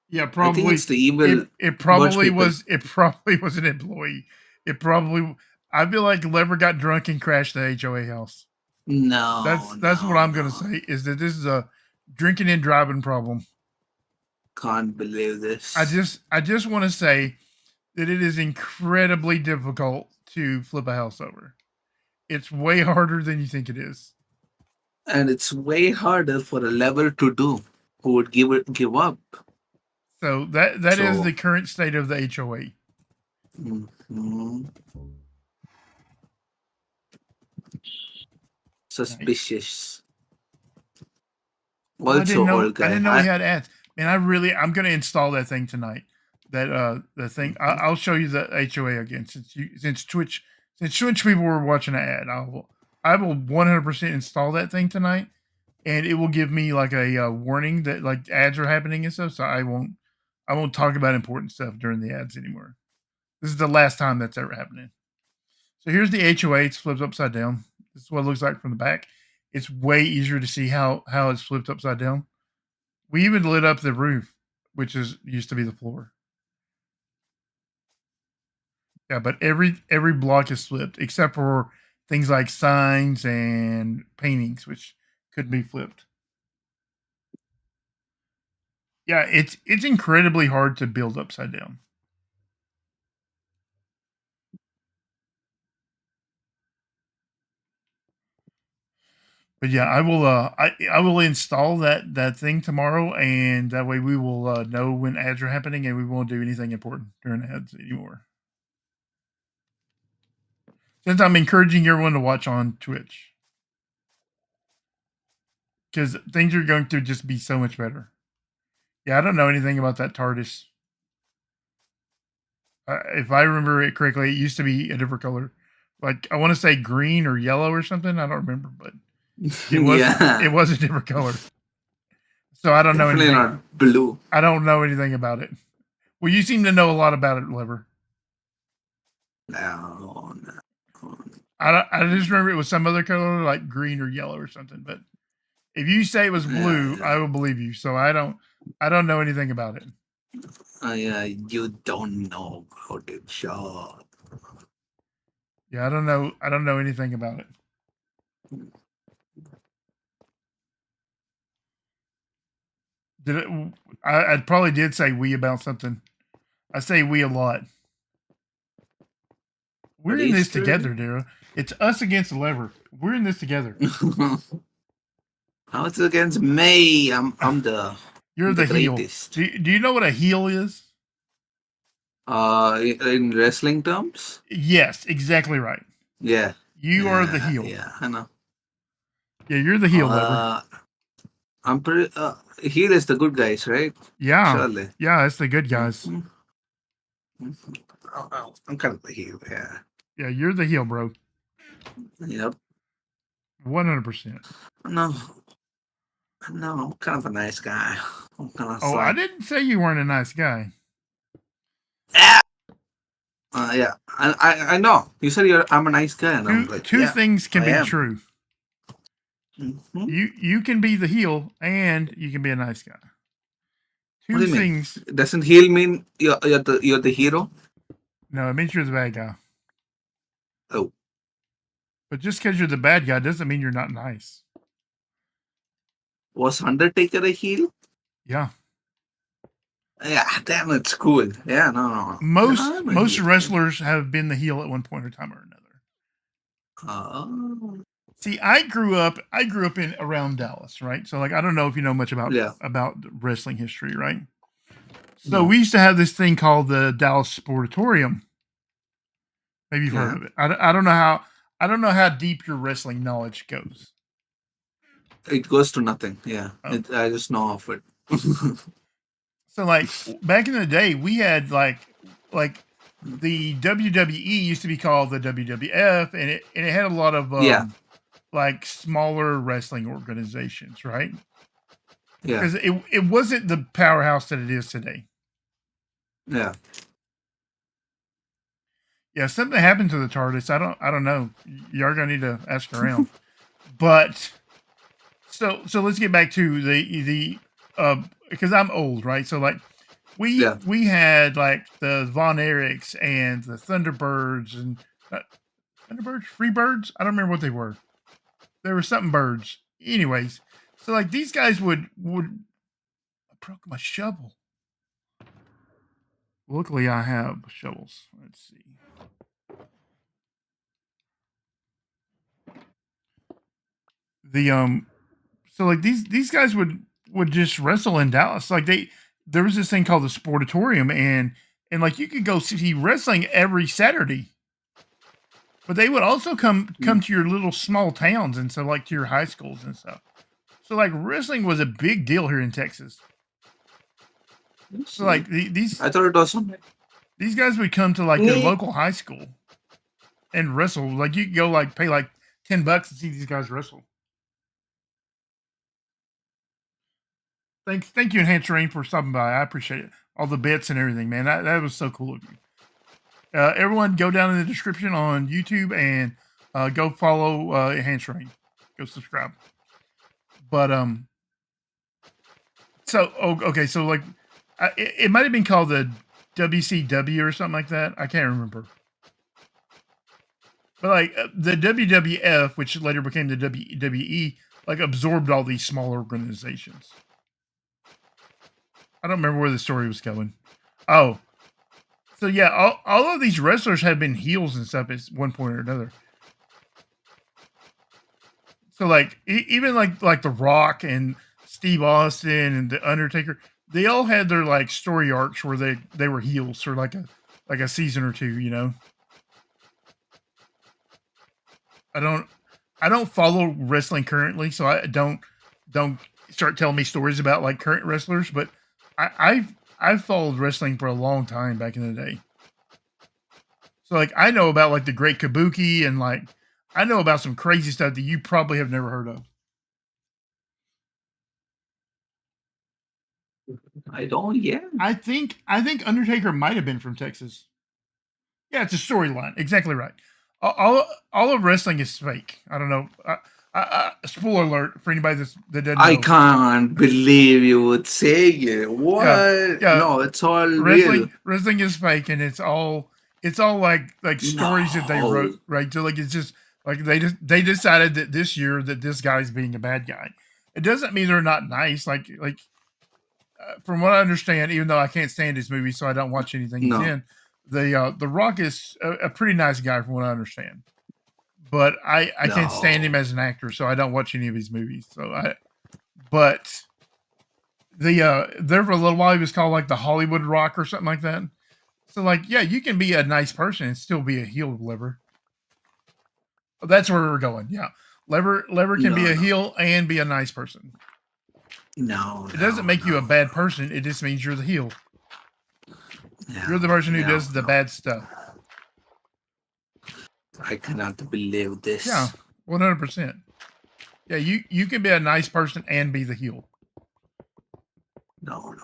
Yeah, probably. I think it's the evil. It probably was. It probably was an employee. It probably. I feel like Lever got drunk and crashed the HOA house. No, that's what I'm gonna say. Is that this is a drinking and driving problem? Can't believe this. I just want to say that it is incredibly difficult to flip a house over. It's way harder than you think it is. And it's way harder for a Lever to do, who would give up. So that is the current state of the HOA. Suspicious. Well, I didn't know he had ads. Man, I'm going to install that thing tonight. That the thing. I'll show you the HOA again since Twitch people were watching an ad. I will 100% install that thing tonight, and it will give me like a warning that like ads are happening and stuff. So I won't talk about important stuff during the ads anymore. This is the last time that's ever happening. So here's the HOA. It's flipped upside down. This is what it looks like from the back. It's way easier to see how it's flipped upside down We even lit up the roof, which used to be the floor. Yeah, but every block is flipped except for things like signs and paintings, which could be flipped. Yeah, it's incredibly hard to build upside down. But yeah, I will I will install that thing tomorrow, and that way we will know when ads are happening, and we won't do anything important during ads anymore. Since I'm encouraging everyone to watch on Twitch, because things are going to just be so much better. Yeah, I don't know anything about that TARDIS. If I remember it correctly, it used to be a different color. Like, I want to say green or yellow or something. I don't remember, but it was it was a different color. So I don't know anything. Definitely not blue. I don't know anything about it. Well, you seem to know a lot about it, Lever. No. I just remember it was some other color, like green or yellow or something. But if you say it was blue, I will believe you. So I don't know anything about it. Yeah, you don't know about it, sure. Yeah, I don't know anything about it. I probably did say we about something. I say we a lot. We're in this together, Daryl. It's us against the Lever. We're in this together. How it's against me? I'm the You're the heel. Do you know what a heel is? In wrestling terms? Yes, exactly right. Yeah. You are the heel. Yeah, I know. Yeah, you're the heel, Lever. I'm pretty. Heel is the good guys, right? Yeah. Surely. Yeah, it's the good guys. I'm kind of the heel, yeah. Yeah, you're the heel, bro. Yep. 100%. No, I'm kind of a nice guy. I'm kind of I didn't say you weren't a nice guy. Yeah. Yeah. I know. You said I'm a nice guy, and I'm like, two things can be true. Mm-hmm. You can be the heel, and you can be a nice guy. Two things. Doesn't heel mean you're the hero? No, it means you're the bad guy. Oh. But just because you're the bad guy doesn't mean you're not nice. Was Undertaker a heel? Yeah. Yeah, damn, it's cool. Yeah, no. Most wrestlers have been the heel at one point or time or another. Oh. See, I grew up in around Dallas, right? So, like, I don't know if you know much about wrestling history, right? So we used to have this thing called the Dallas Sportatorium. Maybe you've heard of it. I don't know how deep your wrestling knowledge goes. It goes to nothing. Yeah, I just know of it. So, like, back in the day, we had like the WWE used to be called the WWF, and it had a lot of like smaller wrestling organizations, right? Yeah, because it wasn't the powerhouse that it is today. Yeah. Yeah, something happened to the TARDIS. I don't know. You're gonna need to ask around. But so let's get back to the because I'm old, right? So like we had like the Von Erichs and the Thunderbirds and Thunderbirds, Freebirds. I don't remember what they were. There were something birds. Anyways, so like these guys would I broke my shovel. Luckily, I have shovels. Let's see. So like these guys would just wrestle in Dallas. Like there was this thing called the Sportatorium, and like you could go see wrestling every Saturday. But they would also come to your little small towns, and so like to your high schools and stuff. So like wrestling was a big deal here in Texas. So like these, I thought it was something. These guys would come to like their local high school and wrestle. Like you could go like pay like $10 to see these guys wrestle. Thank you, EnhancedRain, for stopping by. I appreciate it. All the bits and everything, man. That was so cool of you. Everyone, go down in the description on YouTube and go follow EnhancedRain. Go subscribe. But okay, so like, it might have been called the WCW or something like that. I can't remember. But like the WWF, which later became the WWE, like absorbed all these smaller organizations. I don't remember where the story was going. Oh, so yeah, all of these wrestlers have been heels and stuff at one point or another. So like even like The Rock and Steve Austin and The Undertaker, they all had their like story arcs where they were heels for like a season or two, you know. I don't follow wrestling currently, so I don't start telling me stories about like current wrestlers, but I've followed wrestling for a long time back in the day. So like I know about like the Great Kabuki and like I know about some crazy stuff that you probably have never heard of. I don't. Yeah. I think Undertaker might have been from Texas. Yeah, it's a storyline. Exactly right. All of wrestling is fake. I don't know. Spoiler alert for anybody that doesn't know. I can't believe you would say it. What? Yeah. No, it's all wrestling. real. Wrestling is fake, and it's all like stories that they wrote. Right. So like it's just like they decided that this year that this guy's being a bad guy. It doesn't mean they're not nice. Like from what I understand, even though I can't stand his movies, so I don't watch anything he's in. The Rock is a pretty nice guy from what I understand, but I can't stand him as an actor, so I don't watch any of his movies. But there for a little while he was called like the Hollywood Rock or something like that. So like, yeah, you can be a nice person and still be a heel, Lever. That's where we're going. Yeah, Lever can be a heel and be a nice person. No, it doesn't make you a bad person. It just means you're the heel. Yeah, you're the person who does the bad stuff. I cannot believe this. Yeah, 100%. Yeah, you can be a nice person and be the heel. No.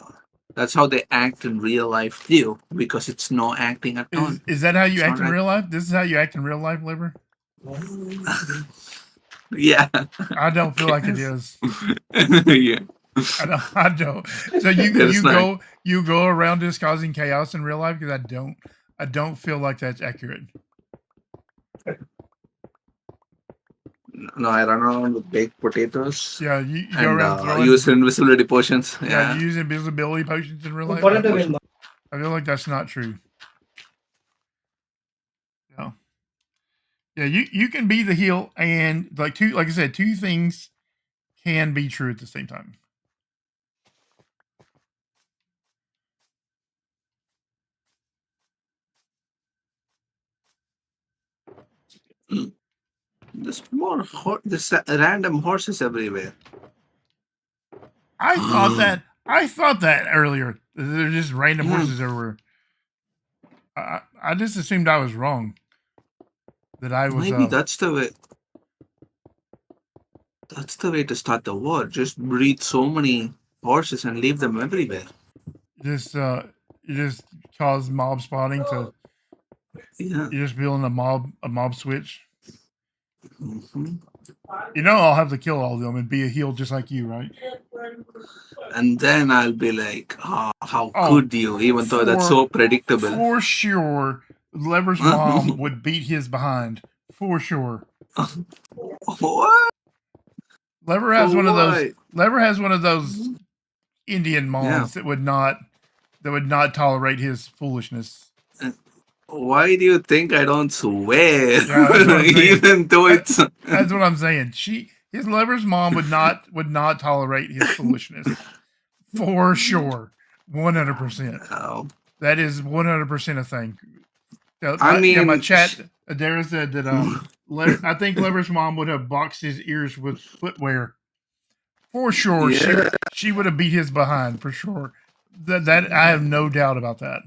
That's how they act in real life too, because it's no acting at all. Is that how you act in real life? This is how you act in real life, Liver? Yeah. I don't feel like it is. Yeah. I don't. So you go around just causing chaos in real life? Because I don't feel like that's accurate. No, I run around with baked potatoes. Yeah, you go around use invisibility potions. Yeah, you use invisibility potions in real life. I feel like that's not true. Yeah. Yeah, you can be the heel and like I said, two things can be true at the same time. There's there's random horses everywhere. I thought that earlier. They're just random horses everywhere. I just assumed I was wrong. That I was. Maybe that's the way. That's the way to start the war. Just breed so many horses and leave them everywhere. You just cause mob spotting to. Yeah. You're just building a mob switch. Mm-hmm. You know I'll have to kill all of them and be a heel just like you, right? And then I'll be like, oh, how could you? Even though that's so predictable. For sure, Lever's mom would beat his behind. For sure. What? Lever has one of those. Lever has one of those Indian moms that would not tolerate his foolishness. Why do you think I don't swear? Yeah, even though it's that's what I'm saying. His Lever's mom would not tolerate his foolishness. For sure. 100%. Oh. That is 100% a thing. I mean, my chat, Adara said that I think Lever's mom would have boxed his ears with footwear. For sure. Yeah. She would have beat his behind, for sure. That I have no doubt about that.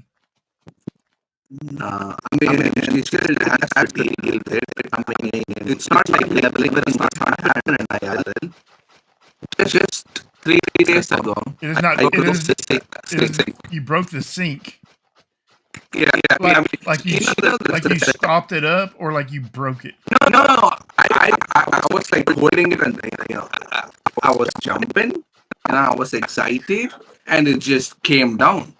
I mean, she still has to deal with it. I mean, it's not like leveling is not happening in IRL. Just 3 days ago. It is not. You broke the sink. Yeah. Like you stopped it up, or like you broke it. No. I was like holding it, and I was jumping, and I was excited, and it just came down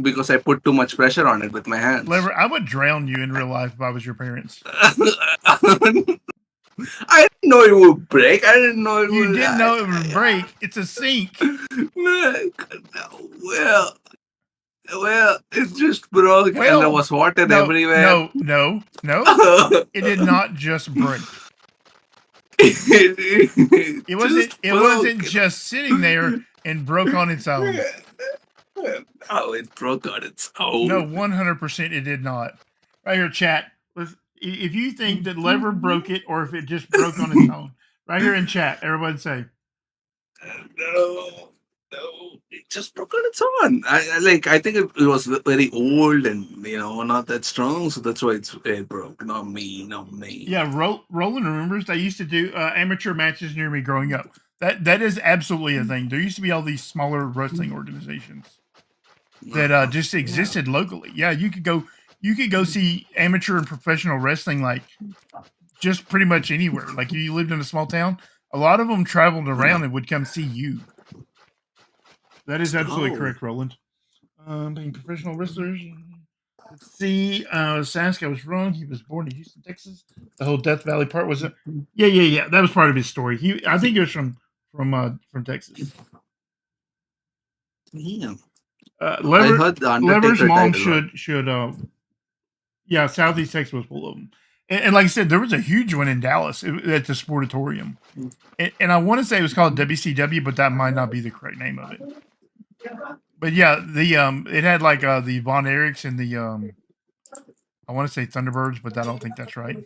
because I put too much pressure on it with my hands. Lever, I would drown you in real life if I was your parents. I didn't know it would break. I didn't know it would. You didn't know it would break. It's a sink. Well, it just broke, and there was water everywhere. No. It did not just break. It wasn't just sitting there and broke on its own. Oh, it broke on its own. No, 100% it did not. Right here, chat. If you think that Lever broke it or if it just broke on its own, right here in chat, everybody say. No, it just broke on its own. I think it was very old and not that strong, so that's why it broke. Not me. Yeah, Roland remembers they used to do amateur matches near me growing up. That is absolutely a thing. There used to be all these smaller wrestling organizations that just existed locally. Yeah, you could go see amateur and professional wrestling like just pretty much anywhere. Like if you lived in a small town, a lot of them traveled around and would come see you. That is absolutely correct, Roland. Being professional wrestlers. Let's see. Sask, I was wrong. He was born in Houston, Texas. The whole Death Valley part was it? Yeah. That was part of his story. I think he was from Texas. Yeah. Lever's mom should Southeast Texas was full of them. And like I said, there was a huge one in Dallas at the Sportatorium. And I want to say it was called WCW, but that might not be the correct name of it. But yeah, it had like the Von Erichs and the I want to say Thunderbirds, but I don't think that's right.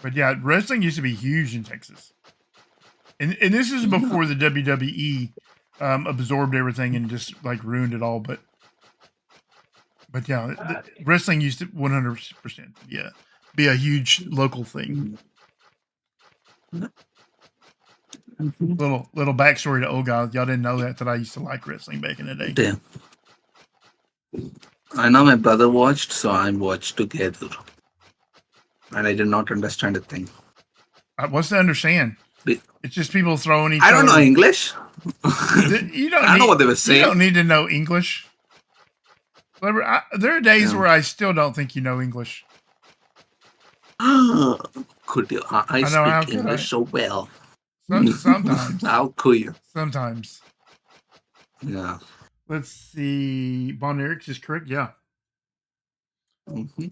But yeah, wrestling used to be huge in Texas. And this is before the WWE absorbed everything and just like ruined it all. But yeah, wrestling used to 100% be a huge local thing. Little backstory to old guys. Y'all didn't know that I used to like wrestling back in the day. Damn. I know my brother watched, so I watched together. And I did not understand a thing. What's to understand? It's just people throwing each other. I don't know English. I know what they were saying. You don't need to know English. There are days where I still don't think you know English. Could you? I speak English so well. Sometimes. How could you? Sometimes. Yeah. Let's see. Von Erichs is correct. Yeah. Mm-hmm.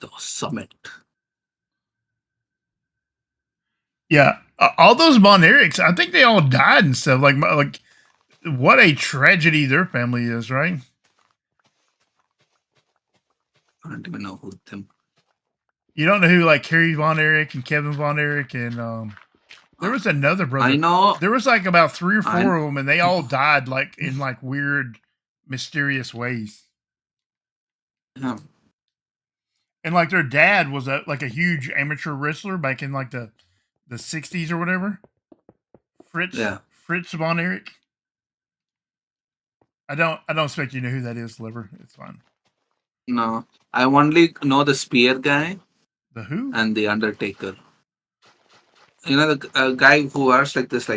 The Summit. Yeah, all those Von Erichs, I think they all died and stuff. Like, what a tragedy their family is, right? I don't even know who them. You don't know who like Kerry Von Erich and Kevin Von Erich and there was another brother. I know. There was like about 3 or 4 of them, and they all died like in like weird, mysterious ways. Yeah. And like their dad was a huge amateur wrestler back in like the 60s or whatever. Fritz Von Erich. I don't expect you to know who that is, Liver. It's fine. No, I only know the Spear guy. The who? And the Undertaker. You know the guy who wears like this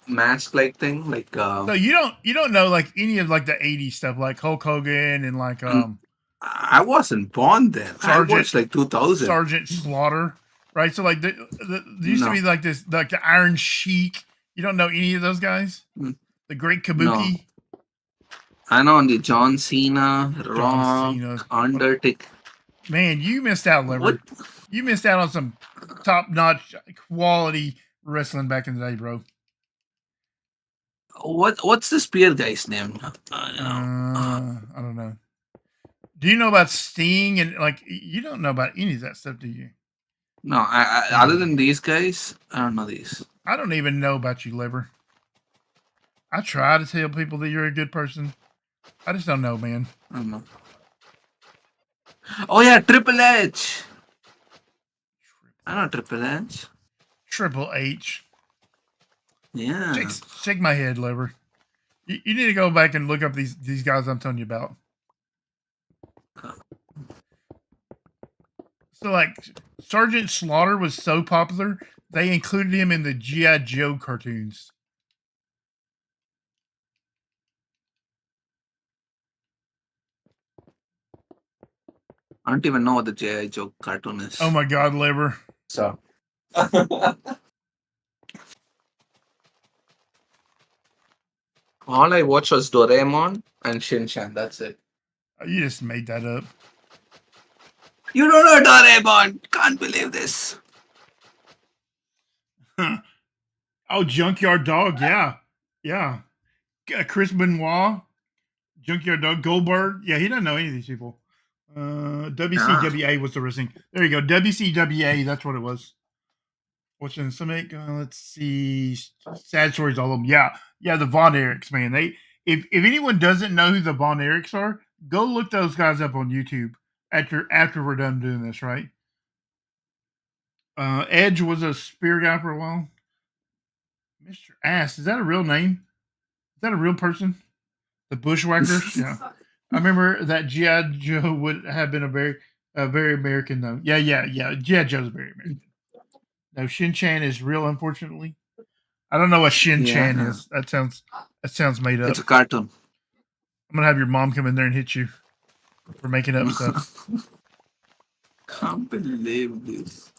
mask like thing, like. So you don't know like any of like the 80s stuff, like Hulk Hogan and like I wasn't born then. I watched like 2000. Sergeant Slaughter, right? So like there used to be like this like the Iron Sheik. You don't know any of those guys? The Great Kabuki. No. I know the John Cena, Rock, Undertaker. Man, you missed out, Lever. What? You missed out on some top-notch quality wrestling back in the day, bro. What's the Spear guy's name? I don't know. Do you know about Sting and like you don't know about any of that stuff, do you? No, other than these guys, I don't know these. I don't even know about you, Lever. I try to tell people that you're a good person. I just don't know, man. I don't know. Oh yeah, Triple H. I know Triple H. Triple H. Yeah. Shake my head, Lever. You need to go back and look up these guys I'm telling you about. So like Sergeant Slaughter was so popular, they included him in the G.I. Joe cartoons. I don't even know what the J.I. Joe cartoon is. Oh my God, Lever. So. All I watched was Doraemon and Shin-Chan. That's it. You just made that up. You don't know Doraemon. Can't believe this. Oh, Junkyard Dog. Yeah. Yeah. Chris Benoit. Junkyard Dog. Goldberg. Yeah, he doesn't know any of these people. WCWA was the wrestling. There you go. WCWA. That's what it was. Watching some, let's see. Sad stories, all of them. Yeah. Yeah, the Von Erichs, man. If anyone doesn't know who the Von Erichs are, go look those guys up on YouTube after we're done doing this, right? Edge was a spear guy for a while. Mr. Ass, is that a real name? Is that a real person? The Bushwhackers? Yeah. I remember that G.I. Joe would have been a very American, though. Yeah. G.I. Joe's very American. No, Shin-Chan is real, unfortunately. I don't know what Shin-Chan is. That sounds made up. It's a cartoon. I'm going to have your mom come in there and hit you for making up stuff. Can't believe this.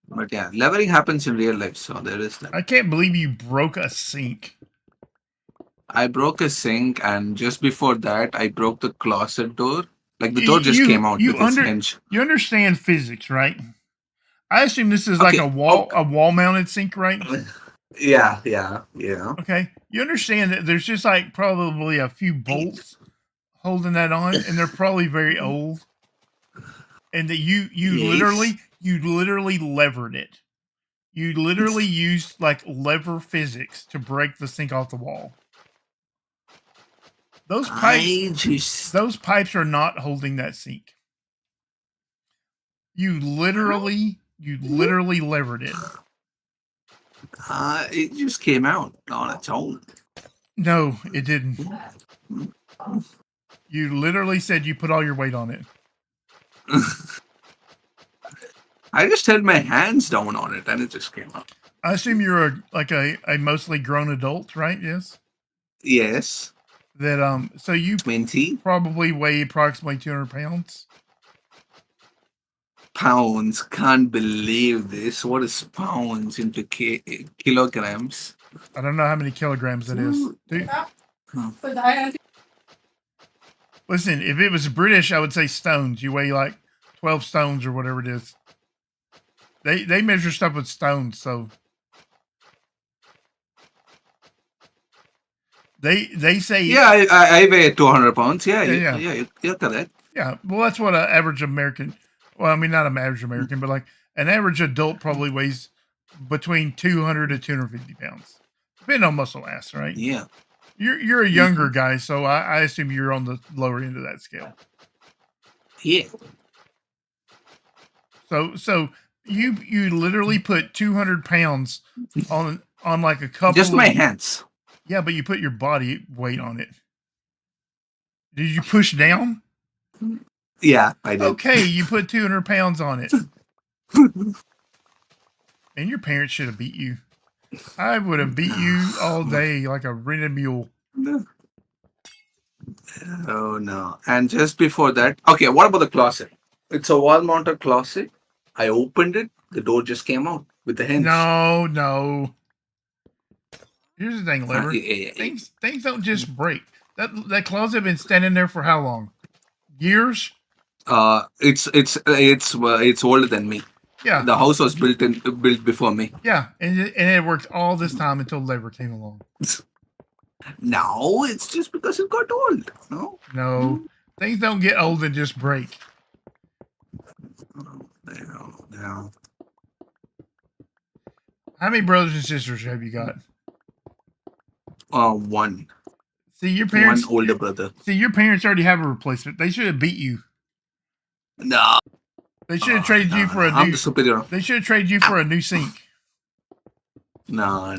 But yeah, levering happens in real life, so there is that. I can't believe you broke a sink. I broke a sink, and just before that, I broke the closet door. Like the door just came out with its hinge. You understand physics, right? I assume this is like a wall mounted sink, right? Yeah. Okay. You understand that there's just like probably a few bolts holding that on, and they're probably very old. And that you literally levered it. You literally used like lever physics to break the sink off the wall. Those pipes are not holding that sink. You literally levered it. It just came out on its own. No, it didn't. You literally said you put all your weight on it. I just had my hands down on it and it just came out. I assume you're a mostly grown adult, right? Yes. Yes. That so you 20 probably weigh approximately 200 pounds. Pounds? Can't believe this. What is pounds into kilograms? I don't know how many kilograms that is. Listen, if it was British, I would say stones. You weigh like 12 stones or whatever it is. They measure stuff with stones, so they say I weigh 200 pounds. You're correct. Yeah, well, that's what an average American. Well, I mean, not an average American, but like an average adult probably weighs between 200 to 250 pounds, depending on muscle mass, right? Yeah. You're a younger guy, so I assume you're on the lower end of that scale. Yeah. So you literally put 200 pounds on like a couple. Just my hands. Yeah, but you put your body weight on it. Did you push down? Yeah, I did. Okay, you put 200 pounds on it. And your parents should have beat you. I would have beat you all day like a rented mule. Oh, no. And just before that, okay, what about the closet? It's a wall-mounted closet. I opened it. The door just came out with the hinge. No. Here's the thing, Lever. Things don't just break. That closet been standing there for how long? Years? It's older than me. Yeah. The house was built before me. Yeah, and it worked all this time until Lever came along. No, it's just because it got old. No. Things don't get old and just break. No. How many brothers and sisters have you got? One. See, your parents. One older brother. See, your parents already have a replacement. They should have beat you. No. They should have traded you for a new. I'm the superior. They should have traded you for a new sink. No.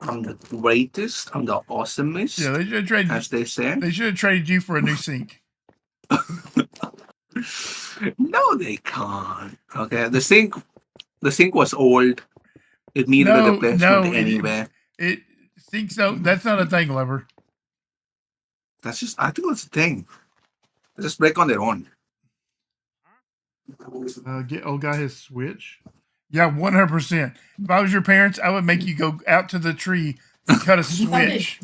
I'm the greatest. I'm the awesomest. Yeah, they should have traded. As they say. They should have traded you for a new sink. No, they can't. Okay, the sink was old. It needed a replacement anyway. It sinks out. That's not a thing, Lever. I think that's the thing. They just break on their own. Get old guy his Switch. Yeah, 100%. If I was your parents, I would make you go out to the tree and cut a Switch.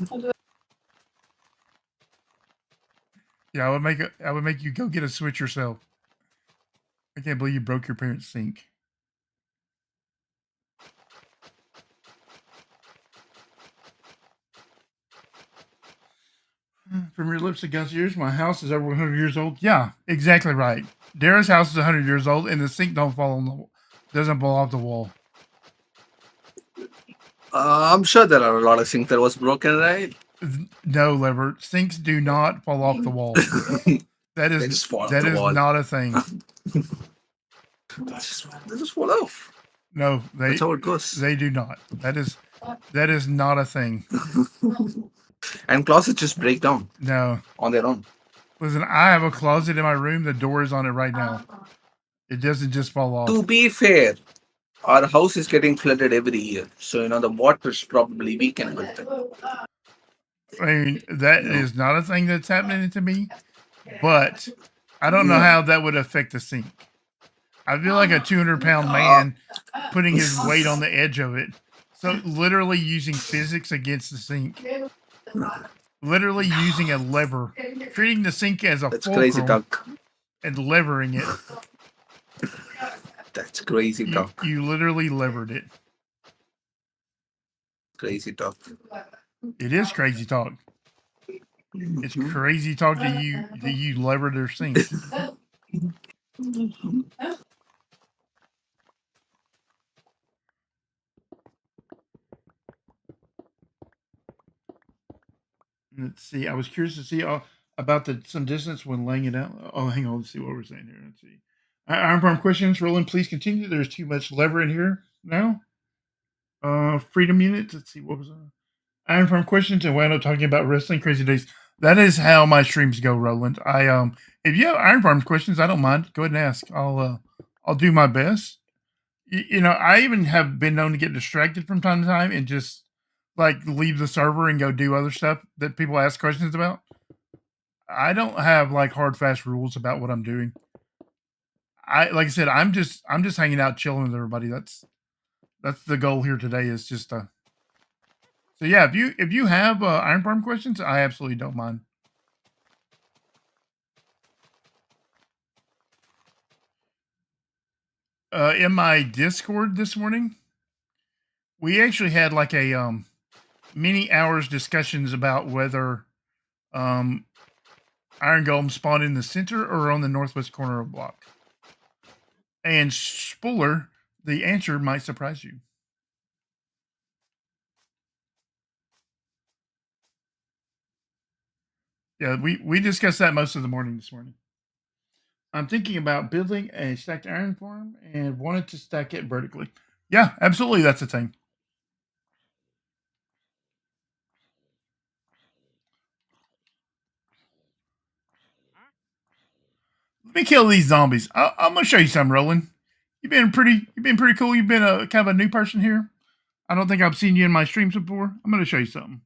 Yeah, I would make you go get a Switch yourself. I can't believe you broke your parents' sink. From your lips to God's ears, my house is over 100 years old. Yeah, exactly right. Dara's house is 100 years old, and the sink doesn't fall off the wall. I'm sure there are a lot of sinks that was broken, right? No, Lever. Sinks do not fall off the wall. That is not a thing. They just fall off. No, that's how it goes. They do not. That is not a thing. And closets just break down. No, on their own. Listen, I have a closet in my room. The door is on it right now. It doesn't just fall off. To be fair, our house is getting flooded every year, so the water's probably weakened with it. I mean, that is not a thing that's happening to me, but I don't know how that would affect the sink. I feel like a 200-pound man putting his weight on the edge of it. So literally using physics against the sink. Literally using a lever. Treating the sink as a fulcrum. Crazy talk. And levering it. That's crazy talk. You literally levered it. Crazy talk. It is crazy talk. It's crazy talk that you lever their sink. Let's see. I was curious to see about some distance when laying it out. Oh, hang on. Let's see what we're saying here. Let's see. Iron Farm questions. Roland, please continue. There's too much lever in here now. Freedom units. Let's see. What was Iron Farm questions and wound up talking about wrestling crazy days. That is how my streams go, Roland. If you have Iron Farm questions, I don't mind. Go ahead and ask. I'll do my best. I even have been known to get distracted from time to time and just like leave the server and go do other stuff that people ask questions about. I don't have like hard fast rules about what I'm doing. Like I said, I'm just hanging out, chilling with everybody. That's the goal here today. Is just so yeah. If you have Iron Farm questions, I absolutely don't mind. In my Discord this morning, we actually had like a many hours discussions about whether Iron Golem spawned in the center or on the northwest corner of the block. And spoiler, the answer might surprise you. Yeah, we discussed that most of the morning this morning. I'm thinking about building a stacked iron farm and wanted to stack it vertically. Yeah, absolutely, that's a thing. Let me kill these zombies. I'm gonna show you something, Roland. You've been pretty cool. You've been a kind of a new person here. I don't think I've seen you in my streams before. I'm gonna show you something.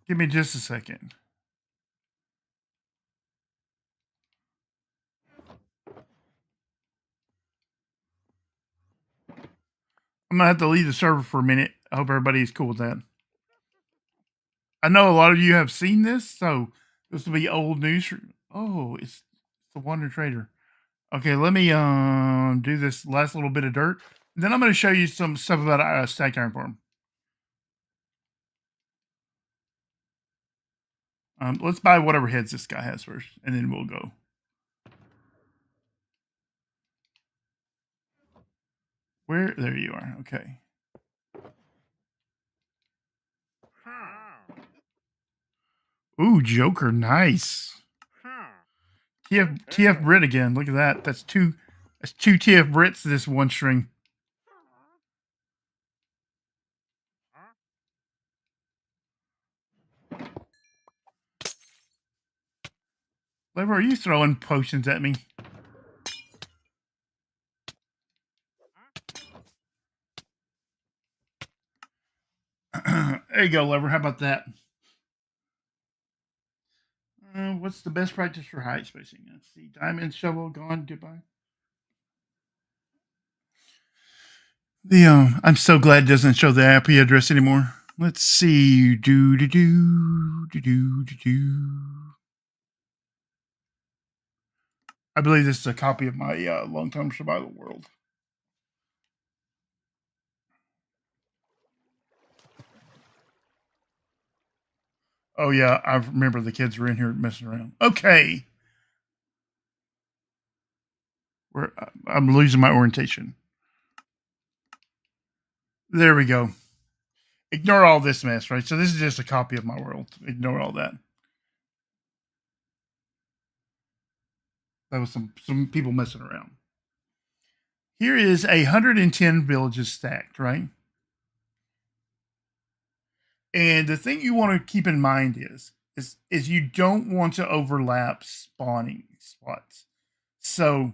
Give me just a second. I'm gonna have to leave the server for a minute. I hope everybody's cool with that. I know a lot of you have seen this, so this will be old news. Oh, it's the Wonder Trader. Okay, let me do this last little bit of dirt. Then I'm going to show you some stuff about stacked iron farm. Let's buy whatever heads this guy has first, and then we'll go. Where? There you are. Okay. Ooh, Joker, nice. TF-Brit again. Look at that. That's two TF-Brits this one string. Lever, are you throwing potions at me? There you go, Lever. How about that? What's the best practice for height spacing? Let's see. Diamond shovel gone. Goodbye. I'm so glad it doesn't show the IP address anymore. Let's see. I believe this is a copy of my long-term survival world. Oh yeah, I remember the kids were in here messing around. Okay. I'm losing my orientation. There we go. Ignore all this mess, right? So this is just a copy of my world. Ignore all that. That was some people messing around. Here is 110 villages stacked, right? And the thing you want to keep in mind is you don't want to overlap spawning spots. So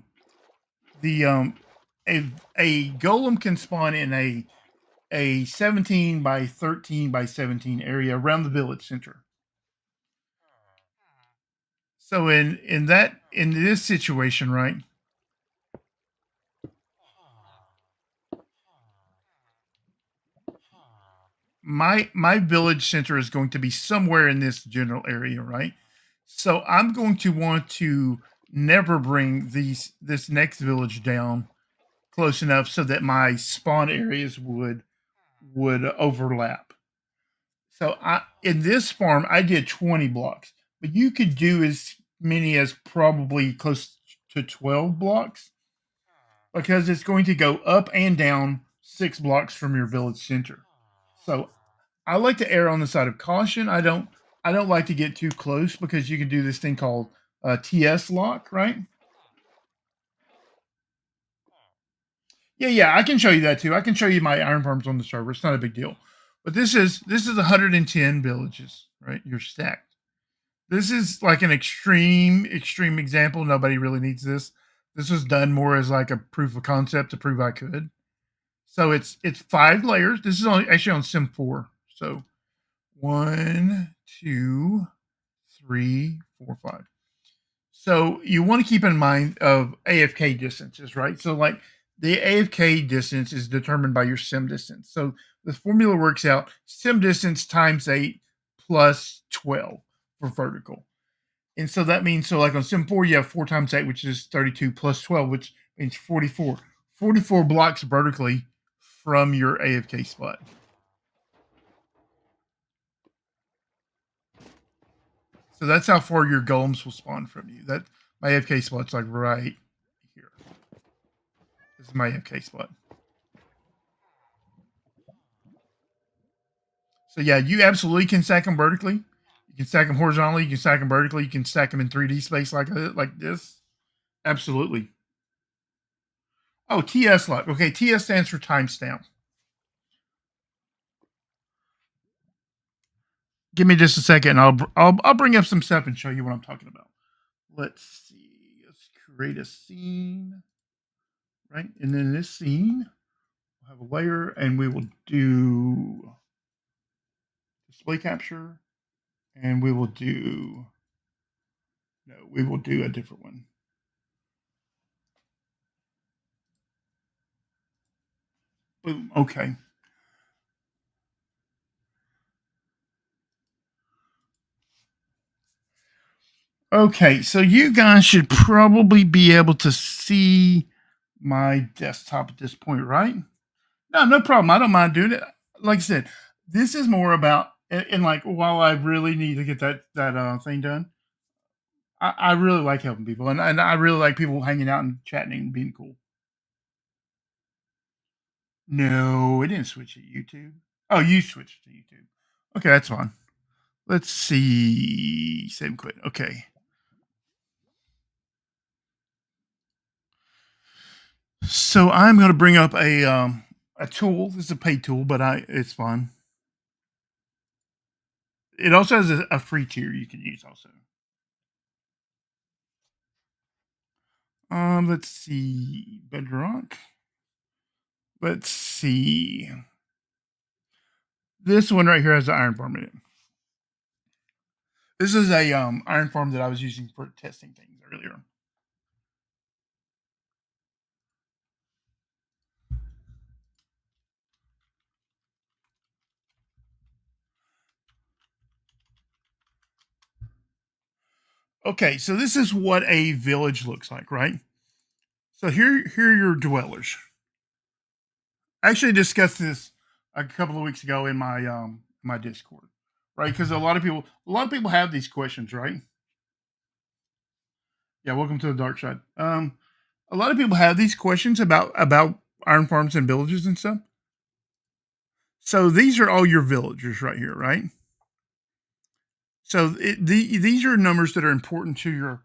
the a golem can spawn in a 17 by 13 by 17 area around the village center. So in this situation, right? My village center is going to be somewhere in this general area, right? So I'm going to want to never bring this next village down close enough so that my spawn areas would overlap. So in this farm I did 20 blocks, but you could do as many as probably close to 12 blocks because it's going to go up and down 6 blocks from your village center. So I like to err on the side of caution. I don't like to get too close because you can do this thing called TS lock, right? Yeah, I can show you that too. I can show you my iron farms on the server. It's not a big deal. But this is 110 villages, right? You're stacked. This is like an extreme example. Nobody really needs this. This was done more as like a proof of concept to prove I could. So it's 5 layers. This is actually on Sim 4. So 1, 2, 3, 4, 5. So you want to keep in mind of AFK distances, right? So like the AFK distance is determined by your sim distance. So the formula works out sim distance times 8 plus 12 for vertical. And so that means, so like on sim 4, you have 4 times 8, which is 32 plus 12, which means 44. 44 blocks vertically from your AFK spot. So that's how far your golems will spawn from you. That my AFK spot's like right here. This is my AFK spot. So yeah, you absolutely can stack them vertically. You can stack them horizontally. You can stack them vertically. You can stack them in 3D space like this. Absolutely. Oh, TS lock. Okay, TS stands for timestamp. Give me just a second, and I'll bring up some stuff and show you what I'm talking about. Let's see. Let's create a scene, right? And then this scene, we'll have a layer, and we will do display capture, and we will do a different one. Boom. Okay. Okay, so you guys should probably be able to see my desktop at this point, right? No problem. I don't mind doing it. Like I said, this is more about, and like while I really need to get that thing done, I really like helping people, and I really like people hanging out and chatting and being cool. No, it didn't switch to YouTube. Oh, you switched to YouTube. Okay, that's fine. Let's see. Save and quit. Okay. So I'm going to bring up a tool. This is a paid tool, but it's fun. It also has a free tier you can use also. Let's see. Bedrock. Let's see. This one right here has an iron farm in it. This is a iron farm that I was using for testing things earlier. Okay, so this is what a village looks like, right? So here are your dwellers. I actually discussed this a couple of weeks ago in my my Discord, right? Because a lot of people have these questions, right? Yeah, welcome to the dark side. A lot of people have these questions about iron farms and villages and stuff. So these are all your villagers right here, right? So these are numbers that are important to your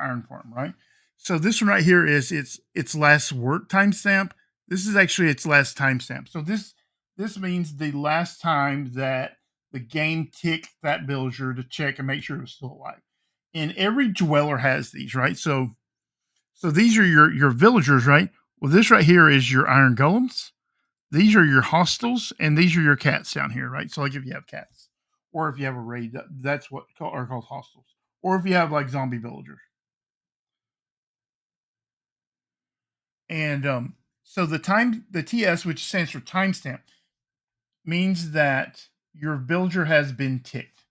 iron farm, right? So this one right here is its last work timestamp. This is actually its last timestamp. So this means the last time that the game ticked that villager to check and make sure it was still alive. And every dweller has these, right? So these are your villagers, right? Well, this right here is your iron golems. These are your hostels, and these are your cats down here, right? So like if you have cats, or if you have a raid, that's what are called hostels. Or if you have like zombie villagers. And so the TS, which stands for timestamp, means that your villager has been ticked.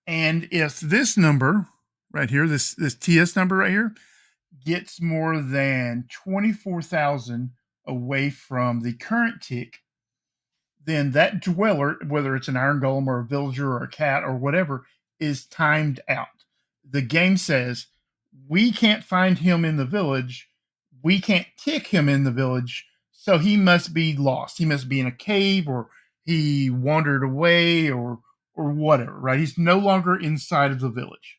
And if this number right here, this TS number right here, gets more than 24,000 away from the current tick, then that dweller, whether it's an iron golem or a villager or a cat or whatever, is timed out. The game says, we can't find him in the village. We can't tick him in the village. So he must be lost. He must be in a cave, or he wandered away, or whatever, right? He's no longer inside of the village.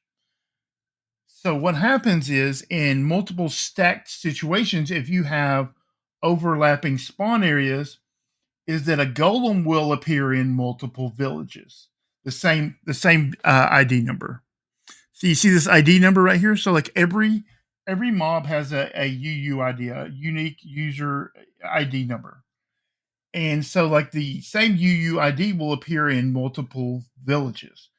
So what happens is, in multiple stacked situations, if you have overlapping spawn areas, is that a golem will appear in multiple villages, the same ID number. So you see this ID number right here. So like every mob has a UUID, a unique user ID number, and so like the same UUID will appear in multiple villages,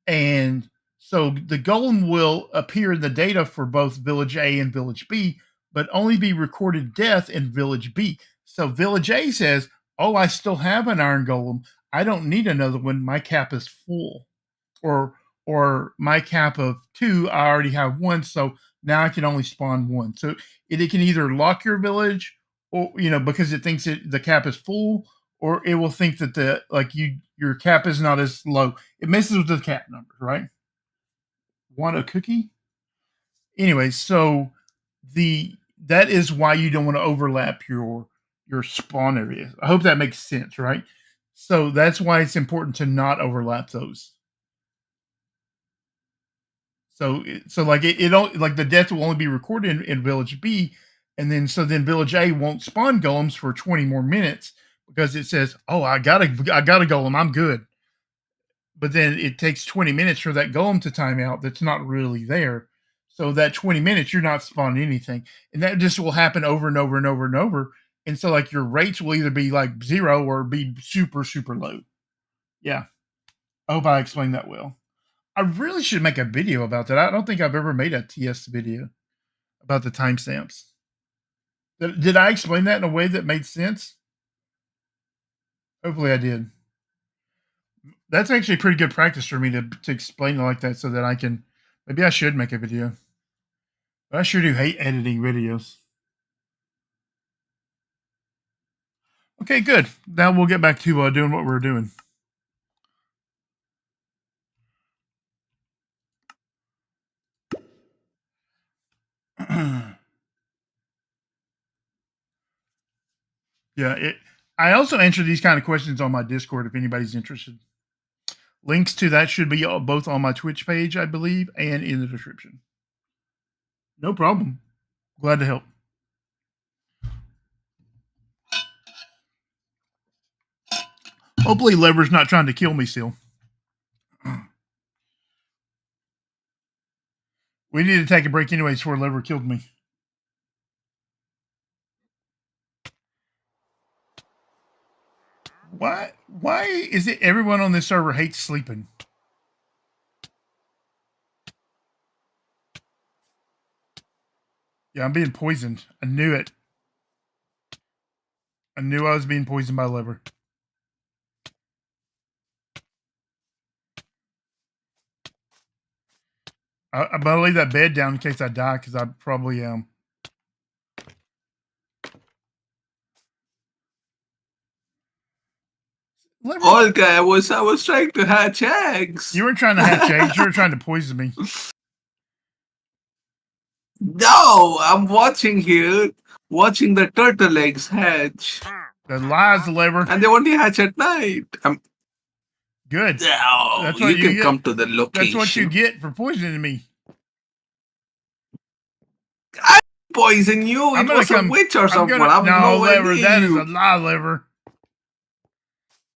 and so the golem will appear in the data for both village A and village B, but only be recorded death in village B. So village A says, oh, I still have an iron golem. I don't need another one. My cap is full. Or my cap of 2, I already have 1, so now I can only spawn 1. So it can either lock your village, or because it thinks the cap is full, or it will think that your cap is not as low. It messes with the cap numbers, right? Want a cookie? Anyway, so that is why you don't want to overlap your spawn areas. I hope that makes sense, right? So that's why it's important to not overlap those. So like it don't, like the death will only be recorded in village B, and then village A won't spawn golems for 20 more minutes because it says, oh, I got a golem, I'm good. But then it takes 20 minutes for that golem to time out that's not really there. So that 20 minutes, you're not spawning anything. And that just will happen over and over and over and over. And so like your rates will either be like 0 or be super, super low. Yeah. I hope I explained that well. I really should make a video about that. I don't think I've ever made a TS video about the timestamps. Did I explain that in a way that made sense? Hopefully I did. That's actually pretty good practice for me to explain it like that, so that I can, maybe I should make a video. But I sure do hate editing videos. Okay, good. Now we'll get back to doing what we're doing. Yeah, I also answer these kind of questions on my Discord if anybody's interested. Links to that should be both on my Twitch page, I believe, and in the description. No problem. Glad to help. Hopefully Lever's not trying to kill me still. We need to take a break anyways before Lever killed me. Why is it everyone on this server hates sleeping? Yeah, I'm being poisoned. I knew it. I knew I was being poisoned by Lever. I'm gonna leave that bed down in case I die, because I probably am. Olga, I was trying to hatch eggs. You weren't trying to hatch eggs. You were trying to poison me. No, I'm watching here, watching the turtle eggs hatch. The lies, Lever. And they only hatch at night. Good. Oh, That's what you can get. come to the location. That's what you get for poisoning me. I poison you. It was a witch or something. No, Lever, that is a lie, Lever.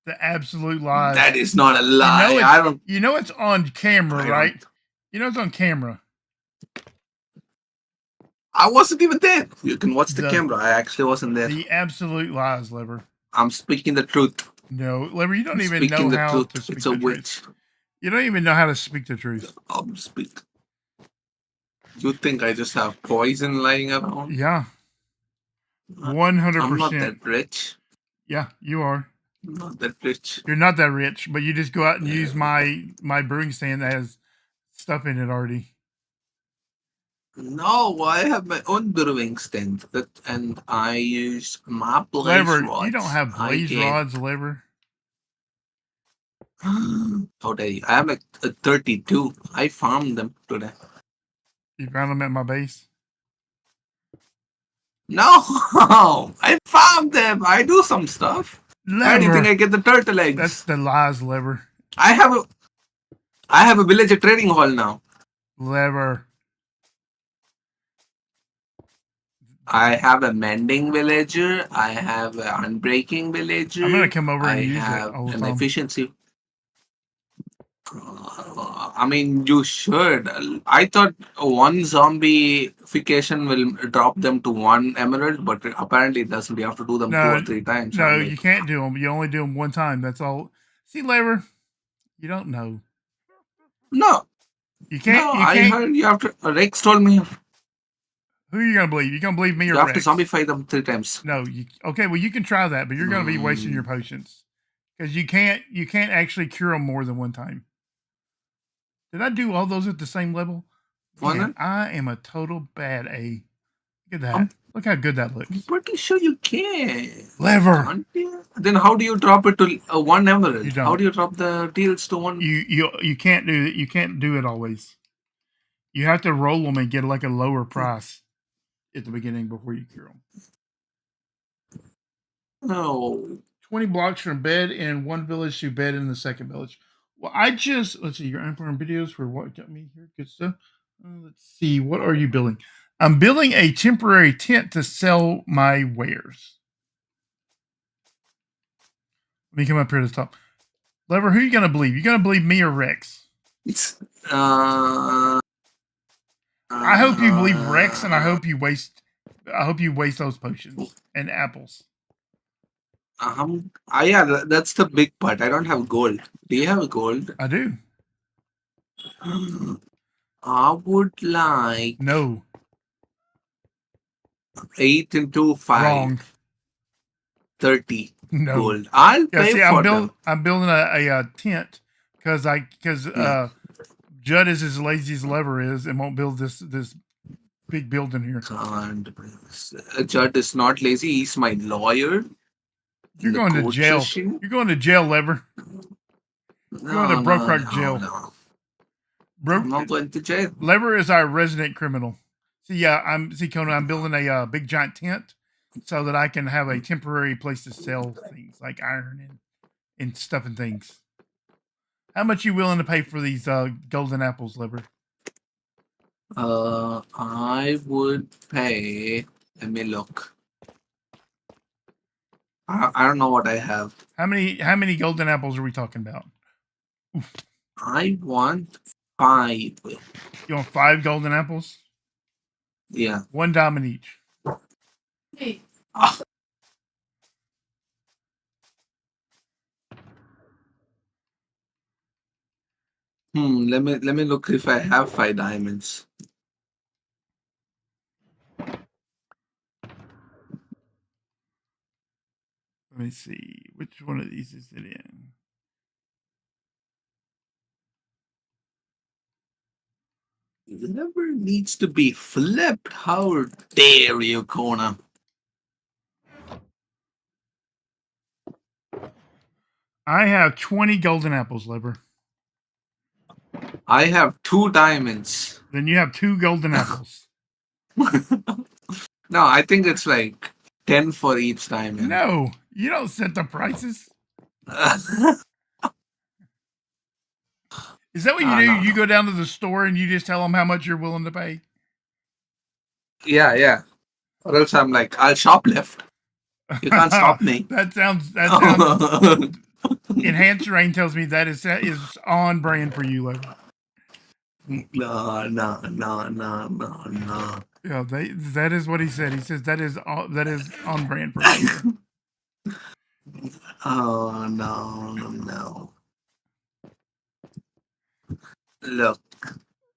The absolute lie. That is not a lie. You know it's on camera, right? You know it's on camera. I wasn't even there. You can watch the camera. I actually wasn't there. The absolute lies, Lever. I'm speaking the truth. No, Lever, you don't even know how to speak the truth. You don't even know how to speak the truth. I'm speaking. You think I just have poison lying around? Yeah. 100%. I'm not that rich. Yeah, you are. I'm not that rich. You're not that rich, but you just go out and use my brewing stand that has stuff in it already. No, I have my own brewing stand, and I use my blaze Lever, rods. you don't have blaze rods, Lever. How dare you? I have like 32. I farmed them today. You found them at my base? No, I farmed them. I do some stuff. Lever. How do you think I get the turtle eggs? That's the lies, Lever. I have a villager trading hall now. Lever. I have a mending villager. I have an unbreaking villager. I'm gonna come over and use it. I have an efficiency. I mean, you should. I thought one zombification will drop them to 1 emerald, but apparently it doesn't. You have to do them 2 or 3 times. No, you can't do them. You only do them 1 time. That's all. See, Lever, you don't know. No. You can't. No, I heard you have to. Rex told me. Who are you gonna believe? You gonna believe me or Rex? You have to zombify them 3 times. No. Okay. Well, you can try that, but you're gonna be wasting your potions because you can't actually cure them more than 1 time. Did I do all those at the same level? Man, I am a total bad A. Look at that. Look how good that looks. I'm pretty sure you can. Lever. Then how do you drop it to 1 emerald? You don't. How do you drop the deals to 1? You can't do it. You can't do it always. You have to roll them and get like a lower price at the beginning before you cure them. No. 20 blocks from bed in 1 village to bed in the 2nd village. Well, let's see, you're uploading videos for what got me here. Good stuff. Let's see, what are you building? I'm building a temporary tent to sell my wares. Let me come up here to the top. Lever, who are you going to believe? You going to believe me or Rex? I hope you believe Rex, and I hope you waste those potions and apples. Yeah, that's the big part. I don't have gold. Do you have gold? I do. I would like 8 into 5. Wrong. 30 gold. I'll pay for them. I'm building a tent because Judd is as lazy as Lever is and won't build this big building here. Judd is not lazy. He's my lawyer. You're going to jail. Session. You're going to jail, Lever. You're going to BrokeRock jail. I'm not going to jail. Lever is our resident criminal. See, Conan, I'm building a big giant tent so that I can have a temporary place to sell things like iron and stuff and things. How much you willing to pay for these golden apples, Lever? I would pay. Let me look. I don't know what I have. How many golden apples are we talking about? Oof. I want 5. You want 5 golden apples? Yeah. 1 diamond each. Hey. Let me look if I have 5 diamonds. Let me see. Which one of these is it in? Lever needs to be flipped. How dare you, Kona? I have 20 golden apples, Lever. I have 2 diamonds. Then you have 2 golden apples. No, I think it's like 10 for each diamond. No, you don't set the prices. Is that what you do? No. You go down to the store and you just tell them how much you're willing to pay? Yeah. Or else I'm like, I'll shoplift. You can't stop me. That sounds. EnhancedRain tells me that is on brand for you, Lever. No. Yeah, that is what he said. He says that is on brand for you. Oh no. Look,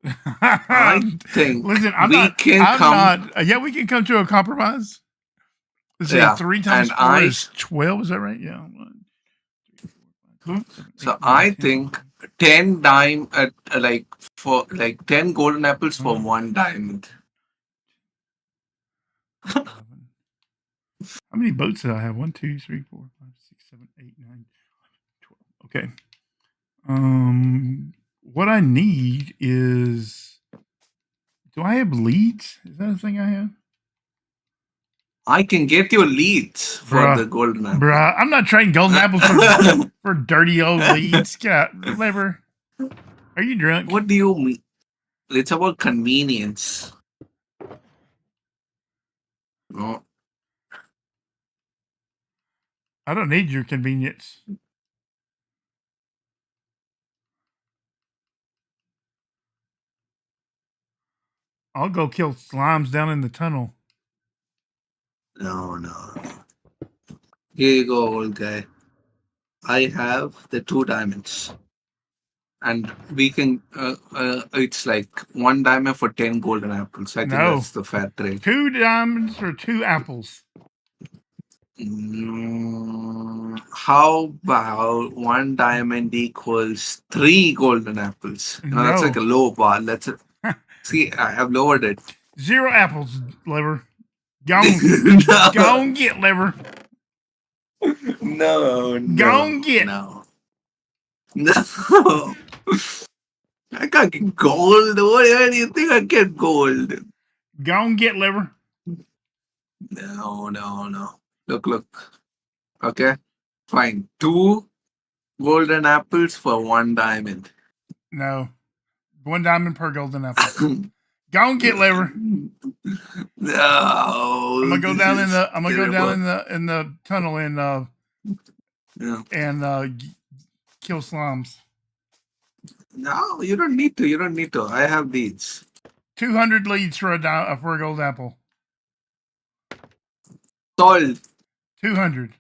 I think listen, we can come to a compromise. Let's say 3 times 4 is 12. Is that right? Yeah. 1, 2, 3, 4, 5, 6, 7, 8, so 9, I 10, think 10 dime at for 10 golden apples for 1 diamond. 11. How many boats did I have? 1, 2, 3, 4, 5, 6, 7, 8, 9, 12. Okay. What I need is. Do I have leads? Is that a thing I have? I can get you leads for the golden apple. Bruh, I'm not trading golden apples for dirty old leads. Get out, Lever. Are you drunk? What do you mean? It's about convenience. No. I don't need your convenience. I'll go kill slimes down in the tunnel. No. Here you go, old guy. I have the 2 diamonds. And we can, it's like 1 diamond for 10 golden apples. I think that's the fair trade. 2 diamonds for 2 apples. How about 1 diamond equals 3 golden apples? No. That's like a low bar. That's it. See, I have lowered it. 0 apples, Lever. Go and get, Lever. No. Go and get. No. I can't get gold. Where do you think I get gold? Go and get, Lever. No. Look. Okay, fine. 2 golden apples for 1 diamond. No. 1 diamond per golden apple. Go and get, Lever. No. I'm gonna go down in the tunnel and kill slimes. No, you don't need to. I have these. 200 leads for a gold apple. Sold. 200.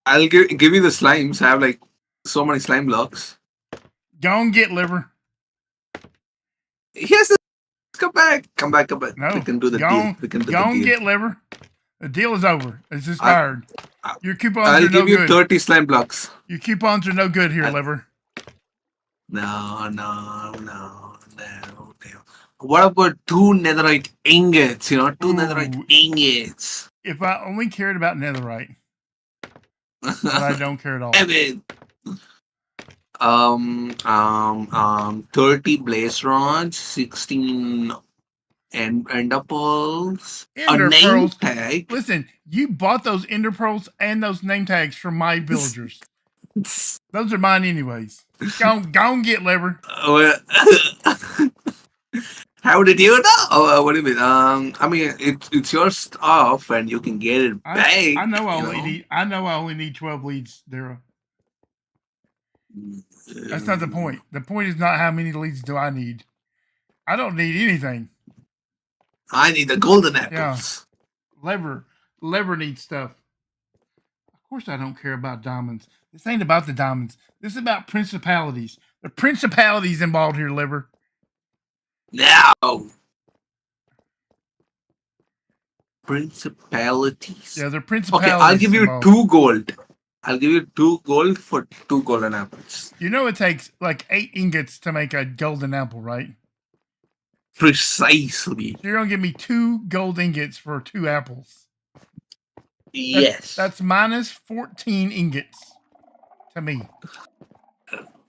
I'll give you the slimes. I have like so many slime blocks. Go and get, Lever. Yes. Come back. No. We can do the deal. Go and get, Lever. The deal is over. It's expired. Your coupons are no good. I'll give you 30 slime blocks. Your coupons are no good here, Lever. No. What about 2 netherite ingots? 2 netherite ingots. If I only cared about netherite, but I don't care at all. 30 blaze rods, 16 ender pearls, a name tag. Listen, you bought those ender pearls and those name tags from my villagers. Those are mine anyways. Go and get, Lever. How did you know? What do you mean? I mean, it's your stuff and you can get it back. I know I only need 12 leads, Daryl. That's not the point. The point is not how many leads do I need. I don't need anything. I need the golden apples. Yeah. Lever needs stuff. Of course I don't care about diamonds. This ain't about the diamonds. This is about principalities. The principalities involved here, Lever. No. Principalities. Yeah, they're principalities. Okay, I'll give you involved. 2 gold. I'll give you 2 gold for 2 golden apples. You know it takes like 8 ingots to make a golden apple, right? Precisely. So you're gonna give me 2 gold ingots for 2 apples. Yes. That's minus 14 ingots to me.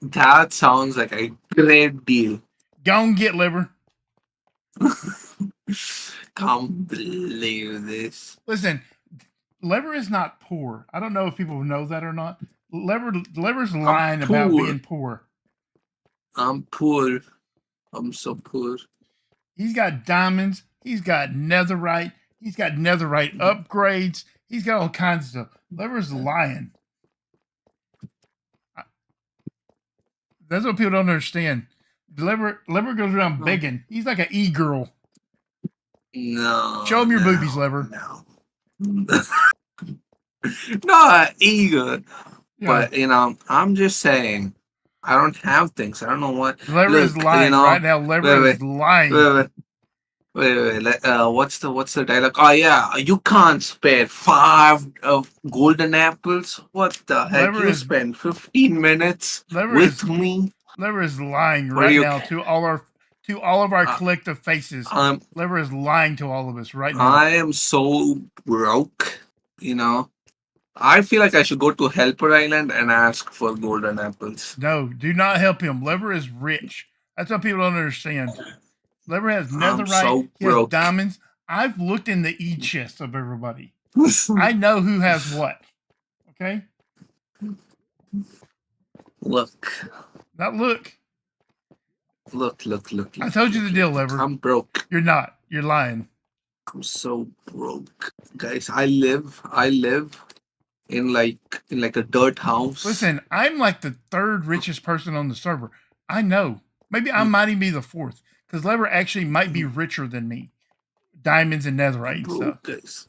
That sounds like a great deal. Go and get Lever. Can't believe this. Listen, Lever is not poor. I don't know if people know that or not. Lever's lying about being poor. I'm poor. I'm so poor. He's got diamonds. He's got netherite. He's got netherite upgrades. He's got all kinds of stuff. Lever's lying. That's what people don't understand. Lever goes around begging. He's like an e-girl. No. Show him your boobies, Lever. No. Not eager. Yeah. But, you know, I'm just saying. I don't have things. I don't know what. Lever is lying right now. Lever is lying. Wait. What's the dialogue? Oh yeah, you can't spare 5 golden apples. What the heck? You spend 15 minutes with me. Lever is lying right now to all of our collective faces. Lever is lying to all of us right now. I am so broke. You know, I feel like I should go to Helper Island and ask for golden apples. No, do not help him. Lever is rich. That's what people don't understand. Lever has netherite, he has diamonds. I've looked in the e-chests of everybody. I know who has what. Okay? Look. Not look. Look. I told you the deal, Lever. I'm broke. You're not. You're lying. I'm so broke. Guys, I live in like a dirt house. Listen, I'm like the 3rd richest person on the server. I know. Maybe I might even be the 4th. Because Lever actually might be richer than me. Diamonds and netherite and stuff. Guys.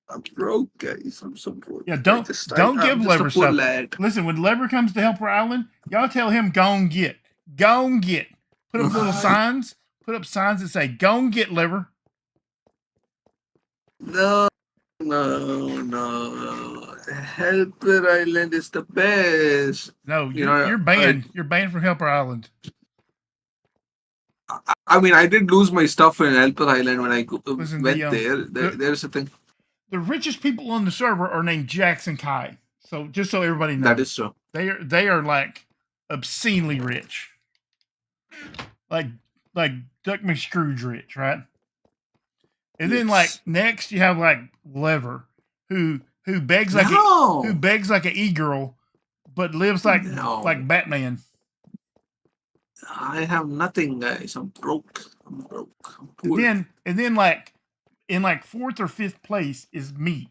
I'm broke, guys. I'm so broke. Yeah, don't give Lever stuff. Listen, when Lever comes to Helper Island, y'all tell him, go and get. Go and get. Put up little signs. Put up signs that say, go and get, Lever. No. Helper Island is the best. No, you're banned. You're banned from Helper Island. I mean, I did lose my stuff in Helper Island when I went there. There's a thing. The richest people on the server are named Jax and Kai. So just so everybody knows, that is true. They are like obscenely rich, like Duck McScrooge rich, right? And then like next you have like Lever, who begs like who begs like an e-girl, but lives like Batman. I have nothing, guys. I'm broke. I'm poor. And then like in like 4th or 5th place is me.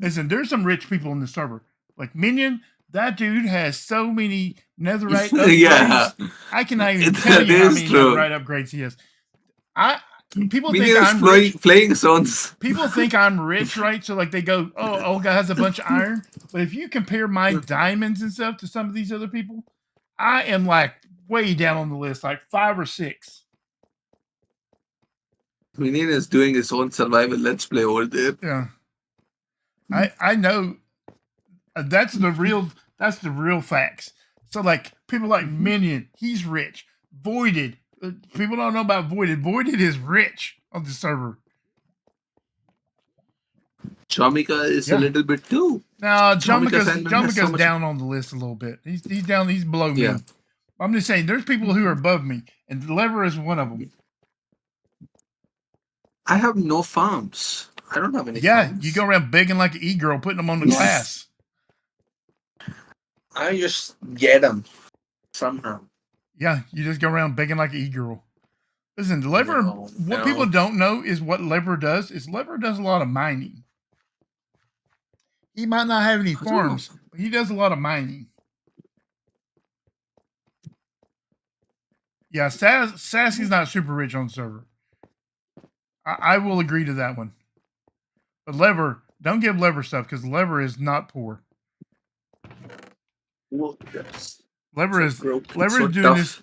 Listen, there's some rich people in the server. Like Minion, that dude has so many netherite upgrades. Yeah. I cannot even tell you how many netherite upgrades he has. People think I'm rich. Playing zones. People think I'm rich, right? So like they go, oh, Olga has a bunch of iron. But if you compare my diamonds and stuff to some of these other people, I am like way down on the list, like 5 or 6. Minion is doing his own survival let's play over there. Yeah. I know that's the real facts. So like people like Minion, he's rich. Voided. People don't know about Voided. Voided is rich on the server. Jomica is a little bit too. No, Jomica's down on the list a little bit. He's down. He's below me. I'm just saying, there's people who are above me, and Lever is one of them. I have no farms. I don't have any. Farms. You go around begging like an e-girl, putting them on the glass. I just get them somehow. Yeah, you just go around begging like an e-girl. Listen, Lever. What people don't know is what Lever does. Is Lever does a lot of mining. He might not have any farms, but he does a lot of mining. Yeah, Sassy's not super rich on the server. I will agree to that one. But Lever Don't give Lever stuff because Lever is not poor. Well, yes. Lever So is broke. Lever So is doing tough. this.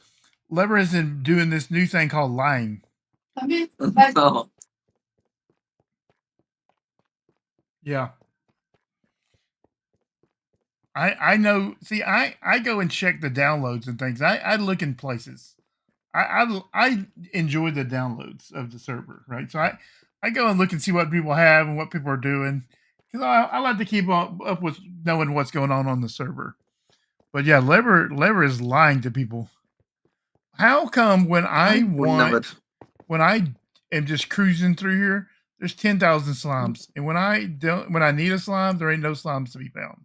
Lever is doing this new thing called lying. No. Yeah. I know. See, I go and check the downloads and things. I look in places. I enjoy the downloads of the server, right? So I go and look and see what people have and what people are doing because I like to keep up with knowing what's going on the server. But yeah, Lever is lying to people. How come when I am just cruising through here, there's 10,000 slimes, and when I need a slime, there ain't no slimes to be found.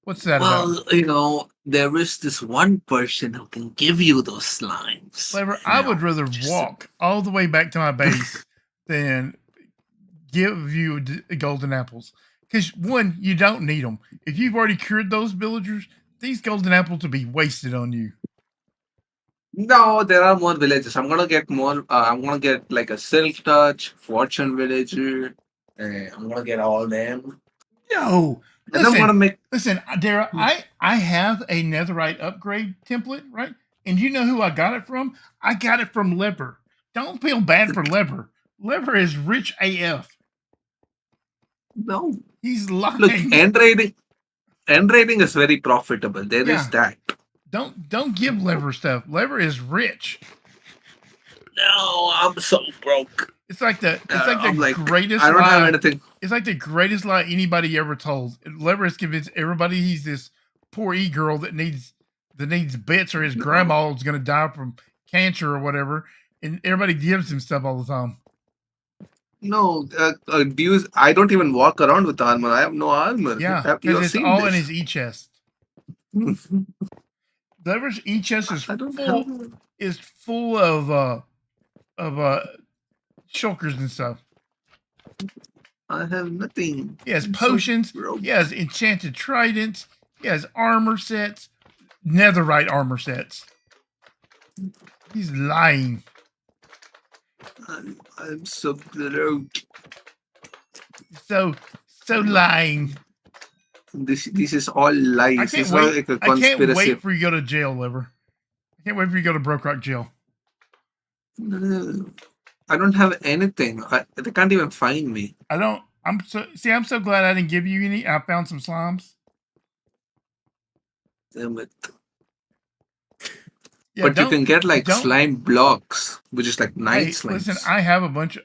What's that about? Well, you know, there is this one person who can give you those slimes. Lever, I would rather walk all the way back to my base than give you golden apples. Because one, you don't need them. If you've already cured those villagers, these golden apples will be wasted on you. No, there are more villages. I'm gonna get more. I'm gonna get like a Silk Touch, Fortune Villager. I'm gonna get all them. No, And I'm gonna make. Listen, Dara. I have a netherite upgrade template, right? And you know who I got it from? I got it from Lever. Don't feel bad for Lever. Lever is rich AF. No, he's lying. Look, end rating is very profitable. There is that. Don't give Lever stuff. Lever is rich. No, I'm so broke. It's like the greatest. I don't have anything. It's like the greatest lie anybody ever told. Lever has convinced everybody he's this poor girl that needs bits, or his grandma is going to die from cancer or whatever, and everybody gives him stuff all the time. No, I don't even walk around with armor. I have no armor. Yeah, because it's all in his e-chest. Lever's e-chest is full of shulkers and stuff. I have nothing. He has potions. He has enchanted tridents. He has armor sets, netherite armor sets. He's lying. I'm so broke. So lying. This is all lies. I can't wait. Like I can't wait for you to go to jail, Lever. I can't wait for you to go to BrokeRock jail. I don't have anything. They can't even find me. I'm so glad I didn't give you any. I found some slimes. Damn it. Yeah, but you can get like slime blocks, which is like 9 slimes. Listen, I have a bunch of.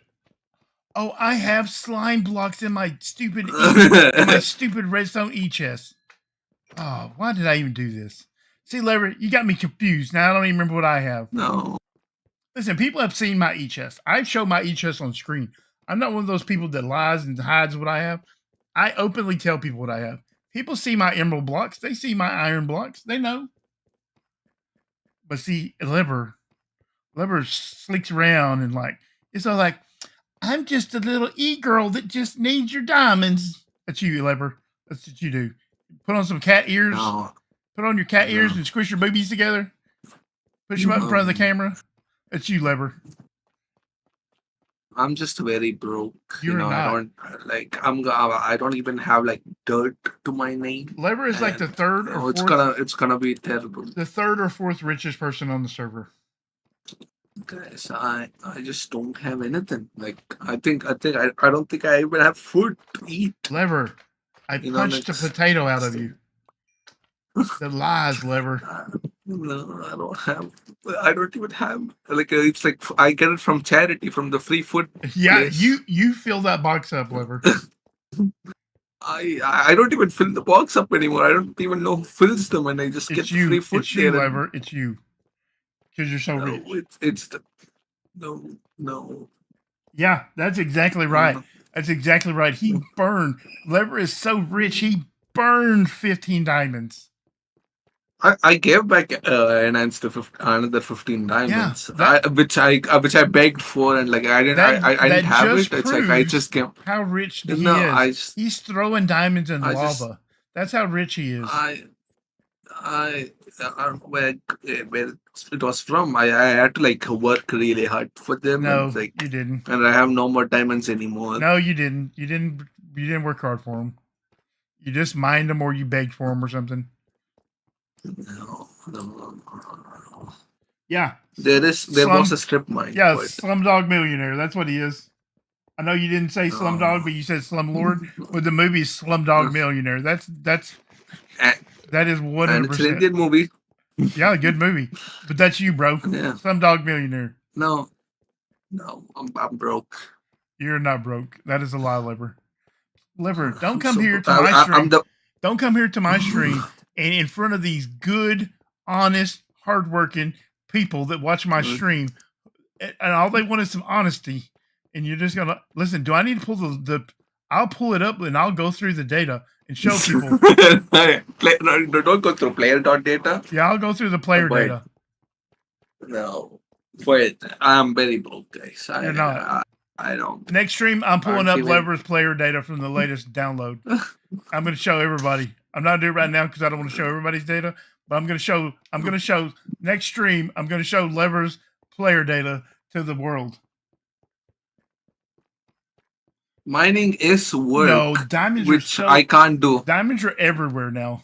Oh, I have slime blocks in my stupid redstone e-chest. Oh, why did I even do this? See, Lever, you got me confused. Now I don't even remember what I have. No. Listen, people have seen my e-chest. I've shown my e-chest on screen. I'm not one of those people that lies and hides what I have. I openly tell people what I have. People see my emerald blocks. They see my iron blocks. They know. But see, Lever sneaks around and it's all like, I'm just a little e-girl that just needs your diamonds. That's you, Lever. That's what you do. Put on some cat ears. No. Put on your cat ears and squish your boobies together. Push them up in front of the camera. That's you, Lever. I'm just very broke. I don't even have like dirt to my name. Lever is like the third or fourth. It's gonna be terrible. The third or fourth richest person on the server. Guys, I just don't have anything. Like I don't think I even have food to eat. Lever, I punched a potato out of you. The lies, Lever. No, I don't even have it's like I get it from charity, from the free food. Yeah, place. You fill that box up, Lever. I don't even fill the box up anymore. I don't even know who fills them, and I just get free food. It's you, Lever. It's you. Because you're so rich. No. Yeah, that's exactly right. That's exactly right. He burned. Lever is so rich. He burned 15 diamonds. I gave back another 15 diamonds, which I begged for, and I didn't have it. It's like I just gave. How rich he is. He's throwing diamonds in lava. That's how rich he is. Where it was from, I had to work really hard for them. No, you didn't. And I have no more diamonds anymore. No, you didn't. You didn't You didn't work hard for them. You just mined them, or you begged for them, or something. No. Yeah. There was a strip mine. Yeah, but... Slumdog Millionaire. That's what he is. I know you didn't say Slumdog, but you said Slumlord. But the movie is Slumdog Millionaire. That is 100%. And it's an Indian movie. Yeah, a good movie. But that's you, bro. Yeah. Slumdog Millionaire. No, I'm broke. You're not broke. That is a lie, Lever. Lever, don't come here to my stream. Don't come here to my stream and in front of these good, honest, hardworking people that watch my stream, and all they want is some honesty. And you're just gonna listen. Do I need to pull the? I'll pull it up and I'll go through the data and show people. Don't go through player.data. Yeah, I'll go through the player data. No, wait. I'm very broke, guys. You're not. I don't. Next stream, I'm pulling up Lever's player data from the latest download. I'm going to show everybody. I'm not doing it right now because I don't want to show everybody's data, but I'm going to show. Next stream. I'm going to show Lever's player data to the world. Mining is work. No, diamonds which I can't do. Diamonds are everywhere now.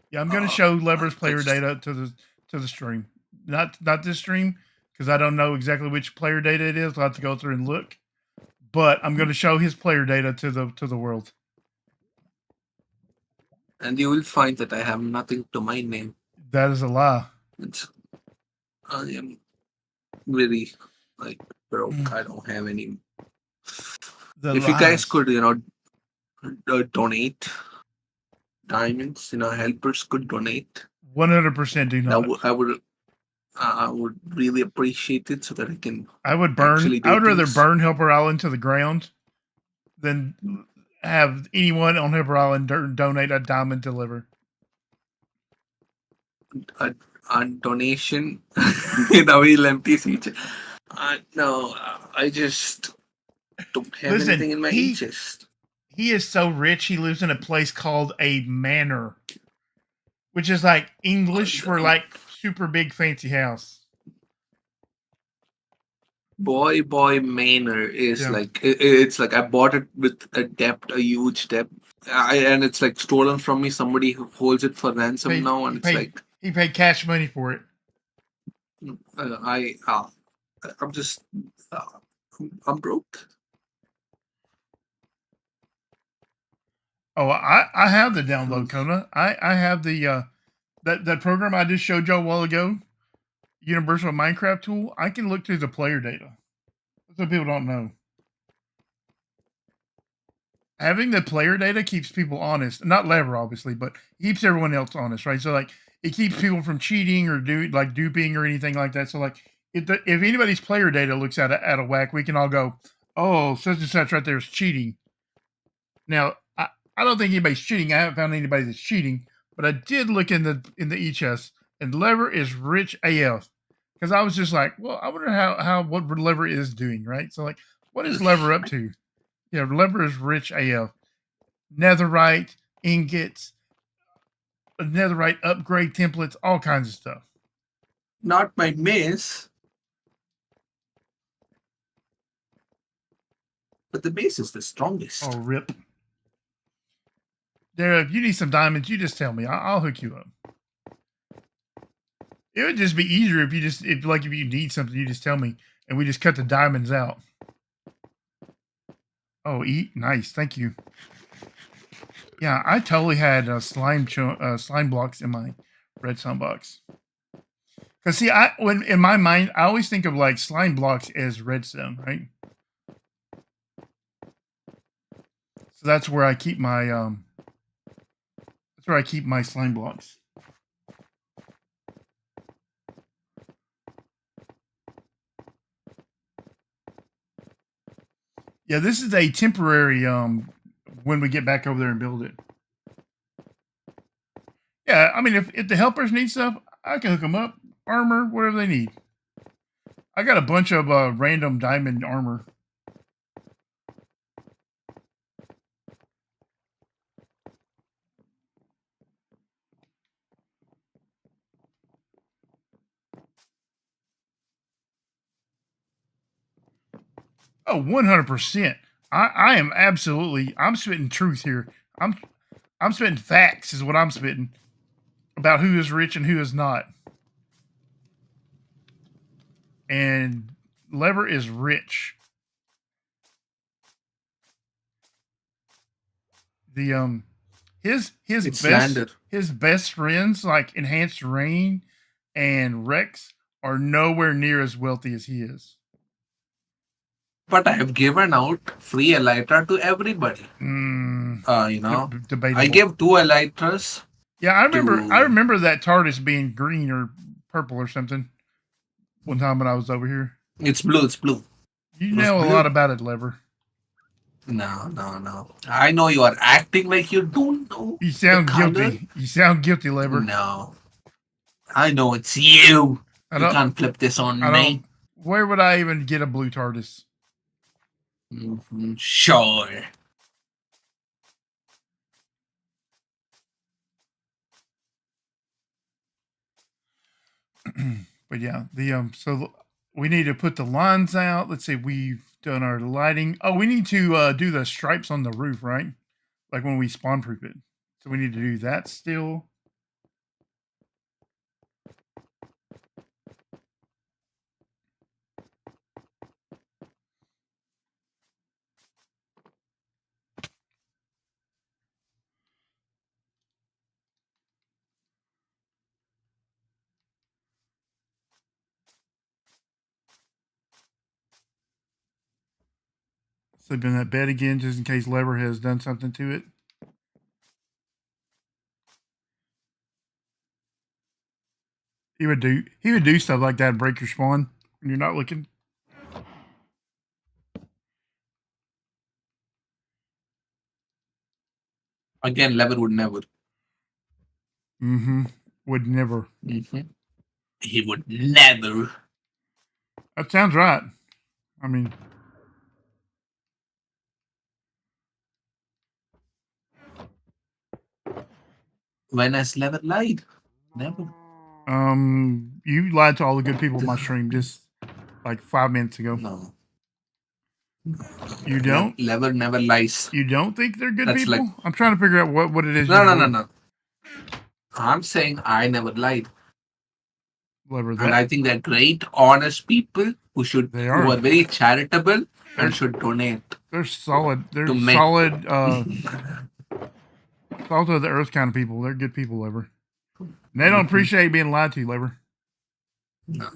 Yeah, I'm going to show Lever's player data to the stream. Not this stream, because I don't know exactly which player data it is. I'll have to go through and look. But I'm going to show his player data to the world. And you will find that I have nothing to my name. That is a lie. I am very broke. I don't have any. If you guys could, donate diamonds, helpers could donate. 100% do not. I would really appreciate it so that I can. I would rather burn Helper Island to the ground than have anyone on Helper Island donate a diamond to Lever. A donation in a wheel empty seat. No, I just don't have anything in my chest. He is so rich, he lives in a place called a manor, which is like English for like super big fancy house. Boy Manor is like it's like I bought it with a huge debt, and it's like stolen from me. Somebody who holds it for ransom now, and he paid cash money for it. I'm broke. Oh, I have the download, Kona. I have the that program I just showed you a while ago, Universal Minecraft tool. I can look through the player data. That's what people don't know. Having the player data keeps people honest. Not Lever, obviously, but keeps everyone else honest, right? So like it keeps people from cheating or duping or anything like that. So like if anybody's player data looks at a whack, we can all go, oh, such and such right there is cheating. Now I don't think anybody's cheating. I haven't found anybody that's cheating, but I did look in the e-chest, and Lever is rich AF. Because I was just like, well, I wonder what Lever is doing, right? So like, what is Lever up to? Yeah, Lever is rich AF. Netherite, ingots, netherite upgrade templates, all kinds of stuff. Not my mace. But the base is the strongest. Oh, rip. There, if you need some diamonds, you just tell me. I'll hook you up. It would just be easier if you need something, you just tell me, and we just cut the diamonds out. Oh, nice, thank you. Yeah, I totally had slime blocks in my redstone box. Cause see, when in my mind, I always think of like slime blocks as redstone, right? So that's where I keep my slime blocks. Yeah, this is a temporary when we get back over there and build it. Yeah, I mean if the helpers need stuff, I can hook them up. Armor, whatever they need. I got a bunch of random diamond armor. Oh, 100%. I am absolutely. I'm spitting truth here. I'm spitting facts is what I'm spitting about who is rich and who is not. And Lever is rich. The his It's slander. his best friends like EnhancedRain and Rex are nowhere near as wealthy as he is. But I have given out free elytra to everybody. You know, Debatable. I gave 2 elytras. Yeah, I to- remember that TARDIS being green or purple or something one time when I was over here. It's blue. It's blue. You It was know a blue. lot about it, Lever. No. I know you are acting like you don't know. You sound the color. guilty. You sound guilty, Lever. No. I know it's you. I You don't- can't flip this on I me. don't. Where would I even get a blue TARDIS? Sure. But yeah, so we need to put the lines out. Let's see, we've done our lighting. Oh, we need to do the stripes on the roof, right? Like when we spawn proof it. So we need to do that still. Sleep in that bed again, just in case Lever has done something to it. He would do stuff like that and break your spawn when you're not looking. Again, Lever would never. Would never. He would never. That sounds right. I mean, when has Lever lied? Never. you lied to all the good people on my stream just like 5 minutes ago. No. You don't? Lever never lies. You don't think they're good That's people? like- I'm trying to figure out what it is. No. I'm saying I never lied. Lever, And I think they're great, honest people who are very charitable and should donate. They're solid. They're to men. solid. Salt of the earth kind of people. They're good people, Lever. And they don't appreciate being lied to, Lever. No.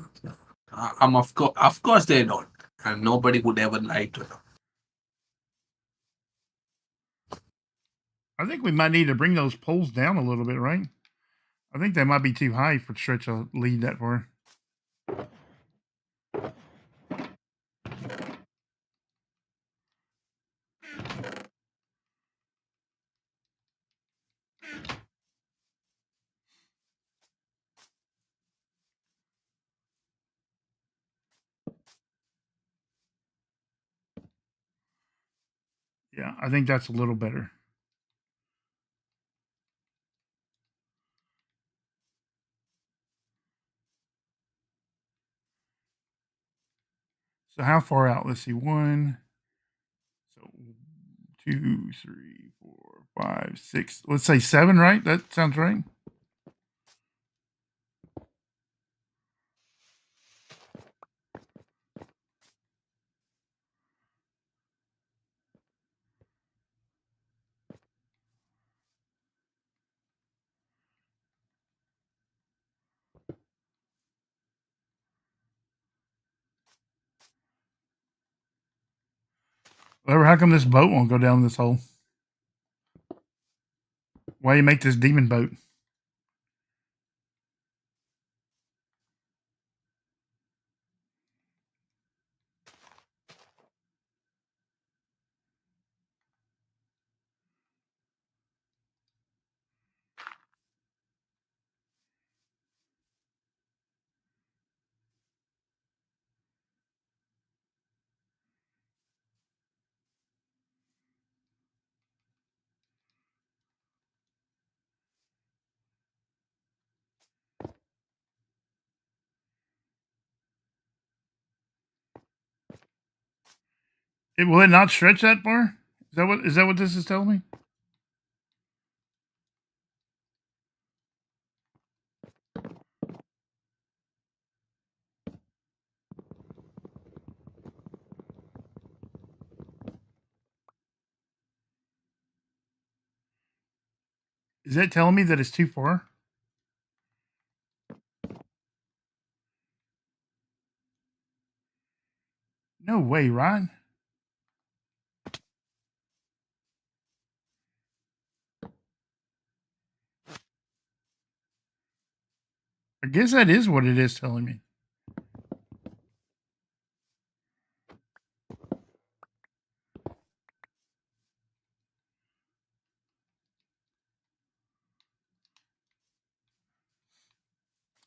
Of course they don't, and nobody would ever lie to them. I think we might need to bring those poles down a little bit, right? I think they might be too high for Stretch to lead that far. Yeah, I think that's a little better. So how far out? Let's see. 1, so 2, 3, 4, 5, 6. Let's say 7, right? That sounds right. Lever, how come this boat won't go down this hole? Why you make this demon boat? Will it not stretch that far? Is that what this is telling me? Is that telling me that it's too far? No way, Ryan. I guess that is what it is telling me.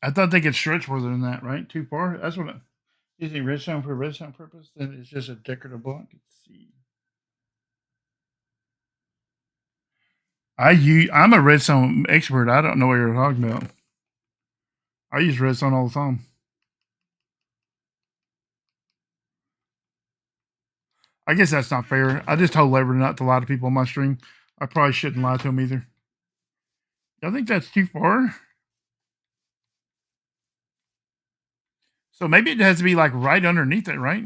I thought they could stretch further than that, right? Too far? That's what using redstone for redstone purpose, then it's just a decorative block. Let's see. I'm a redstone expert. I don't know what you're talking about. I use redstone all the time. I guess that's not fair. I just told Lever not to lie to people on my stream. I probably shouldn't lie to them either. I think that's too far. So maybe it has to be like right underneath it, right?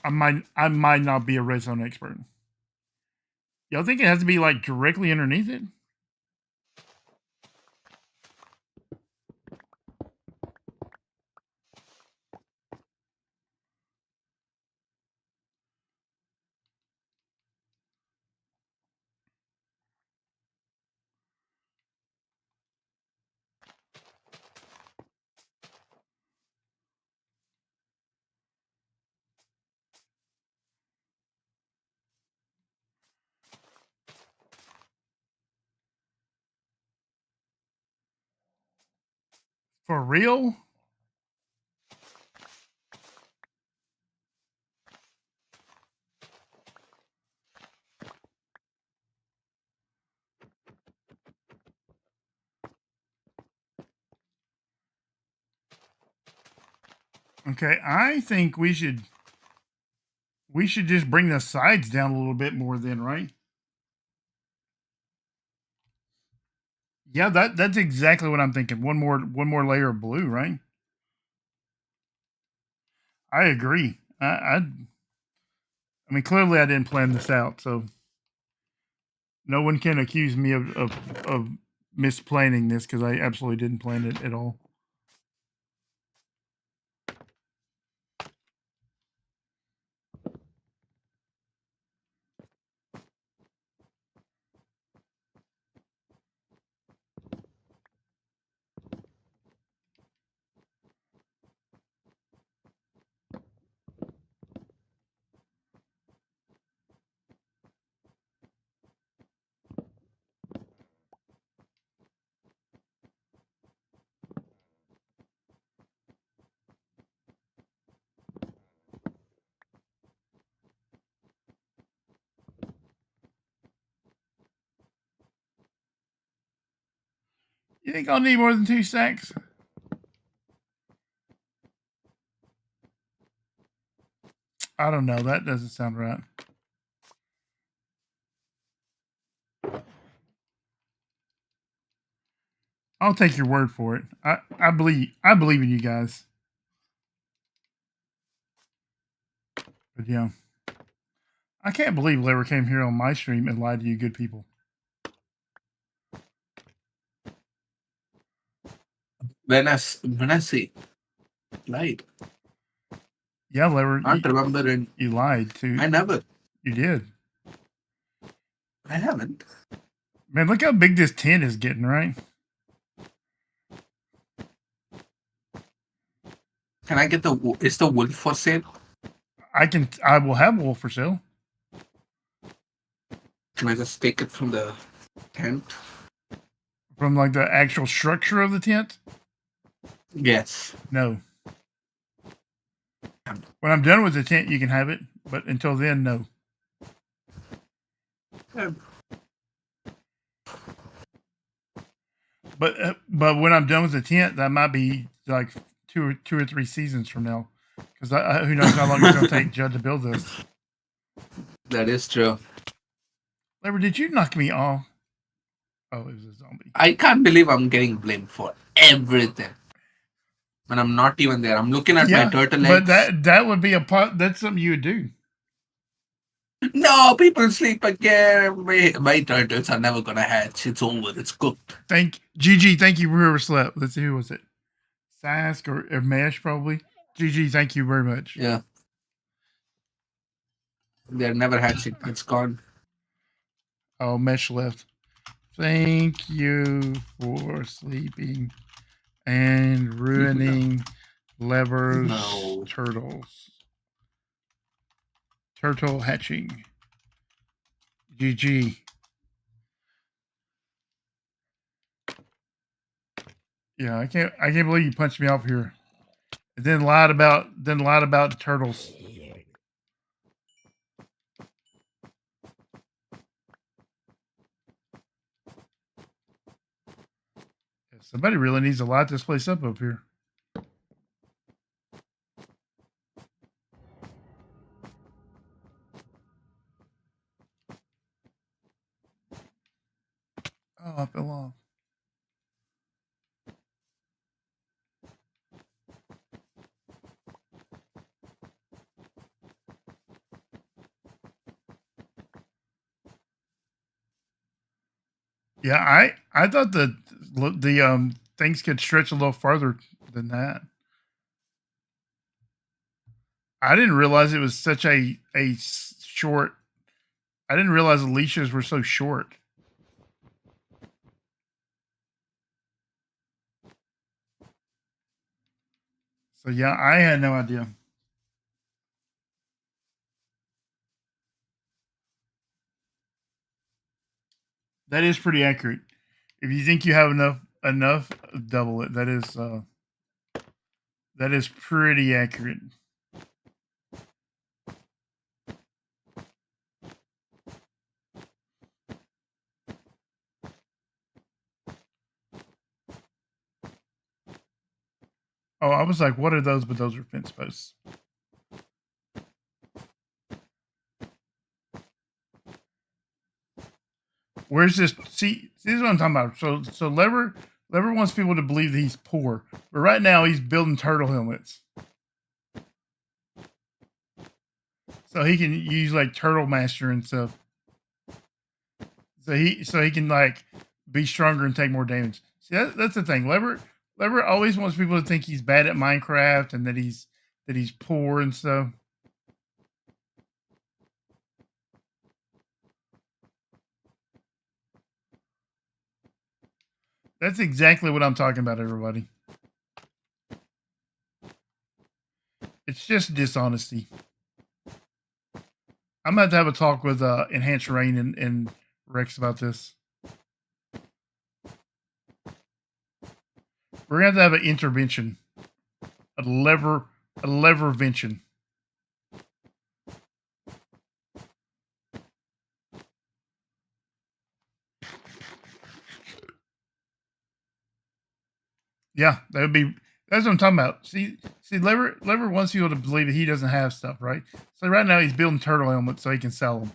I might not be a redstone expert. Y'all think it has to be like directly underneath it? For real? Okay, I think we should just bring the sides down a little bit more then, right? Yeah, that's exactly what I'm thinking. One more layer of blue, right? I agree. I mean, clearly I didn't plan this out, so no one can accuse me of misplanning this because I absolutely didn't plan it at all. You think I'll need more than 2 stacks? I don't know. That doesn't sound right. I'll take your word for it. I believe in you guys. But yeah. I can't believe Lever came here on my stream and lied to you good people. When I say lied. Yeah, Lever. I can't remember it. You lied too. I never. You did. I haven't. Man, look how big this tent is getting, right? Can I get is the wool for sale? I will have wool for sale. Can I just take it from the tent? From like the actual structure of the tent? Yes. No. When I'm done with the tent, you can have it, but until then, no. But when I'm done with the tent, that might be like two or three seasons from now, because who knows how long it's gonna take Judd to build this. That is true. Lever, did you knock me off? Oh, it was a zombie. I can't believe I'm getting blamed for everything. When I'm not even there. I'm looking at my turtle but eggs. that would be that's something you would do. No, people sleep again. My turtles are never gonna hatch. It's over. It's cooked. GG, thank you for whoever slept. Let's see, who was it? Sask or Mesh, probably. GG, thank you very much. Yeah. They're never hatching. It's gone. Oh, Mesh left. Thank you for sleeping and ruining Lever's turtles. Turtle hatching. GG. Yeah, I can't believe you punched me off here. And then lied about turtles. Somebody really needs to light this place up here. Oh, I fell off. Yeah, I thought the things could stretch a little farther than that. I didn't realize it was such a short. I didn't realize the leashes were so short. So yeah, I had no idea. That is pretty accurate. If you think you have enough, double it. That is pretty accurate. Oh, I was like, what are those? But those are fence posts. Where's this? See, this is what I'm talking about. So Lever wants people to believe that he's poor, but right now he's building turtle helmets, so he can use like Turtle Master and stuff. So he can like be stronger and take more damage. See, that's the thing. Lever always wants people to think he's bad at Minecraft and that he's poor and stuff. That's exactly what I'm talking about, everybody. It's just dishonesty. I'm about to have a talk with EnhancedRain and Rex about this. We're going to have an intervention. A levervention. Yeah, that would be. That's what I'm talking about. See, Lever wants people to believe that he doesn't have stuff, right? So right now he's building turtle helmets so he can sell them.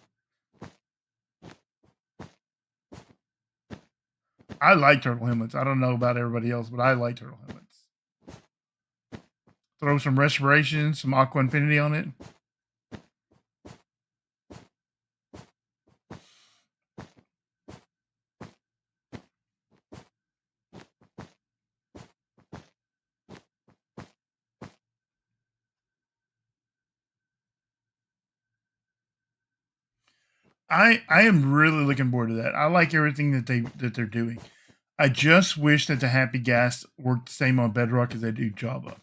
I like turtle helmets. I don't know about everybody else, but I like turtle helmets. Throw some respiration, some aqua infinity on it. I am really looking forward to that. I like everything that they're doing. I just wish that the Happy Gas worked the same on Bedrock as they do Java.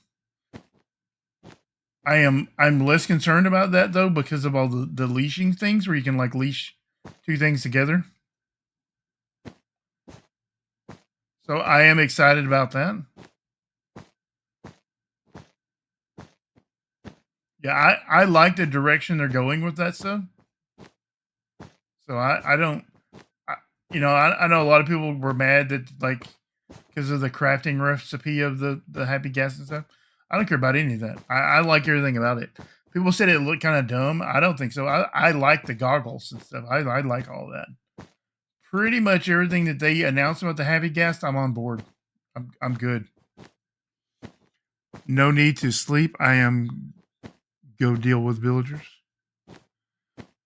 I'm less concerned about that though because of all the leashing things where you can like leash two things together. So I am excited about that. Yeah, I like the direction they're going with that stuff. So I don't, I know a lot of people were mad that like because of the crafting recipe of the happy gas and stuff. I don't care about any of that. I like everything about it. People said it looked kind of dumb. I don't think so. I like the goggles and stuff. I like all that. Pretty much everything that they announced about the happy gas, I'm on board. I'm good. No need to sleep. I am go deal with villagers.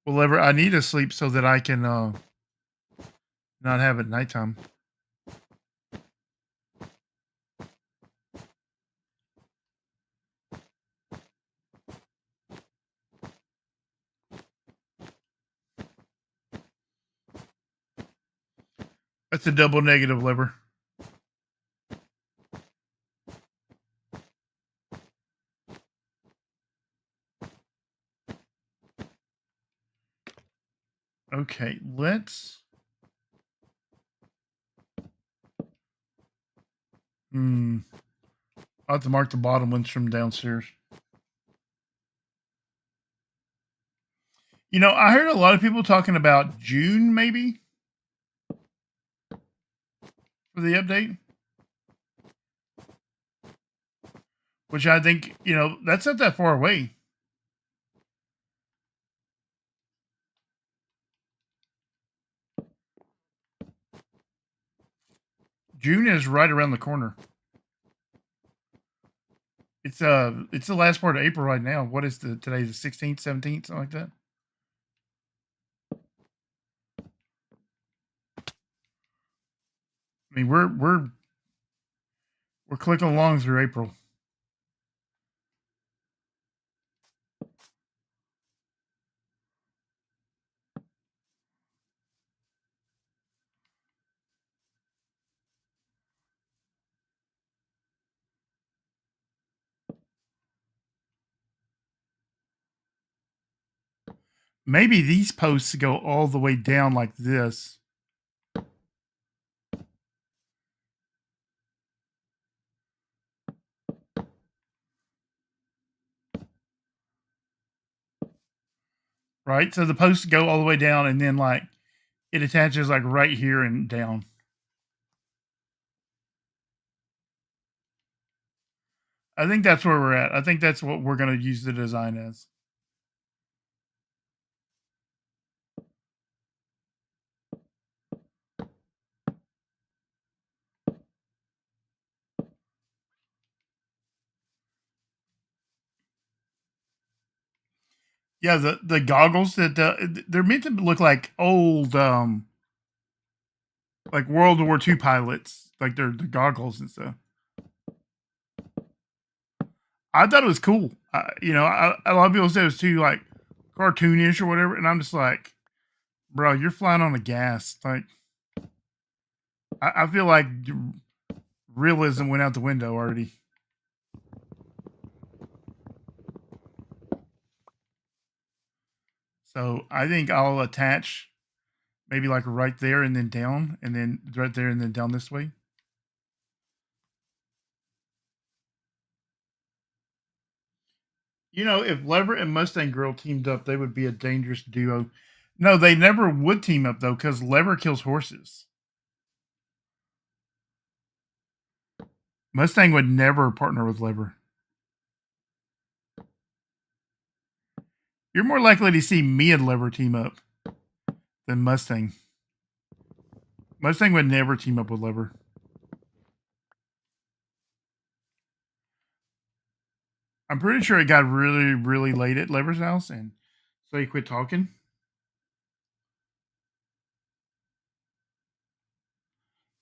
Well, I need to sleep so that I can not have it nighttime. That's a double negative, Lever. Okay, let's. I'll have to mark the bottom ones from downstairs. You know, I heard a lot of people talking about June, maybe, for the update. Which I think, you know, that's not that far away. June is right around the corner. It's the last part of April right now. What is today? The 16th, 17th, something like that. I mean, we're clicking along through April. Maybe these posts go all the way down like this. Right? So the posts go all the way down and then like it attaches like right here and down. I think that's where we're at. I think that's what we're going to use the design as. Yeah, the goggles that they're meant to look like old like World War II pilots, like they're the goggles and stuff. I thought it was cool. You know, a lot of people say it was too like cartoonish or whatever, and I'm just like, bro, you're flying on the gas. Like, I feel like realism went out the window already. So I think I'll attach maybe like right there and then down, and then right there and then down this way. You know, if Lever and Mustang Girl teamed up, they would be a dangerous duo. No, they never would team up though, because Lever kills horses. Mustang would never partner with Lever. You're more likely to see me and Lever team up than Mustang. Mustang would never team up with Lever. I'm pretty sure it got really, really late at Lever's house, and so he quit talking.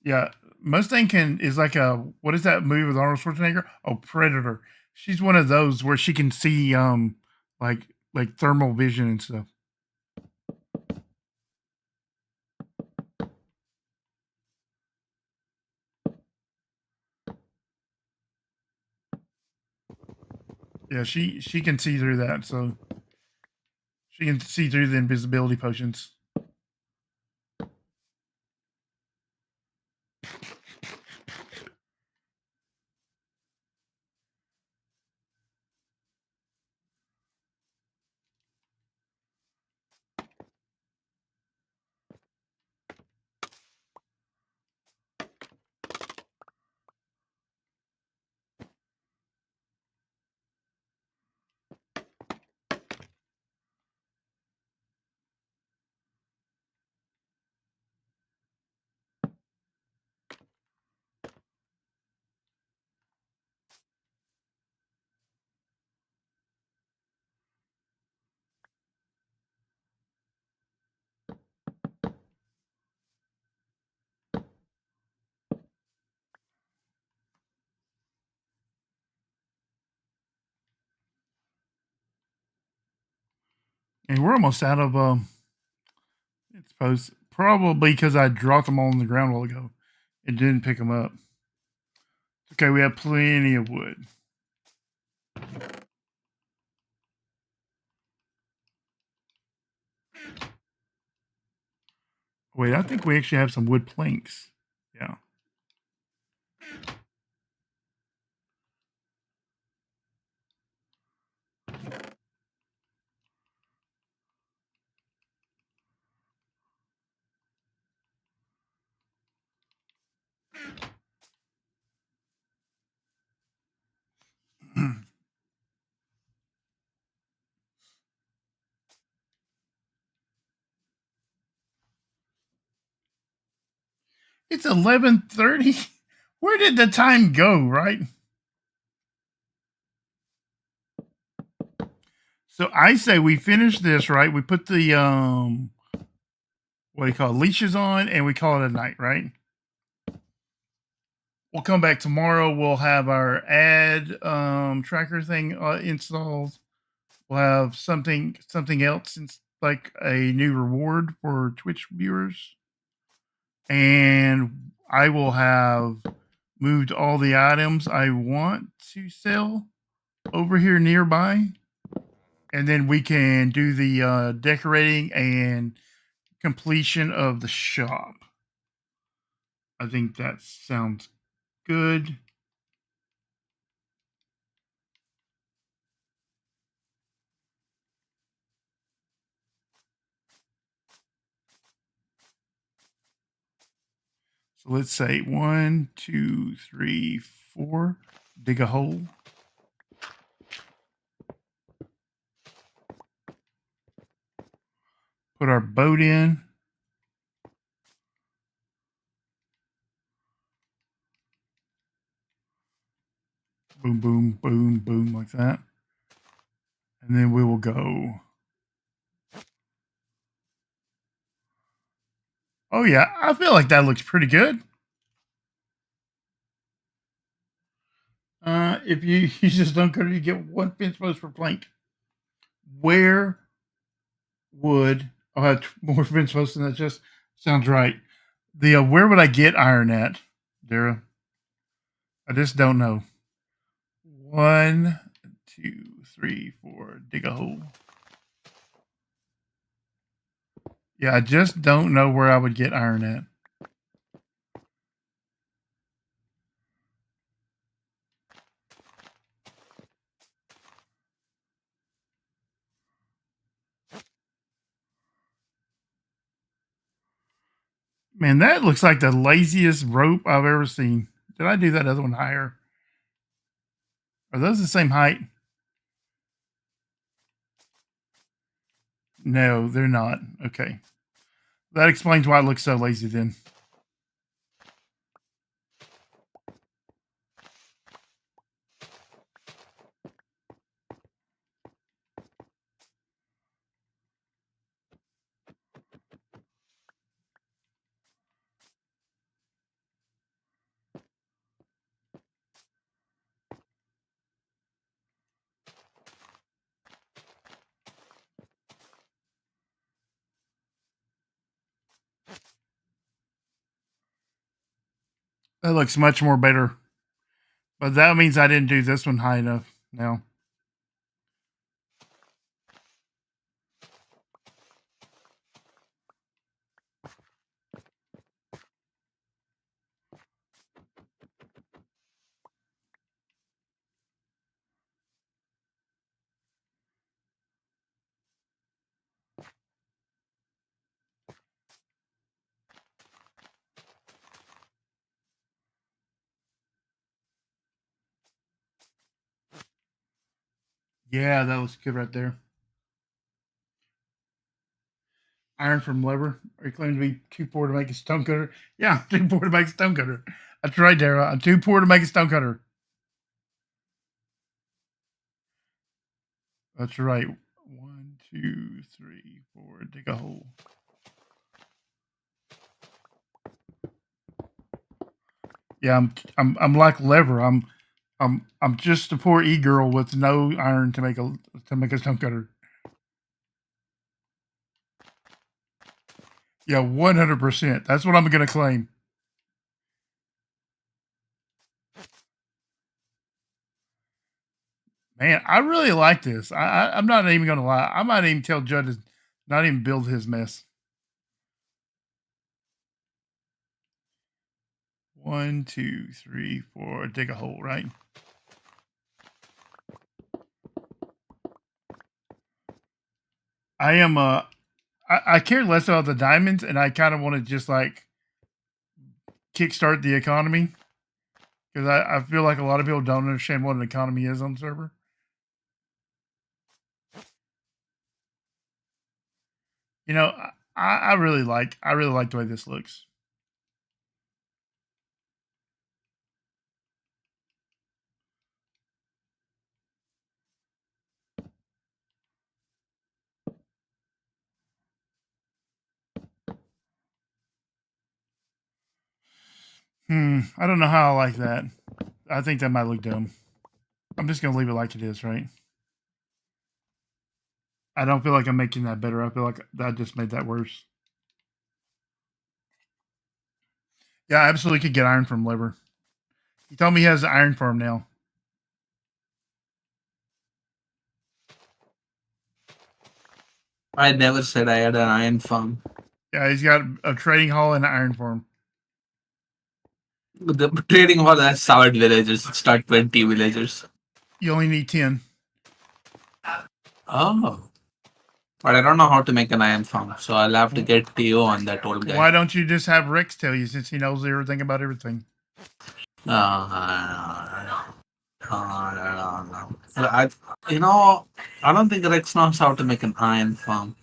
Yeah, Mustang is like a, what is that movie with Arnold Schwarzenegger? Oh, Predator. She's one of those where she can see like thermal vision and stuff. Yeah, she can see through that, so she can see through the invisibility potions. And we're almost out of I suppose probably because I dropped them all on the ground a while ago. It didn't pick them up. Okay, we have plenty of wood. Wait, I think we actually have some wood planks. Yeah. It's 11:30. Where did the time go, right? So I say we finish this, right? We put the what do you call it, leashes on, and we call it a night, right? We'll come back tomorrow. We'll have our ad tracker thing installed. We'll have something else, like a new reward for Twitch viewers, and I will have moved all the items I want to sell over here nearby, and then we can do the decorating and completion of the shop. I think that sounds good. So let's say 1, 2, 3, 4. Dig a hole. Put our boat in. Boom, boom, boom, boom, like that. And then we will go. Oh, yeah. I feel like that looks pretty good. If you use this stone cutter, you get 1 fence post per plank. Where would I'll have more fence posts than that? Just sounds right. The where would I get iron at, Dara? I just don't know. 1, 2, 3, 4. Dig a hole. Yeah, I just don't know where I would get iron at. Man, that looks like the laziest rope I've ever seen. Did I do that other one higher? Are those the same height? No, they're not. Okay. That explains why it looks so lazy then. That looks much more better. But that means I didn't do this one high enough now. Yeah, that looks good right there. Iron from lever. Are you claiming to be too poor to make a stone cutter? Yeah, too poor to make a stone cutter. That's right, Dara. I'm too poor to make a stone cutter. That's right. 1, 2, 3, 4. Dig a hole. Yeah, I'm like lever. I'm just a poor e-girl with no iron to make a stone cutter. Yeah, 100%. That's what I'm going to claim. Man, I really like this. I'm not even going to lie. I might even tell Judd to not even build his mess. 1, 2, 3, 4. Dig a hole, right? I am I care less about the diamonds, and I kind of want to just like kickstart the economy because I feel like a lot of people don't understand what an economy is on the server. You know, I really like the way this looks. I don't know how I like that. I think that might look dumb. I'm just gonna leave it like it is, right? I don't feel like I'm making that better. I feel like that just made that worse. Yeah, I absolutely could get iron from Lever. He told me he has an iron farm now. I never said I had an iron farm. Yeah, he's got a trading hall and an iron farm. The trading hall has 7 villagers. It's not 20 villagers. You only need 10. Oh. But I don't know how to make an iron farm, so I'll have to get Theo on that old guy. Why don't you just have Rex tell you since he knows everything about everything? I don't think Rex knows how to make an iron farm.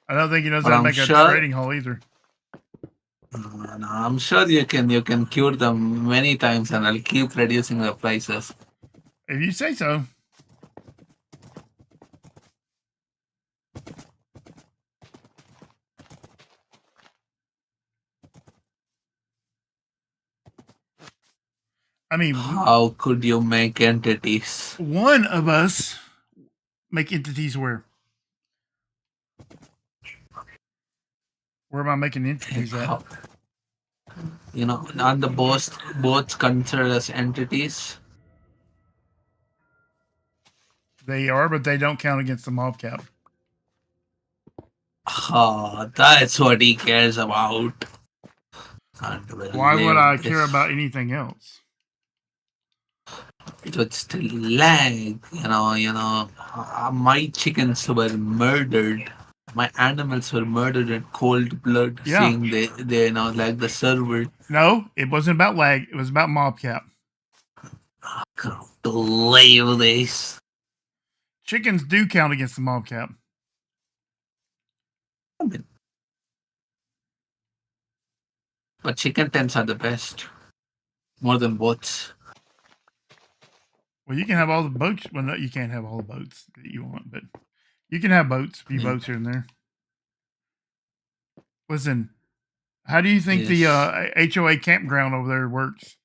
I don't think he knows But how to I'm make sure- a trading hall either. No, I'm sure you can cure them many times, and I'll keep reducing the prices. If you say so. I mean, How could you make entities? one of us make entities where? Where am I making entities at? How- Not the both considered as entities. They are, but they don't count against the mob cap. Oh, that's what he cares about. Why would I care about anything else? It would still lag, my chickens were murdered. My animals were murdered in cold blood. Yeah. Seeing they like the server. No, it wasn't about lag. It was about mob cap. I can't believe this. Chickens do count against the mob cap. But chicken tents are the best. More than boats. Well, you can have all the boats. Well, no, you can't have all the boats that you want, but you can have boats. A few boats here and there. Listen, how do you think the HOA campground over there works?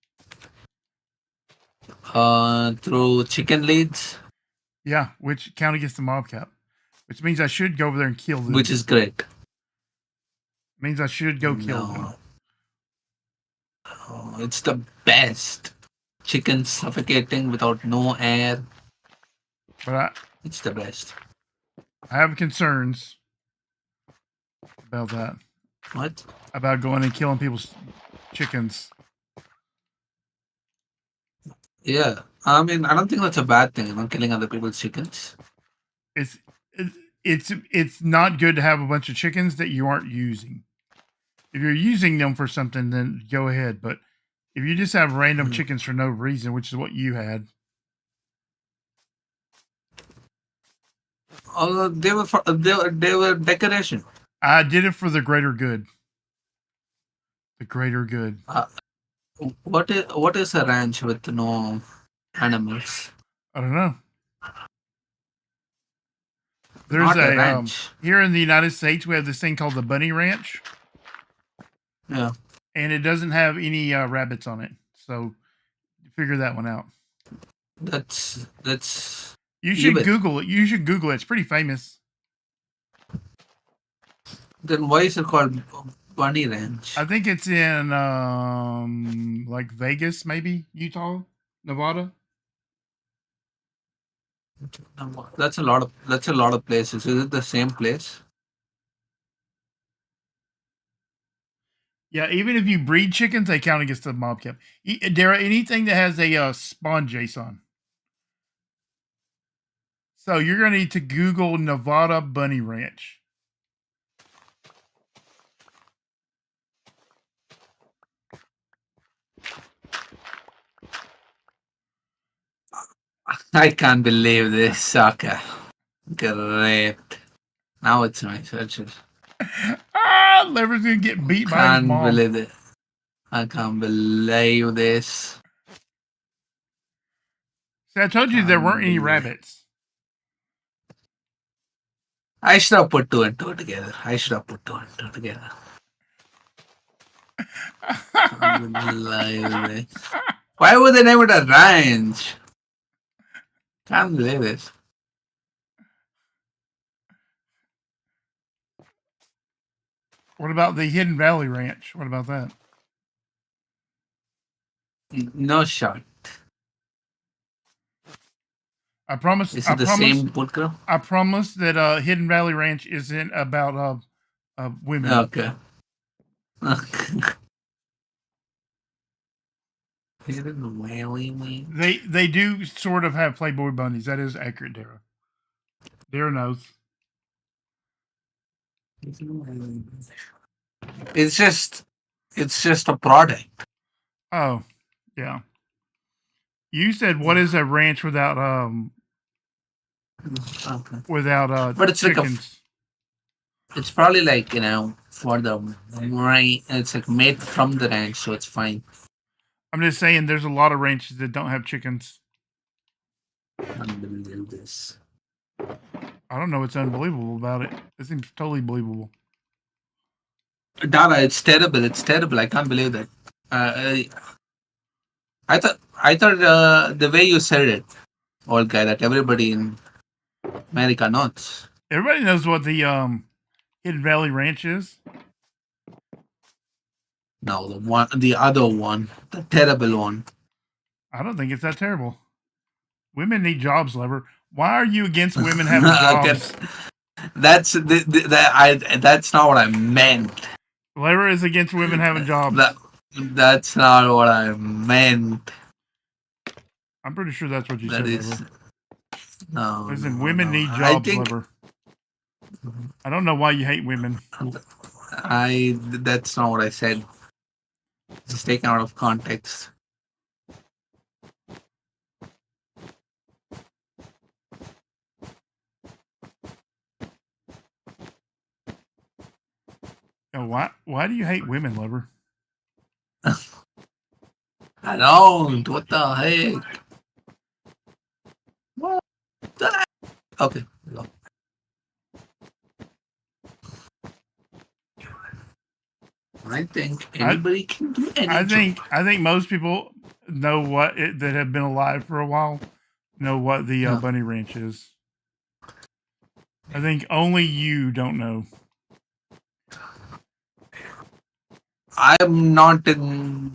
Through chicken leads. Yeah, which count against the mob cap. Which means I should go over there and kill them. Which is great. Means I should go kill them. Oh, it's the best. Chicken suffocating without no air. But it's the best. I have concerns about that. What? About going and killing people's chickens. Yeah, I mean, I don't think that's a bad thing. Killing other people's chickens. It's not good to have a bunch of chickens that you aren't using. If you're using them for something, then go ahead. But if you just have random chickens for no reason, which is what you had. They were decoration. I did it for the greater good. The greater good. What is a ranch with no animals? I don't know. There's a ranch. Here in the United States, we have this thing called the Bunny Ranch. Yeah. And it doesn't have any rabbits on it. So figure that one out. That's You should Google it. You should Google it. It's pretty famous. Then why is it called Bunny Ranch? I think it's in like Vegas, maybe Utah, Nevada. That's a lot of places. Is it the same place? Yeah, even if you breed chickens, they count against the mob cap. There anything that has a spawn JSON. So you're gonna need to Google Nevada Bunny Ranch. I can't believe this. Okay. Great. Now it's my searches. Lever's gonna get beat by his Can't mom. believe it. I can't believe this. See, I told you there weren't any rabbits. I should have put 2 and 2 together. Can't believe this. Why would they name it a ranch? Can't believe this. What about the Hidden Valley Ranch? What about that? No shot. I promise. Is it the same bootcamp? I promise that Hidden Valley Ranch isn't about women. Okay. They do sort of have Playboy bunnies. That is accurate, Dara. Dara knows. It's just a product. Oh, yeah. You said what is a ranch without Okay. without But it's chickens? It's probably like, for the rain. It's like made from the ranch, so it's fine. I'm just saying there's a lot of ranches that don't have chickens. Unbelievable this. I don't know what's unbelievable about it. It seems totally believable. Dara, it's terrible. It's terrible. I can't believe that. I thought the way you said it, old guy, that everybody in America knows. Everybody knows what the Hidden Valley Ranch is. No, the other one, the terrible one. I don't think it's that terrible. Women need jobs, Lever. Why are you against women having jobs? That's not what I meant. Lever is against women having jobs. That's not what I meant. I'm pretty sure that's what you said, Lever. No. Listen, women need jobs, Lever. I don't know why you hate women. That's not what I said. It's taken out of context. Why do you hate women, Lever? I don't. What the heck? What the heck? Okay. Go. I think anybody can do anything. I think most people know that have been alive for a while know what the bunny ranch is. I think only you don't know. I'm not in.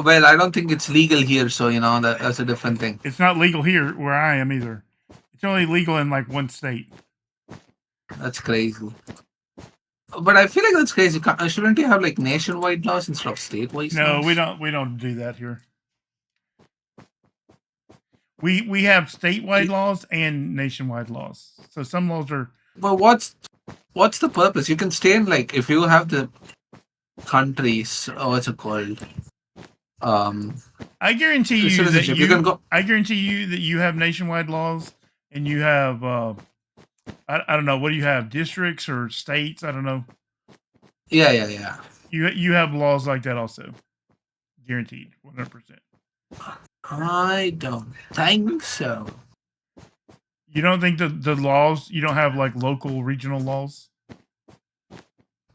Well, I don't think it's legal here, so that's a different thing. It's not legal here where I am either. It's only legal in like one state. That's crazy. But I feel like that's crazy. Shouldn't you have like nationwide laws instead of statewide? No, laws? we don't do that here. We have statewide laws and nationwide laws. So some laws are. But what's the purpose? You can stay in, like, if you have the countries. What's it called? I guarantee you that you can go. I guarantee you that you have nationwide laws and you have. I don't know. What do you have? Districts or states? I don't know. Yeah. You have laws like that also. Guaranteed, 100%. I don't think so. You don't think the laws, you don't have like local, regional laws?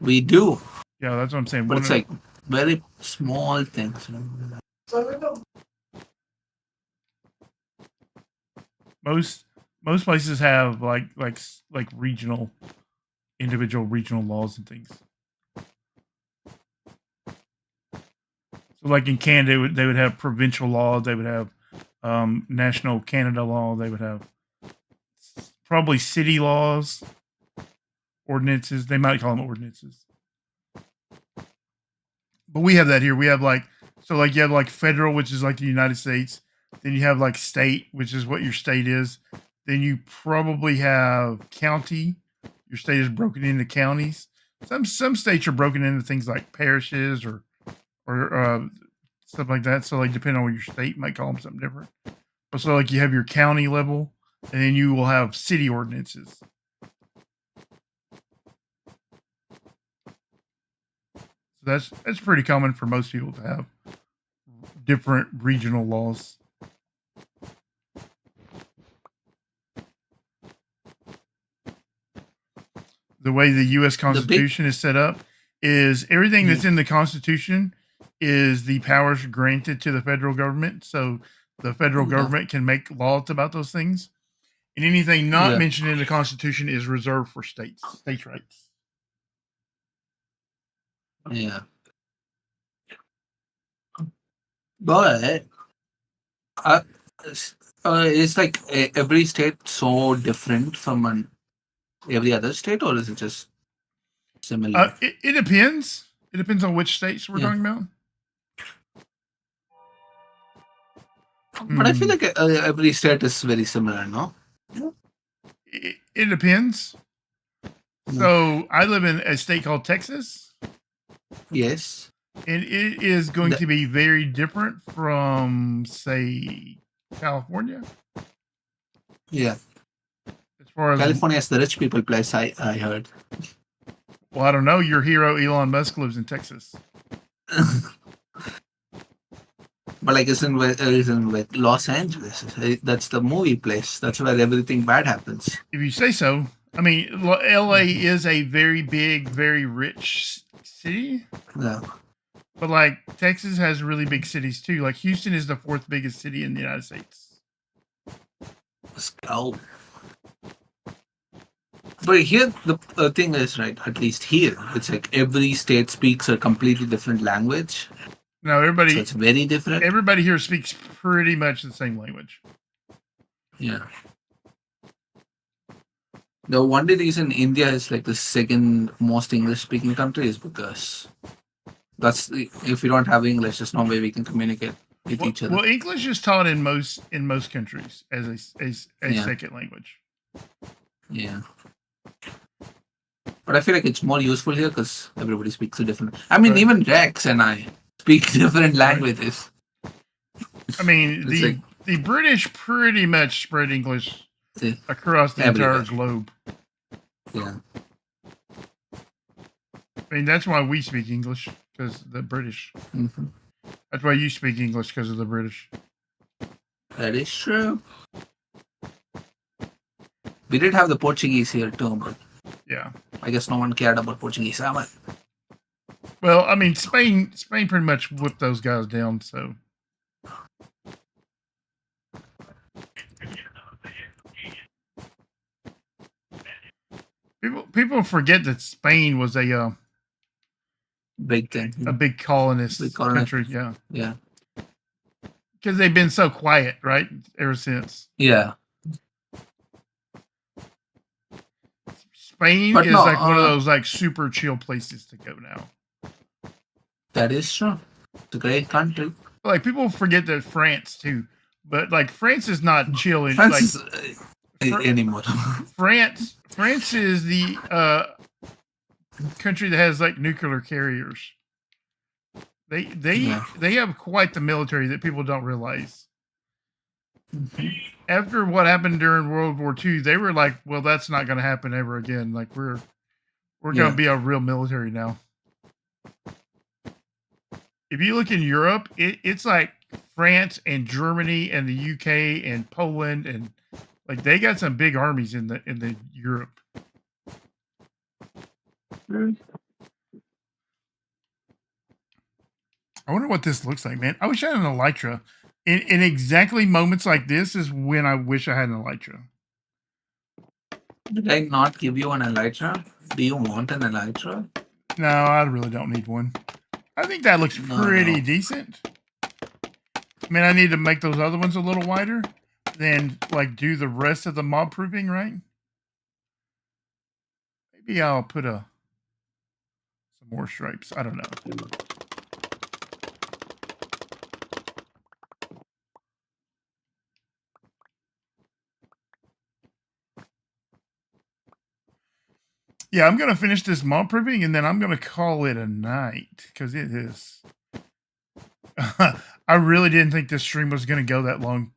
We do. Yeah, that's what I'm saying. But it's like very small things. Most places have like regional individual regional laws and things. So, like in Canada, they would have provincial law. They would have national Canada law. They would have probably city laws, ordinances. They might call them ordinances. But we have that here. We have like you have like federal, which is like the United States. Then you have like state, which is what your state is. Then you probably have county. Your state is broken into counties. Some states are broken into things like parishes or stuff like that. So like depending on what your state might call them something different. But so like you have your county level, and then you will have city ordinances. So that's pretty common for most people to have different regional laws. The way the U.S. Constitution is set up is everything that's in the Constitution is the powers granted to the federal government. So the federal government can make laws about those things. And anything not mentioned in the Constitution is reserved for states' rights. Yeah. But it's like every state so different from every other state, or is it just similar? It depends. It depends on which states we're talking about. But I feel like every state is very similar, no? It depends. So I live in a state called Texas. Yes. And it is going to be very different from, say, California. Yeah. As far as California is the rich people place, I heard. Well, I don't know. Your hero Elon Musk lives in Texas. But like isn't with Los Angeles. That's the movie place. That's where everything bad happens. If you say so. I mean, LA is a very big, very rich city. Yeah. But like Texas has really big cities too. Like Houston is the 4th biggest city in the United States. Let's go. But here the thing is, right, at least here, it's like every state speaks a completely different language. No, everybody. So it's very different. Everybody here speaks pretty much the same language. Yeah. The only reason India is like the second most English speaking country is because if we don't have English, there's no way we can communicate with each other. Well, English is taught in most countries as a second language. Yeah. But I feel like it's more useful here because everybody speaks a different. I mean, even Rex and I speak different languages. I mean, the British pretty much spread English across the entire globe. Yeah. I mean, that's why we speak English, because the British. Mm-hmm. That's why you speak English, because of the British. That is true. We did have the Portuguese here too, but yeah, I guess no one cared about Portuguese. Well, I mean, Spain pretty much whipped those guys down, so. People forget that Spain was a big thing, a big colonist country. Yeah, yeah, because they've been so quiet, right, ever since. Yeah. Spain is like one of those like super chill places to go now. That is true. It's a great country. Like people forget that France too, but like France is not chill anymore. France is the country that has like nuclear carriers. They have quite the military that people don't realize. After what happened during World War II, they were like, well, that's not going to happen ever again. Like we're going to be a real military now. If you look in Europe, it's like France and Germany and the UK and Poland, and like they got some big armies in the Europe. I wonder what this looks like, man. I wish I had an Elytra. In exactly moments like this is when I wish I had an Elytra. Did I not give you an Elytra? Do you want an elytra? No, I really don't need one. I think that looks pretty decent. I mean, I need to make those other ones a little wider, then like do the rest of the mob proofing, right? Maybe I'll put some more stripes. I don't know. Yeah, I'm gonna finish this mob proofing and then I'm gonna call it a night because it is. I really didn't think this stream was gonna go that long.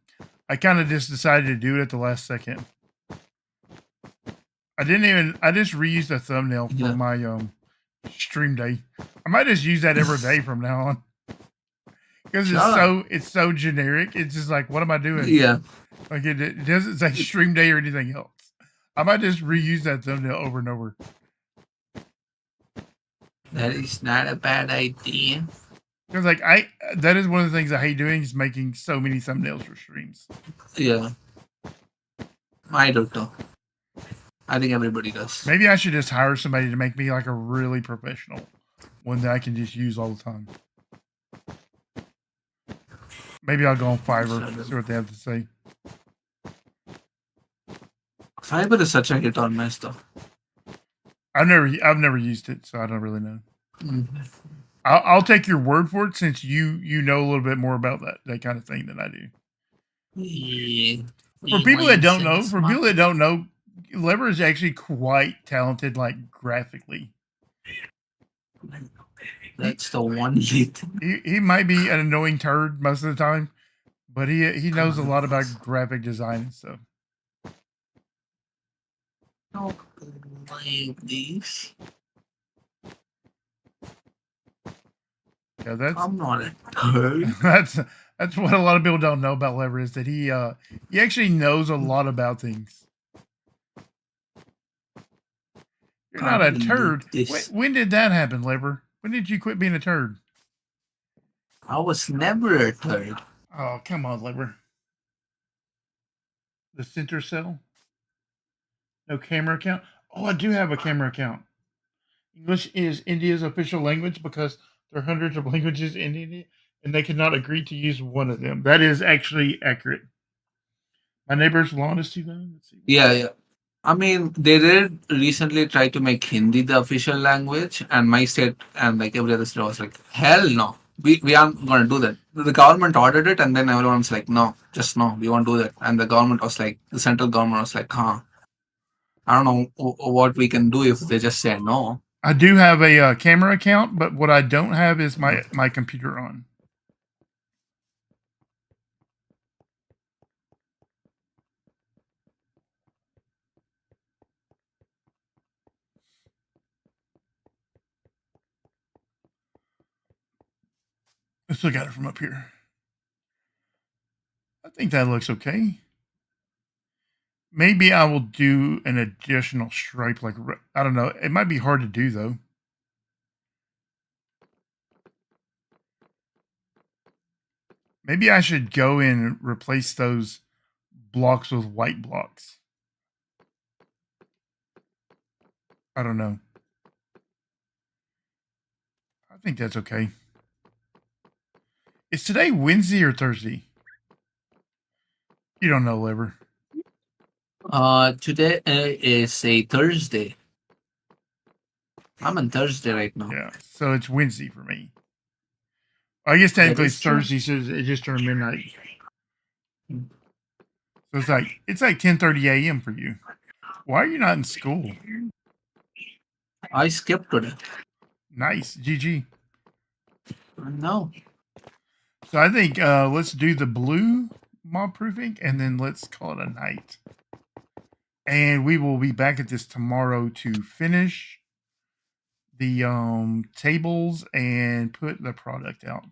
I kind of just decided to do it at the last second. I just reused the thumbnail for my stream day. I might just use that every day from now on. Because it's so generic. It's just like, what am I doing? Yeah. Like it doesn't say stream day or anything else. I might just reuse that thumbnail over and over. That is not a bad idea. Because like that is one of the things I hate doing is making so many thumbnails for streams. Yeah. I don't know. I think everybody does. Maybe I should just hire somebody to make me like a really professional one that I can just use all the time. Maybe I'll go on Fiverr, see what they have to say. Fiverr is such a hit or miss, though. I've never used it, so I don't really know. I'll take your word for it since you know a little bit more about that kind of thing than I do. Yeah. For people that don't know, Lever is actually quite talented, like graphically. That's the one thing. He might be an annoying turd most of the time, but he knows a lot about graphic design and stuff. Don't believe these. Yeah, I'm not a turd. that's what a lot of people don't know about Lever is that he actually knows a lot about things. You're not a turd. When did that happen, Lever? When did you quit being a turd? I was never a turd. Oh, come on, Lever. The center cell? No camera account? Oh, I do have a camera account. English is India's official language because there are hundreds of languages in India, and they cannot agree to use one of them. That is actually accurate. My neighbor's lawn is too long. Let's see. Yeah. I mean, they did recently try to make Hindi the official language, and my state and like every other state was like, hell no. We aren't going to do that. The government ordered it, and then everyone's like, no, just no, we won't do that. And the government was like, the central government was like, huh, I don't know what we can do if they just say no. I do have a camera account, but what I don't have is my computer on. Let's look at it from up here. I think that looks okay. Maybe I will do an additional stripe. Like, I don't know. It might be hard to do, though. Maybe I should go in and replace those blocks with white blocks. I don't know. I think that's okay. Is today Wednesday or Thursday? You don't know, Lever. Today is a Thursday. I'm on Thursday right now. Yeah, so it's Wednesday for me. I guess technically it's Thursday, so it just turned midnight. So it's like 10:30 a.m. for you. Why are you not in school? I skipped today. Nice, GG. No. So I think let's do the blue mob proofing, and then let's call it a night. And we will be back at this tomorrow to finish the tables and put the product out.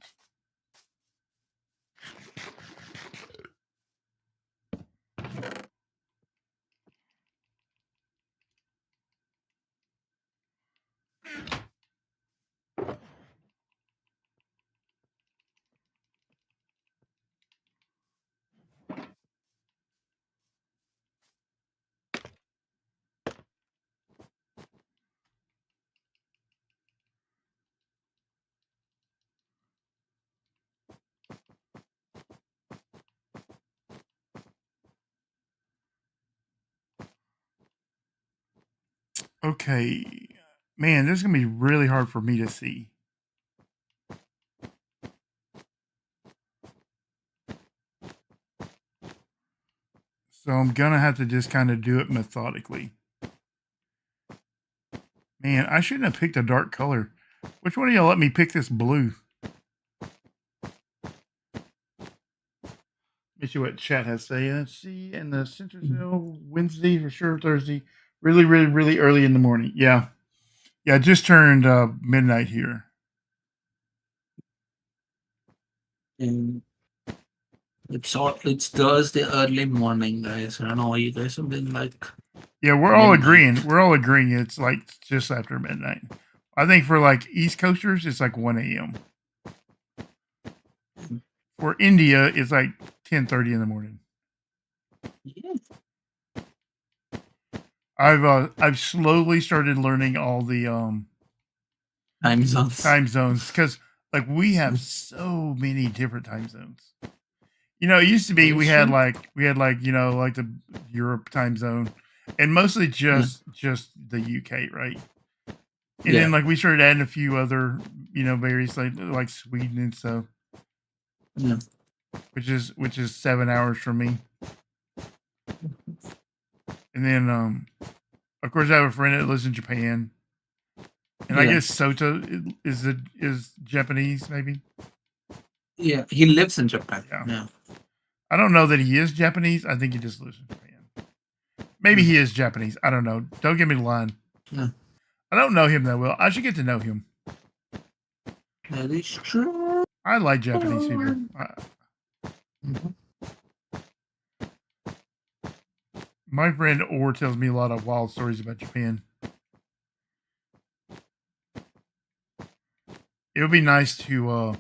Okay. Man, this is going to be really hard for me to see. So I'm going to have to just kind of do it methodically. Man, I shouldn't have picked a dark color. Which one of y'all let me pick this blue? Let me see what chat has to say. Let's see. And the CenterNet Wednesday for sure. Thursday. Really, really, really early in the morning. Yeah. Yeah, it just turned midnight here. It's Thursday early morning, guys. I don't know why you guys have been like. Yeah, we're all midnight. agreeing. We're all agreeing it's like just after midnight. I think for like East Coasters, it's like 1 a.m. For India, it's like 10:30 in the morning. Yeah. I've slowly started learning all the Time zones because like we have so many different time zones. You know, it used to be we had like you know like the Europe time zone, and mostly just the UK, right? And then like we started adding a few other you know various like Sweden and stuff. Yeah. Which is 7 hours from me. And then of course I have a friend that lives in Japan. And I guess Sota is Japanese, maybe. Yeah, he lives in Japan. Yeah. I don't know that he is Japanese. I think he just lives in Japan. Maybe he is Japanese. I don't know. Don't get me the line. Yeah. I don't know him that well. I should get to know him. That is true. I like Japanese people. My friend Orr tells me a lot of wild stories about Japan. It would be nice to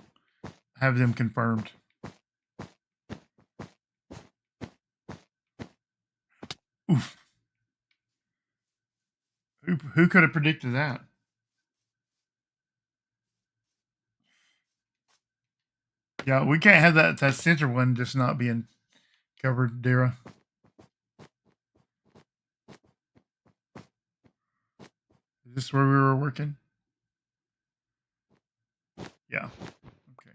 have them confirmed. Oof. Who could have predicted that? Yeah, we can't have that center one just not being covered, Dara. Is this where we were working? Yeah. Okay.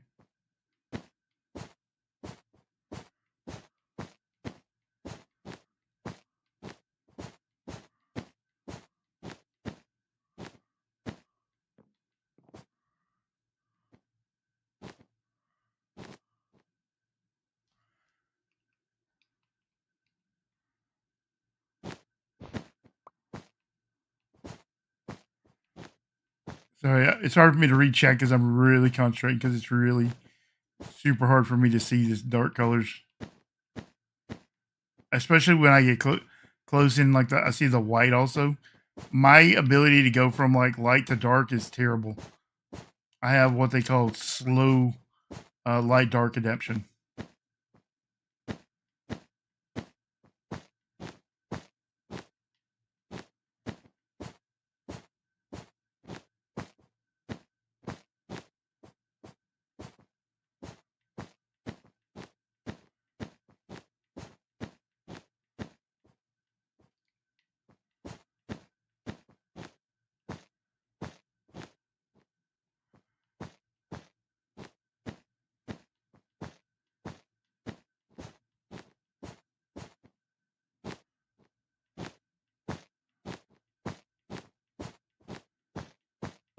Sorry, it's hard for me to read chat because I'm really concentrating because it's really super hard for me to see these dark colors. Especially when I get close in, like I see the white also. My ability to go from like light to dark is terrible. I have what they call slow light dark adaptation.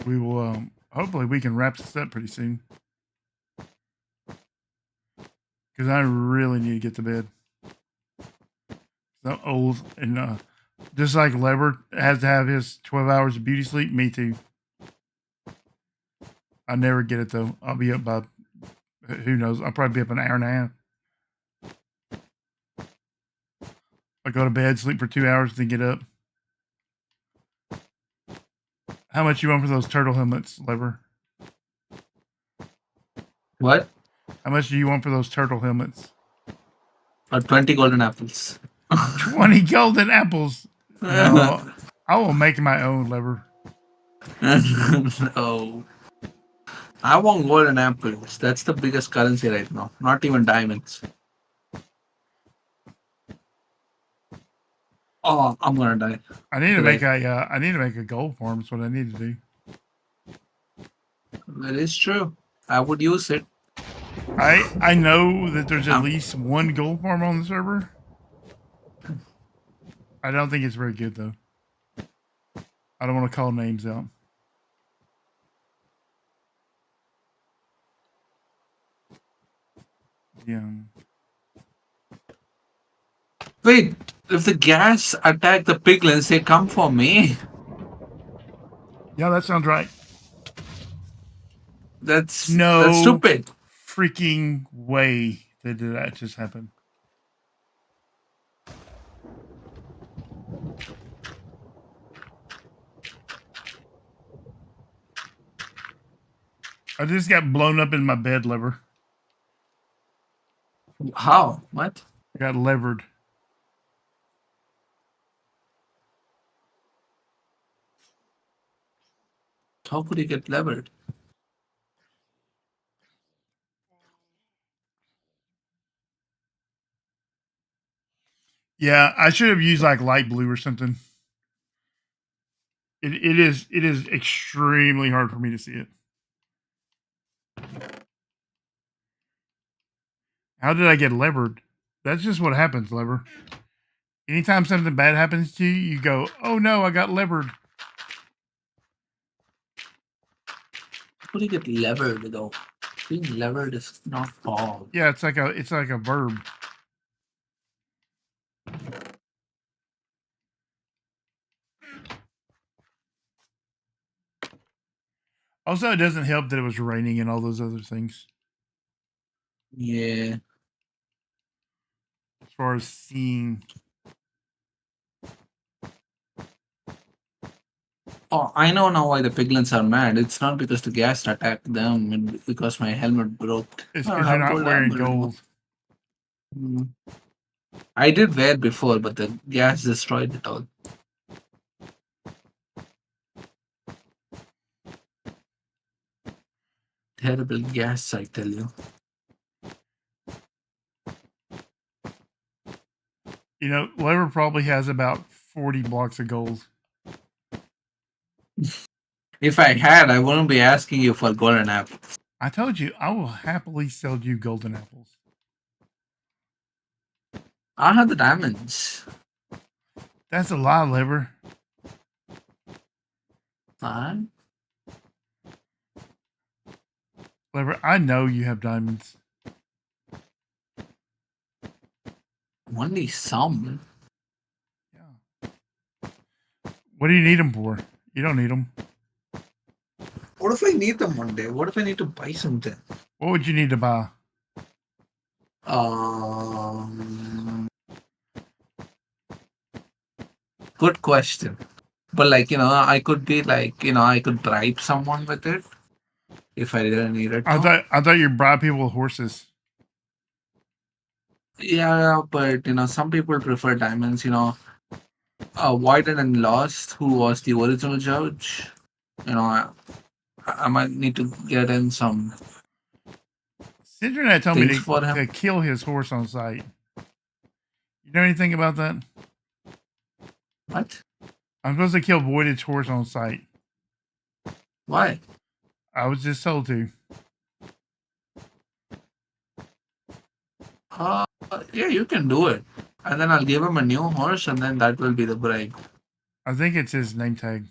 We will hopefully we can wrap this up pretty soon because I really need to get to bed. I'm old and just like Lever has to have his 12 hours of beauty sleep. Me too. I never get it though. I'll be up by who knows. I'll probably be up an hour and a half. I go to bed, sleep for 2 hours, then get up. How much you want for those turtle helmets, Lever? What? How much do you want for those turtle helmets? 20 golden apples. 20 golden apples. No, I will make my own, Lever. No. I want golden apples. That's the biggest currency right now. Not even diamonds. Oh, I'm gonna die. I need to Right. make a gold farm. That's what I need to do. That is true. I would use it. I know that there's at Um, least one gold farm on the server. I don't think it's very good though. I don't want to call names out. Yeah. Wait, if the gas attack the piglins, they come for me. Yeah, that sounds right. That's No stupid. freaking way that did that just happen. I just got blown up in my bed, Lever. How? What? I got levered. How could you get levered? Yeah, I should have used like light blue or something. It is extremely hard for me to see it. How did I get levered? That's just what happens, Lever. Anytime something bad happens to you, you go, "Oh no, I got levered." How could you get levered though? Being levered is not fall. Yeah, it's like a verb. Also, it doesn't help that it was raining and all those other things. Yeah. As far as seeing. Oh, I know now why the piglins are mad. It's not because the gas attacked them, and because my helmet broke. It's I don't because you're have not gold wearing armor anymore. gold. I did wear before, but the gas destroyed it all. Terrible gas, I tell you. You know, Lever probably has about 40 blocks of gold. If I had, I wouldn't be asking you for golden apples. I told you, I will happily sell you golden apples. I have the diamonds. That's a lie, Lever. Fine. Lever, I know you have diamonds. Only some. Yeah. What do you need them for? You don't need them. What if I need them one day? What if I need to buy something? What would you need to buy? Good question. But like, I could be like, I could bribe someone with it if I didn't need it. I thought you bribe people with horses. Yeah, but some people prefer diamonds, Voided and Lost, who was the original judge. I might need to get in some SentreNet told me things for to him. kill his horse on sight. You know anything about that? What? I'm supposed to kill Voided's horse on sight. Why? I was just told to. Yeah, you can do it. And then I'll give him a new horse, and then that will be the bribe. I think it's his name tag.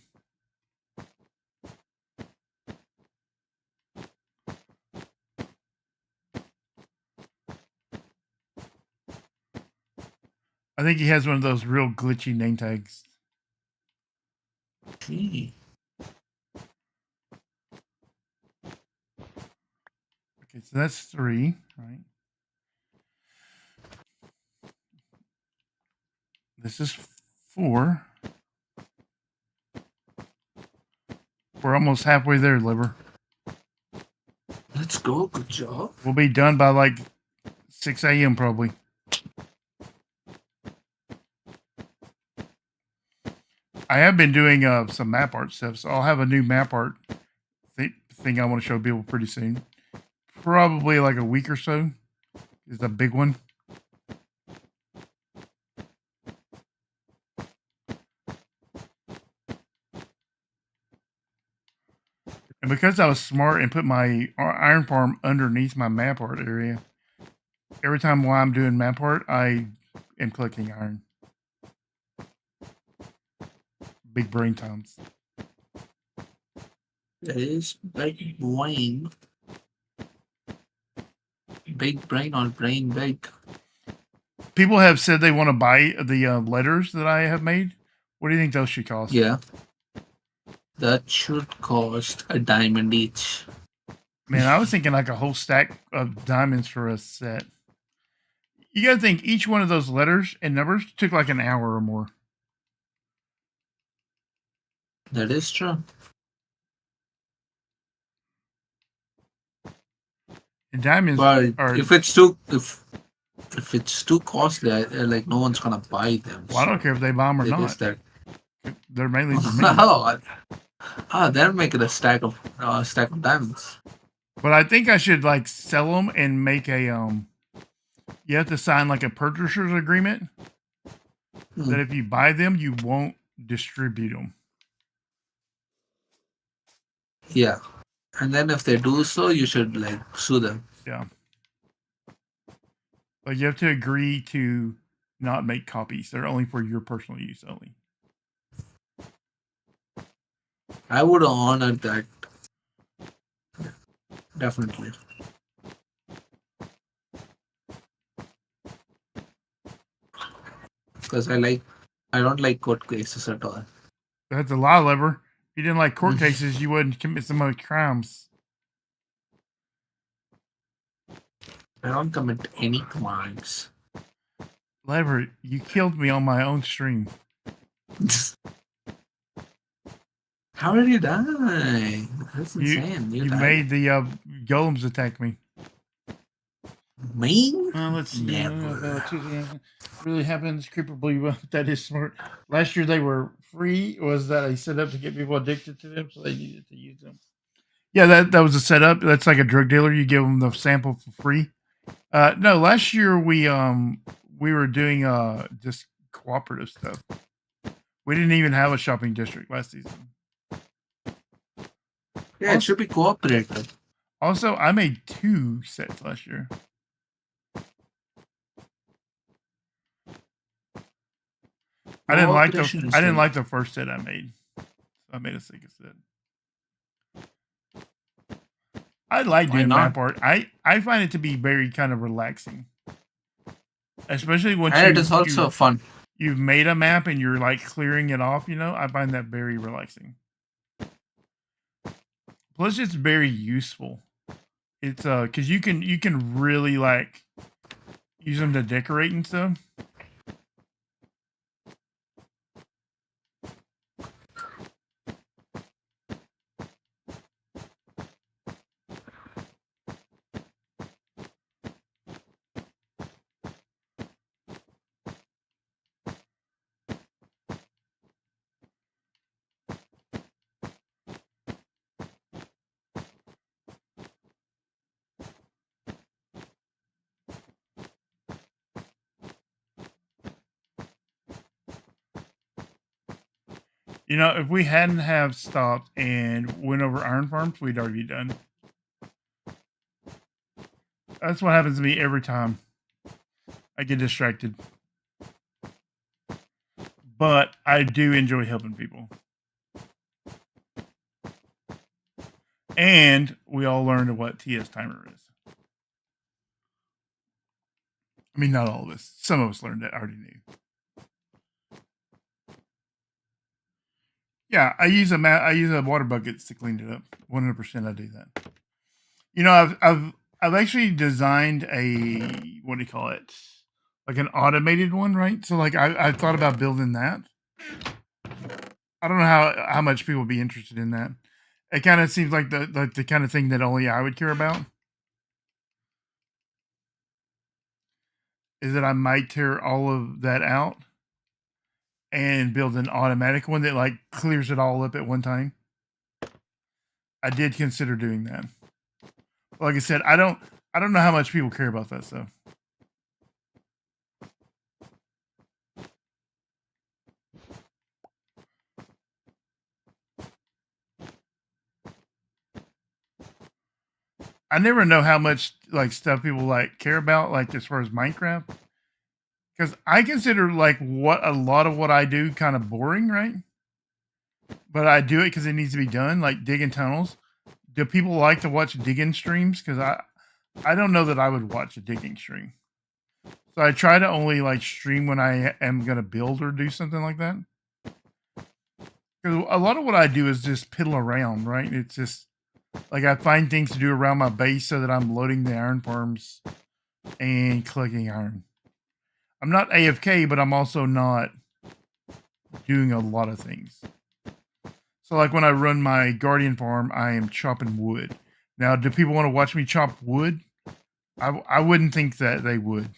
I think he has one of those real glitchy name tags. Gee. Okay, so that's 3, right? This is 4. We're almost halfway there, Liver. Let's go. Good job. We'll be done by like 6 a.m. probably. I have been doing some map art stuff, so I'll have a new map art thing I want to show people pretty soon. Probably like a week or so. It's a big one. And because I was smart and put my iron farm underneath my map art area, every time while I'm doing map art, I am collecting iron. Big brain times. There is big brain. Big brain or brain big? People have said they want to buy the letters that I have made. What do you think those should cost? Yeah. That should cost a diamond each. Man, I was thinking like a whole stack of diamonds for a set. You gotta think each one of those letters and numbers took like an hour or more. That is true. And diamonds But are. if it's too costly, like no one's gonna buy them. Well, I don't care if they buy them or not. That. They're mainly for me. They're making a stack of diamonds. But I think I should like sell them and make a You have to sign like a purchaser's agreement that if you buy them, you won't distribute them. Yeah, and then if they do so, you should like sue them. Yeah. Like you have to agree to not make copies. They're only for your personal use only. I would honor that. Definitely. Because I don't like court cases at all. That's a law lever. If you didn't like court cases, you wouldn't commit some other crimes. I don't commit any crimes. Lever, you killed me on my own stream. How did you die? That's insane. You made the golems attack me. Me? Let's see. Really happens. Creeper believe that is smart. Last year they were free. Was that a setup to get people addicted to them, so they needed to use them? Yeah, that was a setup. That's like a drug dealer. You give them the sample for free. No, last year we were doing just cooperative stuff. We didn't even have a shopping district last season. Yeah, it should be cooperative. Also, I made 2 sets last year. I didn't like the first set I made. So I made a second set. I like doing map art. I find it to be very kind of relaxing. Especially when it is also fun. You've made a map and you're like clearing it off, you know? I find that very relaxing. Plus it's very useful. It's cuz you can really like use them to decorate and stuff. You know, if we hadn't have stopped and went over iron farms, we'd already be done. That's what happens to me every time. I get distracted. But I do enjoy helping people. And we all learned what TS timer is. I mean, not all of us. Some of us learned that. I already knew. Yeah, I use a water bucket to clean it up. 100% I do that. You know, I've actually designed a, what do you call it? Like an automated one, right? So like I thought about building that. I don't know how much people would be interested in that. It kind of seems like the kind of thing that only I would care about. Is that I might tear all of that out and build an automatic one that like clears it all up at one time. I did consider doing that. Like I said, I don't know how much people care about that stuff. I never know how much like stuff people like care about, like as far as Minecraft, because I consider like a lot of what I do kind of boring, right? But I do it because it needs to be done, like digging tunnels. Do people like to watch digging streams? Because I don't know that I would watch a digging stream. So I try to only like stream when I am gonna build or do something like that. Because a lot of what I do is just piddle around, right? It's just like I find things to do around my base so that I'm loading the iron farms and collecting iron. I'm not AFK, but I'm also not doing a lot of things. So like when I run my guardian farm, I am chopping wood. Now, do people want to watch me chop wood? I wouldn't think that they would.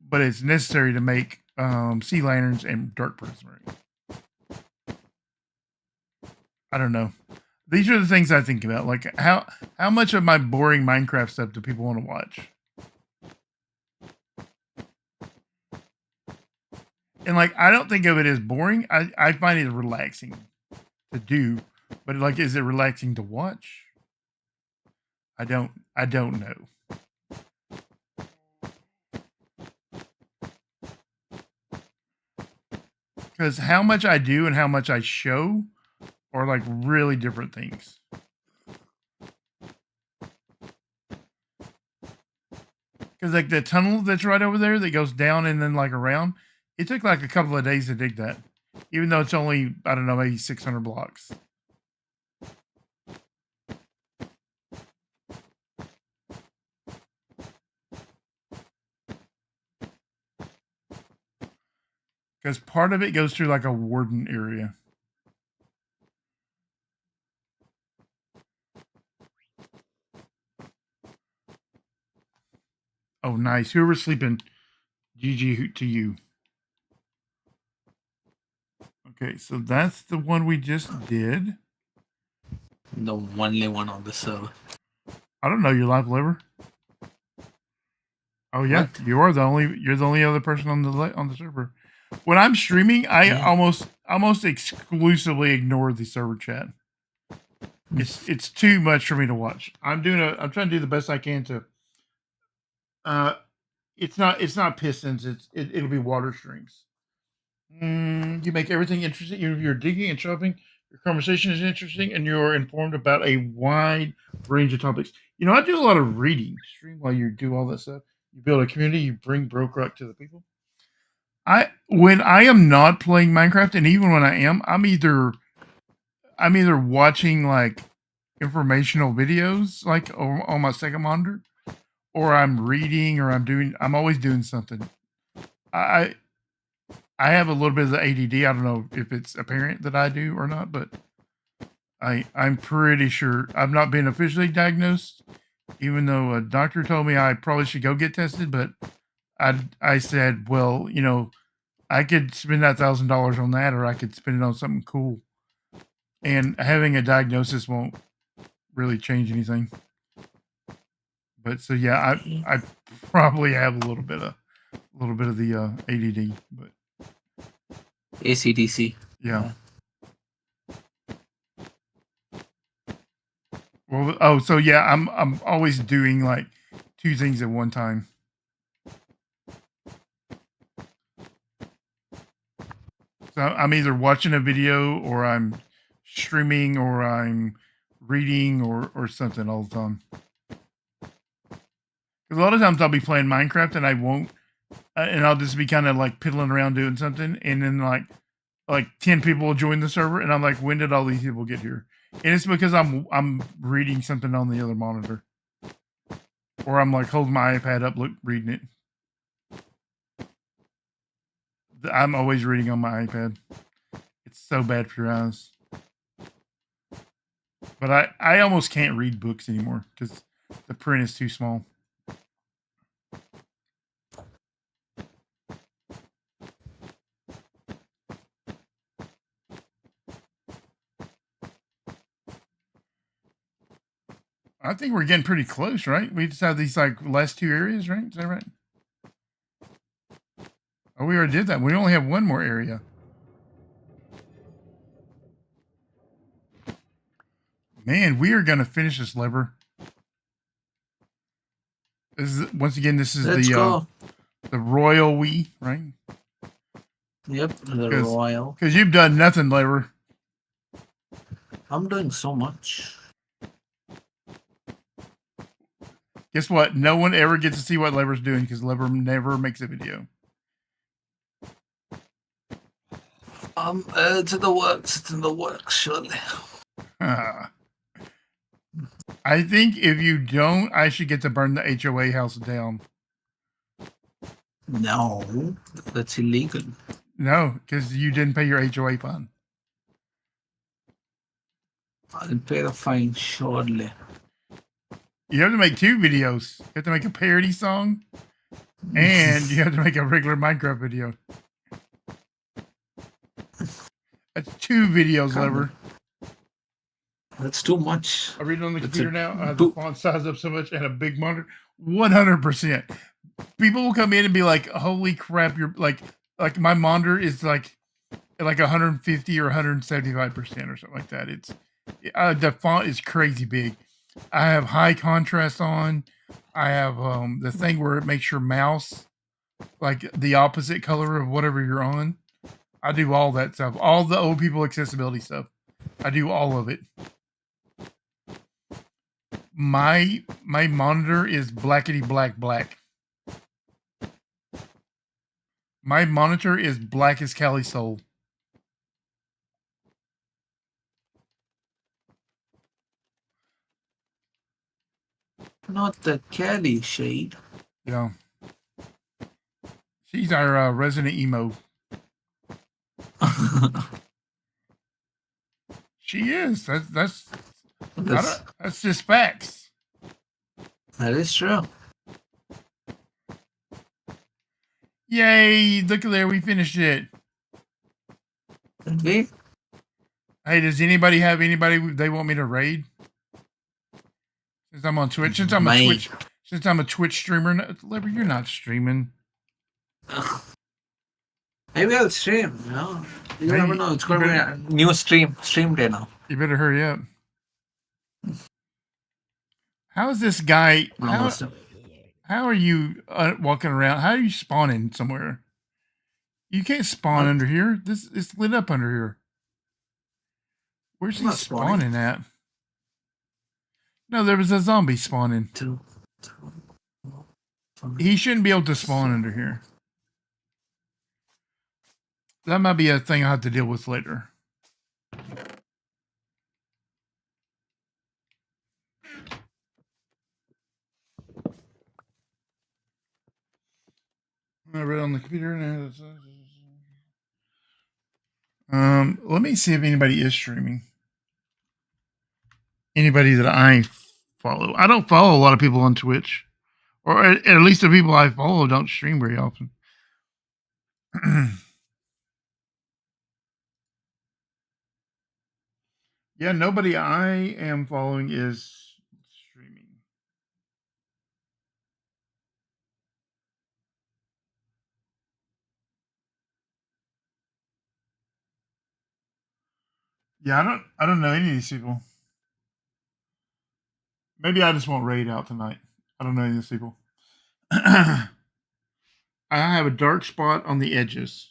But it's necessary to make sea lanterns and dark prismarine. I don't know. These are the things I think about. Like how much of my boring Minecraft stuff do people want to watch? And like I don't think of it as boring. I find it relaxing to do. But like, is it relaxing to watch? I don't know. Because how much I do and how much I show are like really different things. Because like the tunnel that's right over there that goes down and then like around, it took like a couple of days to dig that. Even though it's only, I don't know, maybe 600 blocks. Because part of it goes through like a warden area. Oh, nice. Whoever's sleeping, GG to you. Okay, so that's the one we just did. The only one on the server. I don't know your live liver. Oh yeah, What? you're the only other person on the server. When I'm streaming, I almost exclusively ignore the server chat. It's too much for me to watch. I'm trying to do the best I can to. It's not pistons. It'll be water streams. You make everything interesting. You're digging and chopping. Your conversation is interesting, and you're informed about a wide range of topics. You know, I do a lot of reading stream while you do all that stuff. You build a community. You bring BrokeRock to the people. When I am not playing Minecraft, and even when I am, I'm either watching like informational videos like on my second monitor, or I'm reading, or I'm always doing something. I have a little bit of the ADD. I don't know if it's apparent that I do or not, but I'm pretty sure I've not been officially diagnosed, even though a doctor told me I probably should go get tested. But I said, well, you know, I could spend that $1,000 on that, or I could spend it on something cool. And having a diagnosis won't really change anything. But so yeah, I probably have a little bit of the ADD, but ACDC. yeah. Well, oh, so yeah, I'm always doing like two things at one time. So I'm either watching a video, or I'm streaming, or I'm reading, or something all the time. Because a lot of times I'll be playing Minecraft and I won't, and I'll just be kind of like piddling around doing something, and then like 10 people will join the server, and I'm like, when did all these people get here? And it's because I'm reading something on the other monitor, or I'm like holding my iPad up, reading it. I'm always reading on my iPad. It's so bad for your eyes. But I almost can't read books anymore because the print is too small. I think we're getting pretty close, right? We just have these like last two areas, right? Is that right? Oh, we already did that. We only have one more area. Man, we are gonna finish this, Lever. This is once again. This is Let's go. the royal we, right? Yep, the royal. Because you've done nothing, Lever. I'm doing so much. Guess what? No one ever gets to see what Lever's doing because Lever never makes a video. It's in the works. It's in the works, surely. I think if you don't, I should get to burn the HOA house down. No, that's illegal. No, because you didn't pay your HOA fund. I'll pay the fine shortly. You have to make 2 videos. You have to make a parody song, and you have to make a regular Minecraft video. That's 2 videos, Lever. That's too much. I read it on the computer now. I have the font size up so much and a big monitor. 100%. People will come in and be like, "Holy crap! You're like my monitor is like 150 or 175% or something like that." It's the font is crazy big. I have high contrast on. I have the thing where it makes your mouse like the opposite color of whatever you're on. I do all that stuff. All the old people accessibility stuff. I do all of it. My monitor is blackety black. My monitor is black as Callie's soul. Not the Callie shade. Yeah. She's our resident emo. She is. That's just facts. That is true. Yay! Look at there, we finished it. Did we? Hey, does anybody have anybody they want me to raid? Since I'm on Twitch, since I'm a Twitch streamer. No, Lever, you're not streaming. Maybe I'll stream. You know, you never know. It's going to be a new stream day now. You better hurry up. How is this guy? How are you walking around? How are you spawning somewhere? You can't spawn under here. It's lit up under here. Where's he spawning at? No, there was a zombie spawning. He shouldn't be able to spawn under here. That might be a thing I'll have to deal with later. I read on the computer now. Let me see if anybody is streaming. Anybody that I follow. I don't follow a lot of people on Twitch. Or at least the people I follow don't stream very often. Yeah, nobody I am following is streaming. Yeah, I don't know any of these people. Maybe I just won't raid out tonight. I don't know any of these people. I have a dark spot on the edges.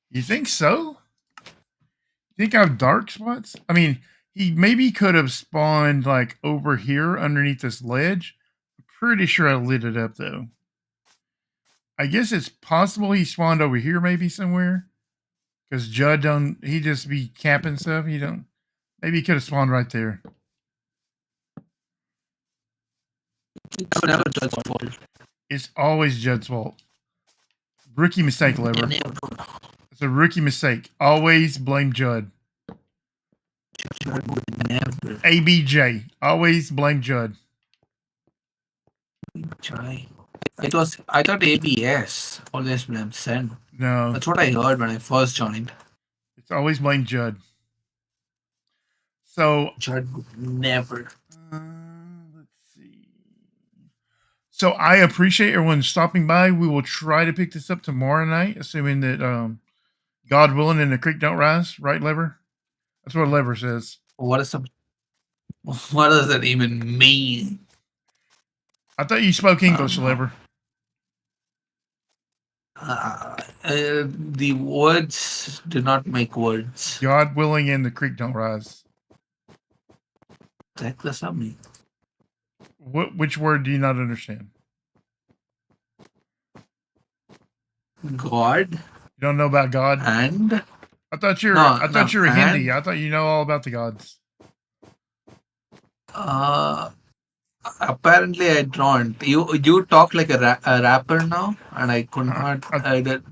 You think so? You think I have dark spots? I mean, he maybe could have spawned like over here underneath this ledge. I'm pretty sure I lit it up though. I guess it's possible he spawned over here maybe somewhere. Because Judd don't, he just be camping stuff. He don't, maybe he could have spawned right there. It's always Judd's fault. Rookie mistake, Lever. It's a rookie mistake. Always blame Judd. Judd would never. ABJ. Always blame Judd. I thought ABS. Always blame Sen. No. That's what I heard when I first joined. It's always blame Judd. So Judd would never. Let's see. So I appreciate everyone stopping by. We will try to pick this up tomorrow night, assuming that God willing and the creek don't rise. Right, Lever? That's what Lever says. What is up? What does that even mean? I thought you spoke English, no. Lever. The words do not make words. God willing and the creek don't rise. Take this on me. Which word do you not understand? God. You don't know about God? And I thought you're a Hindi. and, I thought you know all about the gods. Apparently I don't. You talk like a rapper now, and I could not.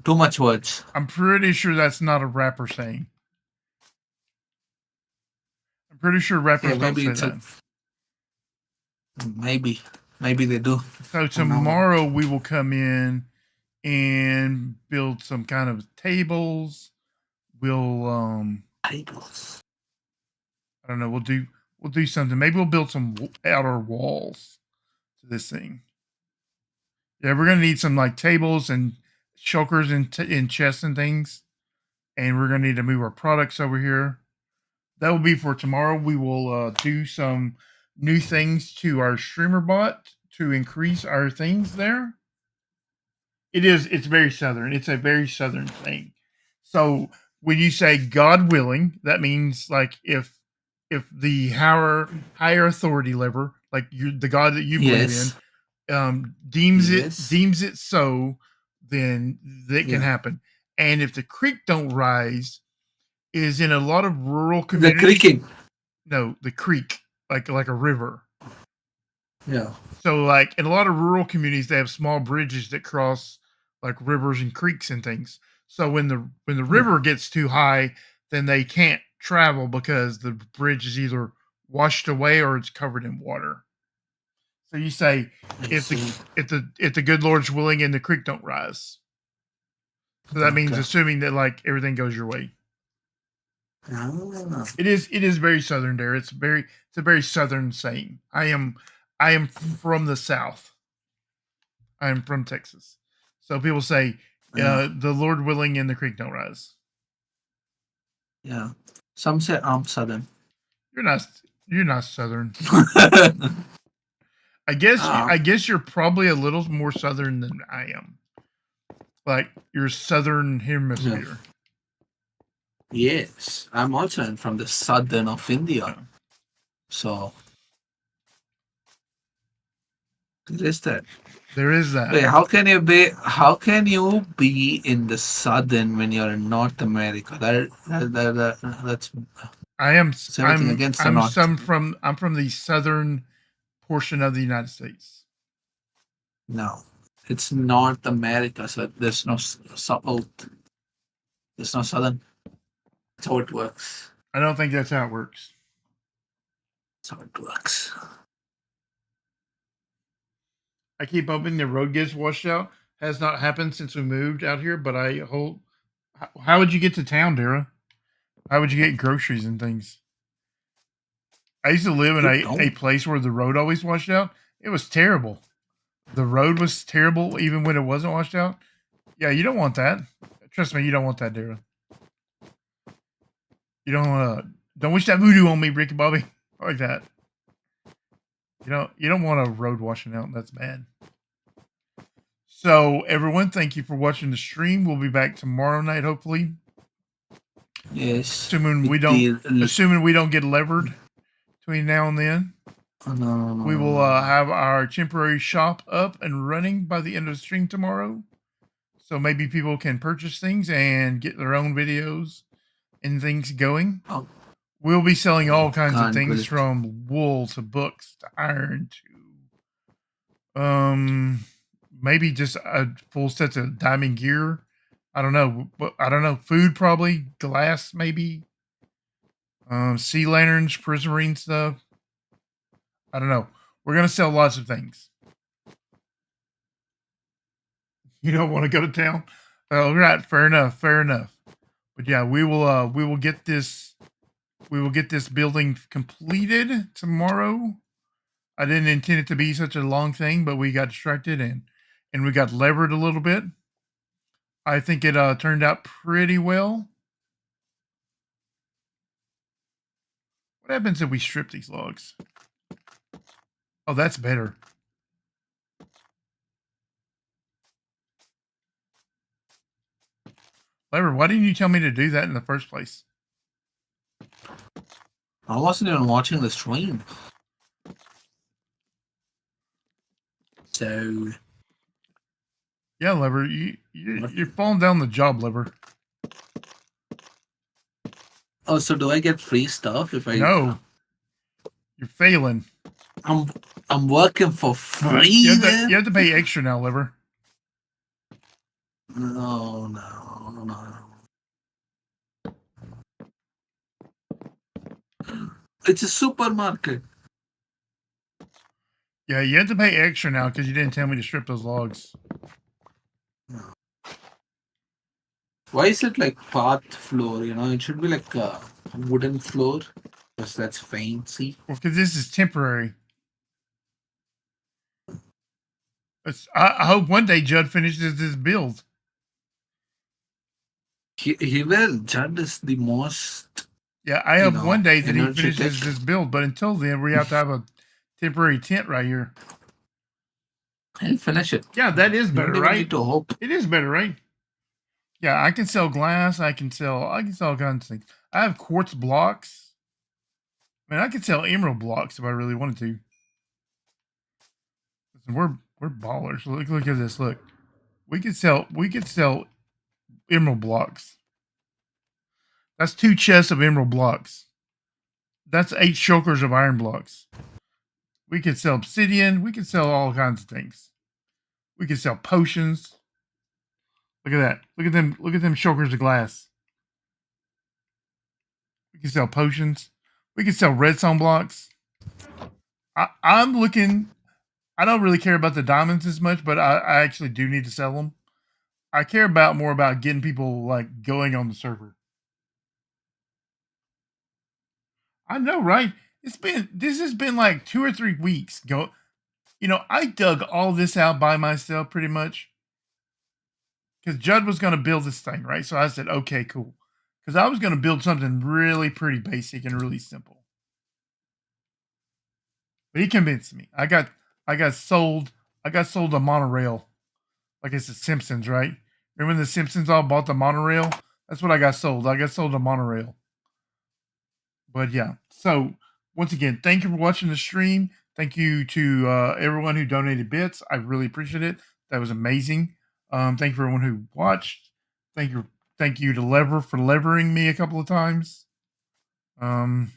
Too much words. I'm pretty sure that's not a rapper saying. I'm pretty sure rappers don't say that. Maybe they do. So tomorrow we will come in and build some kind of tables. We'll tables. I don't know. We'll do something. Maybe we'll build some outer walls to this thing. Yeah, we're gonna need some like tables and shulkers and chests and things, and we're gonna need to move our products over here. That will be for tomorrow. We will do some new things to our streamer bot to increase our things there. It's very southern. It's a very southern thing. So when you say God willing, that means like if the higher authority lever, like the God that you believe in, deems it so, then that can happen. And if the creek don't rise, is in a lot of rural communities. The creaking. No, the creek, like a river. Yeah. So like in a lot of rural communities, they have small bridges that cross like rivers and creeks and things. So when the river gets too high, then they can't travel because the bridge is either washed away or it's covered in water. So you say if the good Lord's willing and the creek don't rise. So that means assuming that like everything goes your way. It is very southern there. It's a very southern saying. I am from the South. I am from Texas. So people say, the Lord willing and the creek don't rise. Yeah. Some say I'm southern. You're not southern. I guess you're probably a little more southern than I am. Like your southern hemisphere. Yes. I'm also from the southern of India. Yeah. So there is that. There is that. Wait, how can you be in the southern when you're in North America? That's I'm north. I'm from the southern portion of the United States. No, it's North America, so there's no south. There's no southern. That's how it works. I don't think that's how it works. That's how it works. I keep hoping the road gets washed out. Has not happened since we moved out here, but I hope. How would you get to town, Dara? How would you get groceries and things? I used to live in a place where the road always washed out. It was terrible. The road was terrible even when it wasn't washed out. Yeah, you don't want that. Trust me, you don't want that, Dara. You don't wish that voodoo on me, Ricky Bobby. Like that. You don't want a road washing out. That's bad. So everyone, thank you for watching the stream. We'll be back tomorrow night, hopefully. Yes. Assuming we don't get levered between now and then. No. We will have our temporary shop up and running by the end of the stream tomorrow. So maybe people can purchase things and get their own videos and things going. Oh. We'll be selling all kinds of things from wool to books to iron to maybe just a full set of diamond gear. I don't know. Food probably, glass maybe. Sea lanterns, prismarine stuff. I don't know. We're gonna sell lots of things. You don't want to go to town? Oh, right. Fair enough. But yeah, we will get this building completed tomorrow. I didn't intend it to be such a long thing, but we got distracted and we got levered a little bit. I think it turned out pretty well. What happens if we strip these logs? Oh, that's better. Lever, why didn't you tell me to do that in the first place? I wasn't even watching the stream. So Yeah, Lever, you're falling down the job, Lever. oh, so do I get free stuff if I? No, you're failing. I'm working for free. You have to pay extra now, Lever. No. It's a supermarket. Yeah, you have to pay extra now because you didn't tell me to strip those logs. Why is it like path floor? You know, it should be like a wooden floor because that's fancy. Well, because this is temporary. I hope one day Judd finishes his build. He will. Judd is the most. Yeah, I hope one day that he energetic. finishes his build. But until then, we have to have a temporary tent right here. He'll finish it. Yeah, that is better, right? Need to hope. It is better, right? Yeah, I can sell glass. I can sell all kinds of things. I have quartz blocks. I mean, I could sell emerald blocks if I really wanted to. Listen, we're ballers. Look at this. Look, we could sell emerald blocks. That's 2 chests of emerald blocks. That's 8 shulkers of iron blocks. We could sell obsidian. We could sell all kinds of things. We could sell potions. Look at that. Look at them. Look at them shulkers of glass. We can sell potions. We can sell redstone blocks. I'm looking. I don't really care about the diamonds as much, but I actually do need to sell them. I care more about getting people like going on the server. I know, right? This has been like 2 or 3 weeks. I dug all this out by myself pretty much. Because Judd was going to build this thing, right? So I said, okay, cool. Because I was going to build something really pretty basic and really simple. But he convinced me. I got sold a monorail. Like it's the Simpsons, right? Remember when the Simpsons all bought the monorail? That's what I got sold. I got sold a monorail. But yeah. So once again, thank you for watching the stream. Thank you to everyone who donated bits. I really appreciate it. That was amazing. Thank you for everyone who watched. Thank you to Lever for levering me a couple of times. Yeah,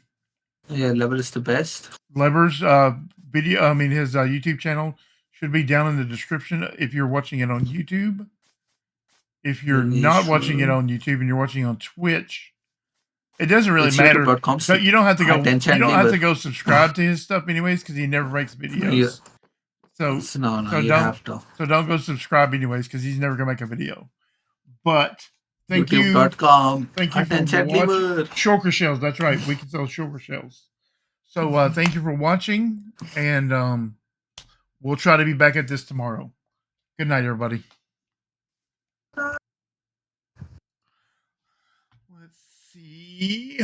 Lever is the best. Lever's video, his YouTube channel should be down in the description if you're watching it on YouTube. If you're not watching it on YouTube and you're watching on Twitch, it doesn't really matter. So you don't have to go. You don't have to go subscribe to his stuff anyways because he never makes videos. Yeah. So don't go subscribe anyways because he's never gonna make a video. But thank you for watching. Shulker shells. That's right. We can sell shulker shells. So thank you for watching, and we'll try to be back at this tomorrow. Good night, everybody. Let's see.